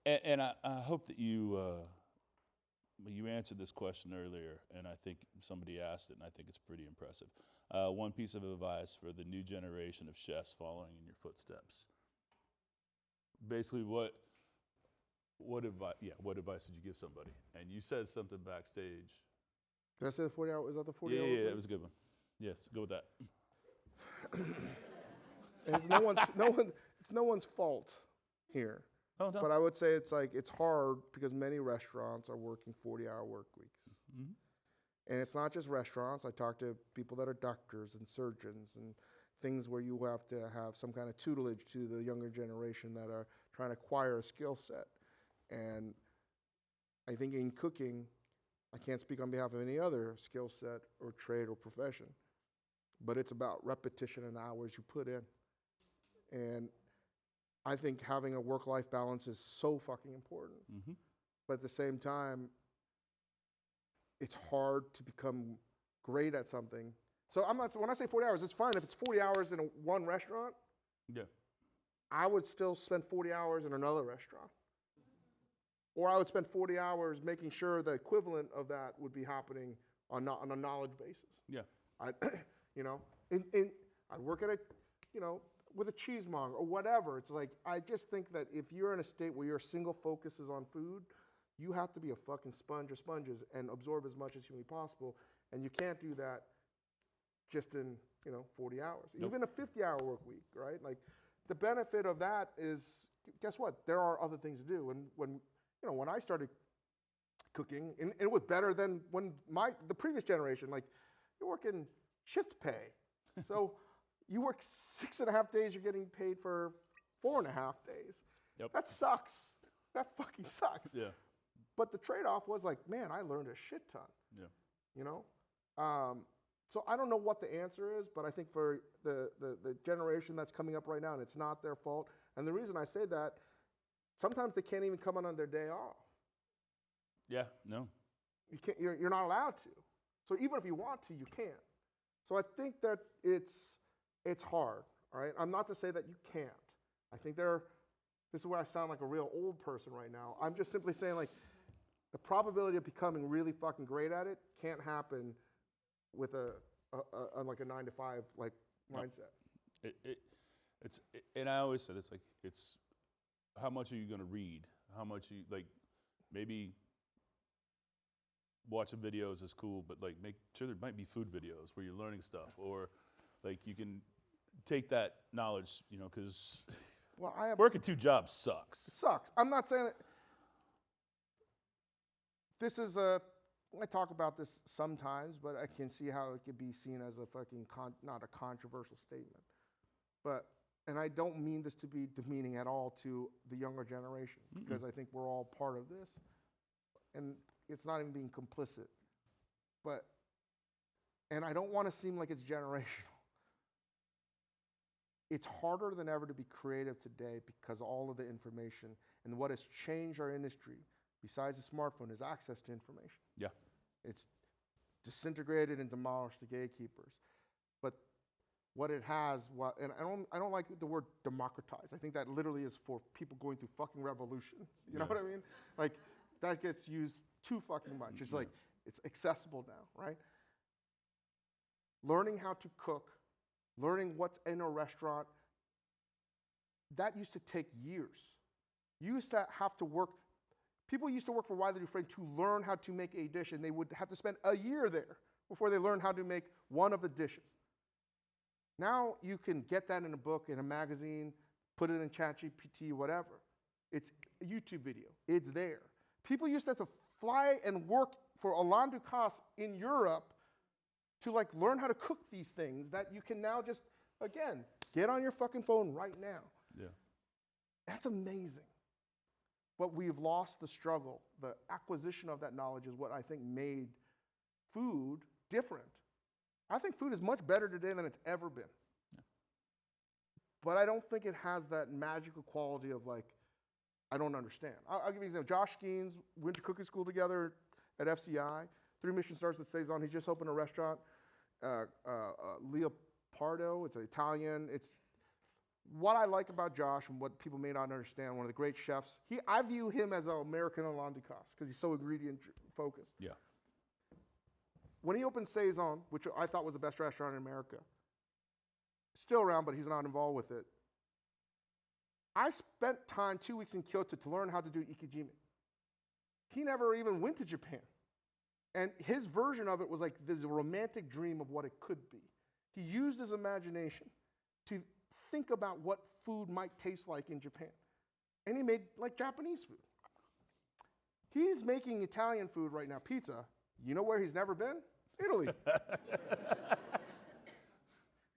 And I hope that you answered this question earlier, and I think somebody asked it, and I think it's pretty impressive. One piece of advice for the new generation of chefs following in your footsteps. Basically, what advice did you give somebody? And you said something backstage. Did I say the 40 hour? Is that the 40 hour? Yeah, that was a good one. Yes, go with that. It's no one's fault here. Oh, no. But I would say it's hard because many restaurants are working 40-hour work weeks. Mm-hmm. And it's not just restaurants. I talk to people that are doctors and surgeons and things where you have to have some kind of tutelage to the younger generation that are trying to acquire a skill set. And I think in cooking, I can't speak on behalf of any other skill set or trade or profession, but it's about repetition and the hours you put in. And I think having a work-life balance is so fucking important. Mm-hmm. But at the same time, it's hard to become great at something. So when I say 40 hours, it's fine if it's 40 hours in one restaurant. Yeah. I would still spend 40 hours in another restaurant. Or I would spend 40 hours making sure the equivalent of that would be happening on a knowledge basis. Yeah. I, you know, I'd work at a, you know, with a cheesemonger or whatever. It's like, I just think that if you're in a state where your single focus is on food, you have to be a fucking sponge or sponges and absorb as much as humanly possible. And you can't do that just in, you know, 40 hours. Nope. Even a 50-hour work week, right? Like, the benefit of that is, guess what? There are other things to do. And when I started cooking, and it was better than when the previous generation, like, you're working shift pay. So you work 6.5 days, you're getting paid for 4.5 days. Yep. That sucks. That fucking sucks. Yeah. But the trade-off was like, man, I learned a shit ton. Yeah. You know? So I don't know what the answer is, but I think for the generation that's coming up right now, and it's not their fault, and the reason I say that, sometimes they can't even come on their day off. Yeah, no. You're not allowed to. So even if you want to, you can't. So I think that it's hard, all right? I'm not to say that you can't. I think this is where I sound like a real old person right now. I'm just simply saying, like, the probability of becoming really fucking great at it can't happen with like a 9-to-5 like mindset. And I always said it's how much are you going to read? How much maybe watching videos is cool, but like make sure there might be food videos where you're learning stuff, or like you can take that knowledge, you know, because working 2 jobs sucks. It sucks. I'm not saying this is I talk about this sometimes, but I can see how it could be seen as a fucking not a controversial statement. And I don't mean this to be demeaning at all to the younger generation, because I think we're all part of this. And it's not even being complicit. And I don't want to seem like it's generational. It's harder than ever to be creative today because all of the information, and what has changed our industry, besides the smartphone, is access to information. Yeah. It's disintegrated and demolished the gatekeepers. But what it has, and I don't like the word democratize. I think that literally is for people going through fucking revolutions. You know what I mean? Like, that gets used too fucking much. It's like, it's accessible now, right? Learning how to cook, learning what's in a restaurant, that used to take years. You used to have to work. People used to work for Wiley Dufresne to learn how to make a dish, and they would have to spend a year there before they learned how to make one of the dishes. Now you can get that in a book, in a magazine, put it in ChatGPT, whatever. It's a YouTube video. It's there. People used to have to fly and work for Alain Ducasse in Europe to like learn how to cook these things that you can now just, again, get on your fucking phone right now. Yeah. That's amazing. But we've lost the struggle. The acquisition of that knowledge is what I think made food different. I think food is much better today than it's ever been. Yeah. But I don't think it has that magical quality of like, I don't understand. I'll give you an example. Josh Skeens went to cooking school together at FCI. 3 Michelin stars at Saison. He just opened a restaurant, Leopardo. It's Italian. It's what I like about Josh and what people may not understand. One of the great chefs. I view him as an American Alain Ducasse because he's so ingredient focused. Yeah. When he opened Saison, which I thought was the best restaurant in America, still around, but he's not involved with it. I spent time 2 weeks in Kyoto to learn how to do ikijime. He never even went to Japan. And his version of it was like this romantic dream of what it could be. He used his imagination to think about what food might taste like in Japan. And he made like Japanese food. He's making Italian food right now, pizza. You know where he's never been? Italy.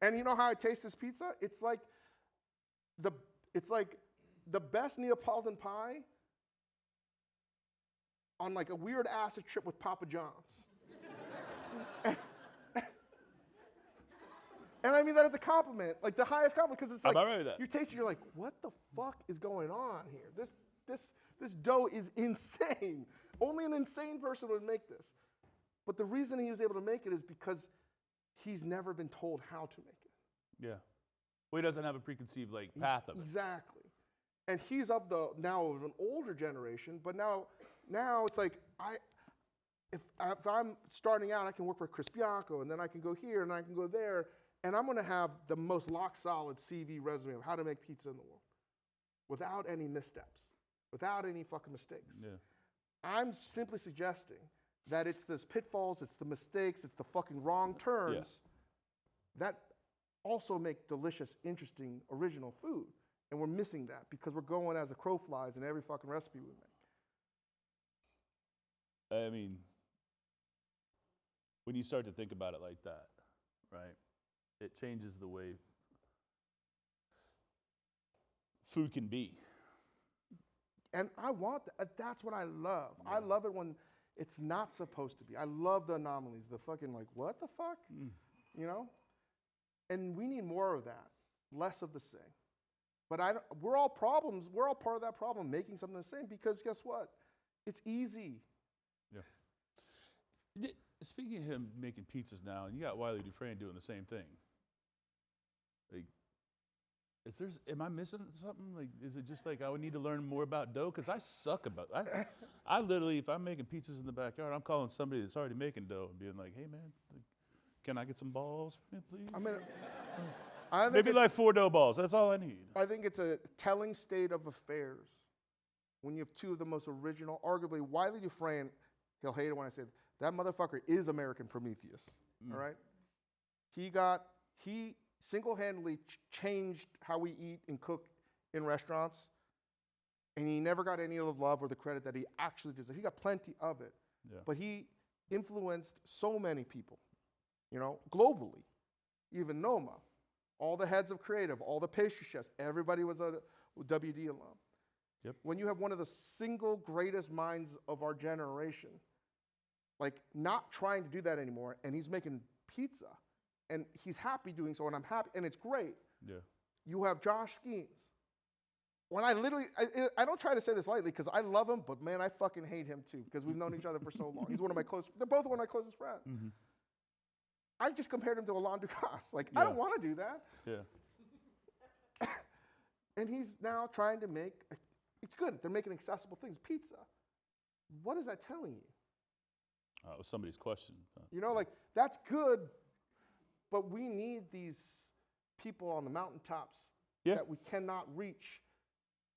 And you know how I taste this pizza? It's like the best Neapolitan pie on like a weird acid trip with Papa John's. And I mean that as a compliment, like the highest compliment, because it's like you taste it, you're like, what the fuck is going on here? This dough is insane. Only an insane person would make this. But the reason he was able to make it is because he's never been told how to make it. Yeah. Well, he doesn't have a preconceived like path of it. Exactly. And he's of an older generation, but now it's like if I'm starting out, I can work for Chris Bianco, and then I can go here, and I can go there, and I'm gonna have the most rock-solid CV resume of how to make pizza in the world, without any missteps, without any fucking mistakes. Yeah. I'm simply suggesting that it's those pitfalls, it's the mistakes, it's the fucking wrong turns that also make delicious, interesting, original food. And we're missing that because we're going as the crow flies in every fucking recipe we make. I mean, when you start to think about it like that, right, it changes the way food can be. And I want that. That's what I love. Yeah. I love it when it's not supposed to be. I love the anomalies, the fucking like, what the fuck? You know? And we need more of that, less of the same. But we're all problems. We're all part of that problem, making something the same, because guess what? It's easy. Yeah. Speaking of him making pizzas now, and you got Wiley Dufresne doing the same thing. Like, am I missing something? Like, is it just like I would need to learn more about dough? Because I suck about it. I literally, if I'm making pizzas in the backyard, I'm calling somebody that's already making dough and being like, hey man, can I get some balls from you, please? I mean, maybe like 4 dough balls. That's all I need. I think it's a telling state of affairs when you have two of the most original, arguably Wiley Dufresne, he'll hate it when I say that motherfucker is American Prometheus, all right? He single-handedly changed how we eat and cook in restaurants, and he never got any of the love or the credit that he actually deserved. He got plenty of it, but he influenced so many people, you know, globally. Even Noma, all the heads of creative, all the pastry chefs, everybody was a WD alum. Yep. When you have one of the single greatest minds of our generation, like not trying to do that anymore, and he's making pizza, and he's happy doing so, and I'm happy, and it's great. Yeah. You have Josh Skeens. When I don't try to say this lightly because I love him, but man, I fucking hate him too because we've known each other for so long. He's one of my they're both one of my closest friends. Mm-hmm. I just compared him to Alain Ducasse. Like, I don't want to do that. Yeah. And he's now trying to make, it's good. They're making accessible things. Pizza. What is that telling you? It was somebody's question. You know, like, that's good, but we need these people on the mountaintops that we cannot reach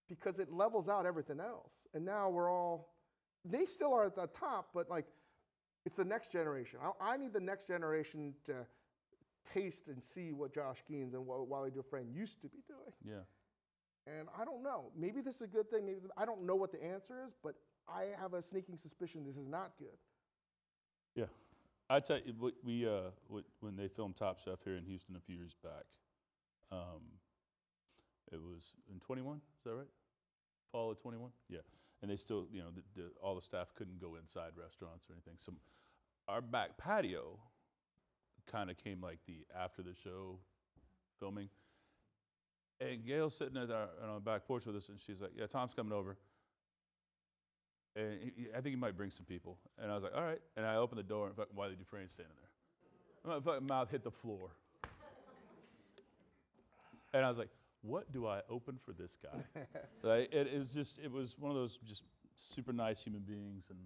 because it levels out everything else. And now they still are at the top, but like, it's the next generation. I need the next generation to taste and see what Josh Skeens and what Wiley Dufresne used to be doing. Yeah. And I don't know. Maybe this is a good thing. I don't know what the answer is, but I have a sneaking suspicion this is not good. Yeah. I tell you, when they filmed Top Chef here in Houston a few years back, it was in 21, is that right? Fall of 21? Yeah. And they still, you know, all the staff couldn't go inside restaurants or anything. So our back patio kind of came like the after the show filming. And Gail's sitting on the back porch with us, and she's like, yeah, Tom's coming over. And I think he might bring some people. And I was like, all right. And I opened the door, and fucking Wiley Dufresne's standing there. My fucking mouth hit the floor. And I was like, what do I open for this guy? Like, it was one of those just super nice human beings. And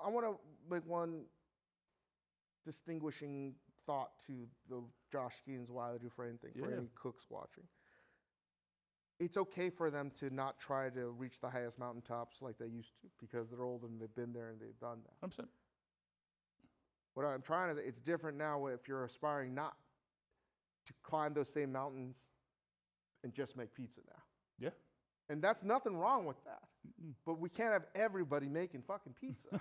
I want to make one distinguishing thought to the Josh Skeens, Wiley Dufresne thing for any cooks watching. It's okay for them to not try to reach the highest mountaintops like they used to because they're old and they've been there and they've done that. 100%. What I'm trying to say, it's different now if you're aspiring not to climb those same mountains and just make pizza now. Yeah. And that's nothing wrong with that. But we can't have everybody making fucking pizza.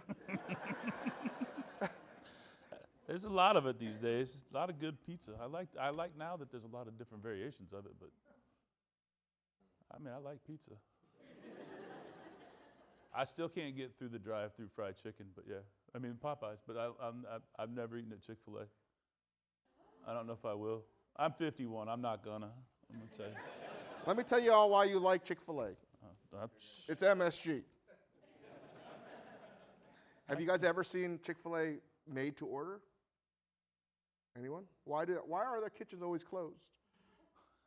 There's a lot of it these days. A lot of good pizza. I like now that there's a lot of different variations of it, but I mean, I like pizza. I still can't get through the drive-through fried chicken, but yeah. I mean, Popeyes, but I've never eaten at Chick-fil-A. I don't know if I will. I'm 51. I'm not gonna. I'm gonna tell you. Let me tell you all why you like Chick-fil-A. It's MSG. Have you guys ever seen Chick-fil-A made to order? Anyone? Why are their kitchens always closed?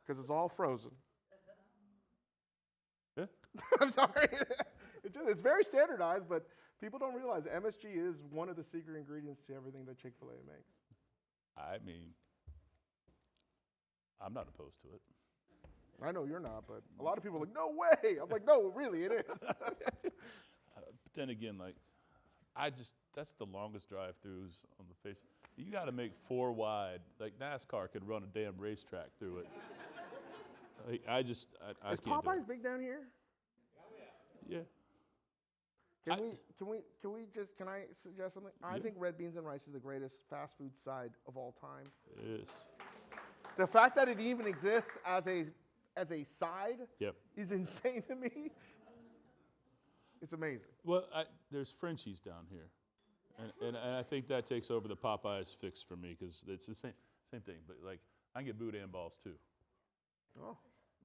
Because it's all frozen. I'm sorry. It's very standardized, but people don't realize MSG is one of the secret ingredients to everything that Chick-fil-A makes. I mean, I'm not opposed to it. I know you're not, but a lot of people are like, no way. I'm like, no, really, it is. But then again, like, that's the longest drive-throughs on the face. You got to make 4 wide. Like NASCAR could run a damn racetrack through it. Like, I Is can't do Popeyes it. big down here? Yeah. Can I suggest something? I Yeah. think red beans and rice is the greatest fast food side of all time. It is. The fact that it even exists as a side Yep. is insane to me. It's amazing. Well, there's Frenchies down here, and I think that takes over the Popeyes fix for me because it's the same thing. But like, I can get boudin balls too. Oh.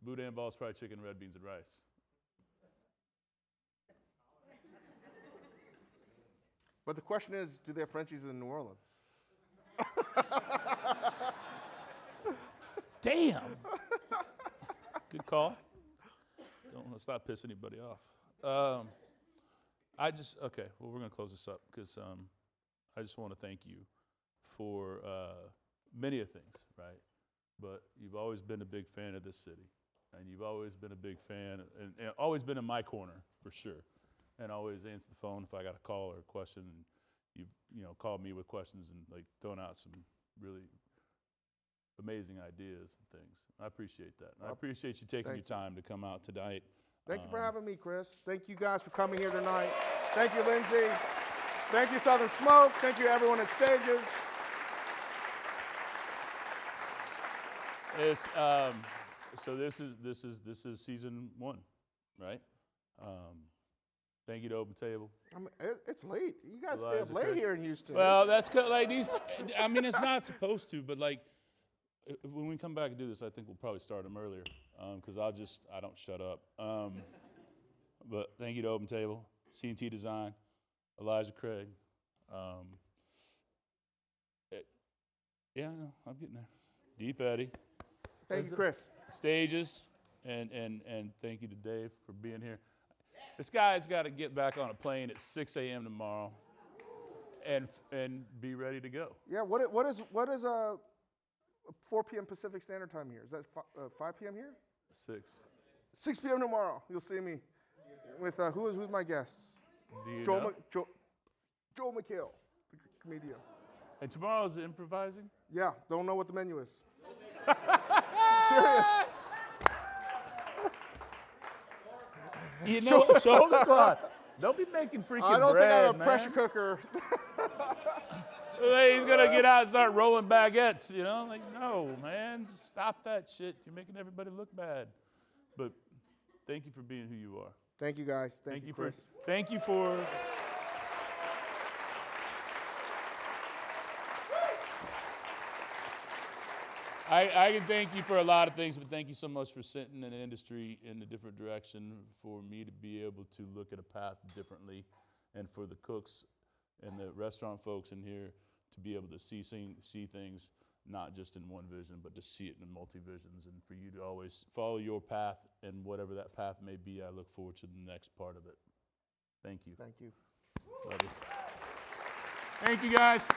Boudin balls, fried chicken, red beans, and rice. But the question is, do they have Frenchies in New Orleans? Damn. Good call. Don't want to stop pissing anybody off. Okay, well, we're going to close this up because I just want to thank you for many of things, right? But you've always been a big fan of this city, and you've always been a big fan, and always been in my corner, for sure, and always answer the phone if I got a call or a question, and you've called me with questions and like thrown out some really amazing ideas and things. I appreciate that. I appreciate you taking your time to come out tonight. Thank you for having me, Chris. Thank you guys for coming here tonight. Thank you, Lindsay. Thank you, Southern Smoke. Thank you, everyone at Stages. So this is season 1, right? Thank you to Open Table. I mean, it's late. You guys stay Elijah up late Craig. here in Houston. Well, that's good. Like these, I mean, it's not supposed to, but like when we come back and do this, I think we'll probably start them earlier because I don't shut up. But thank you to Open Table, C&T Design, Elijah Craig. Yeah, I know, I'm getting there. Deep Eddie. Thank you, Chris. Stages, and thank you to Dave for being here. This guy's got to get back on a plane at 6 a.m. tomorrow, and be ready to go. Yeah, what is 4 p.m. Pacific Standard Time here? Is that 5 p.m. here? 6. 6 p.m. tomorrow. You'll see me with who's my guests? Do you Joel know? Joel McHale, the comedian. And tomorrow's improvising? Yeah, don't know what the menu is. Serious. You know, shoulder squat. Don't be making freaking I don't bread, think I have a man. pressure cooker. He's gonna get out and start rolling baguettes. You know, like no, man, just stop that shit. You're making everybody look bad. But thank you for being who you are. Thank you, guys. Thank you, Chris. Thank you for. I can thank you for a lot of things, but thank you so much for setting an industry in a different direction, for me to be able to look at a path differently, and for the cooks and the restaurant folks in here to be able to see things not just in one vision, but to see it in multi-visions, and for you to always follow your path, and whatever that path may be, I look forward to the next part of it. Thank you. Thank you. Love you. Thank you, guys.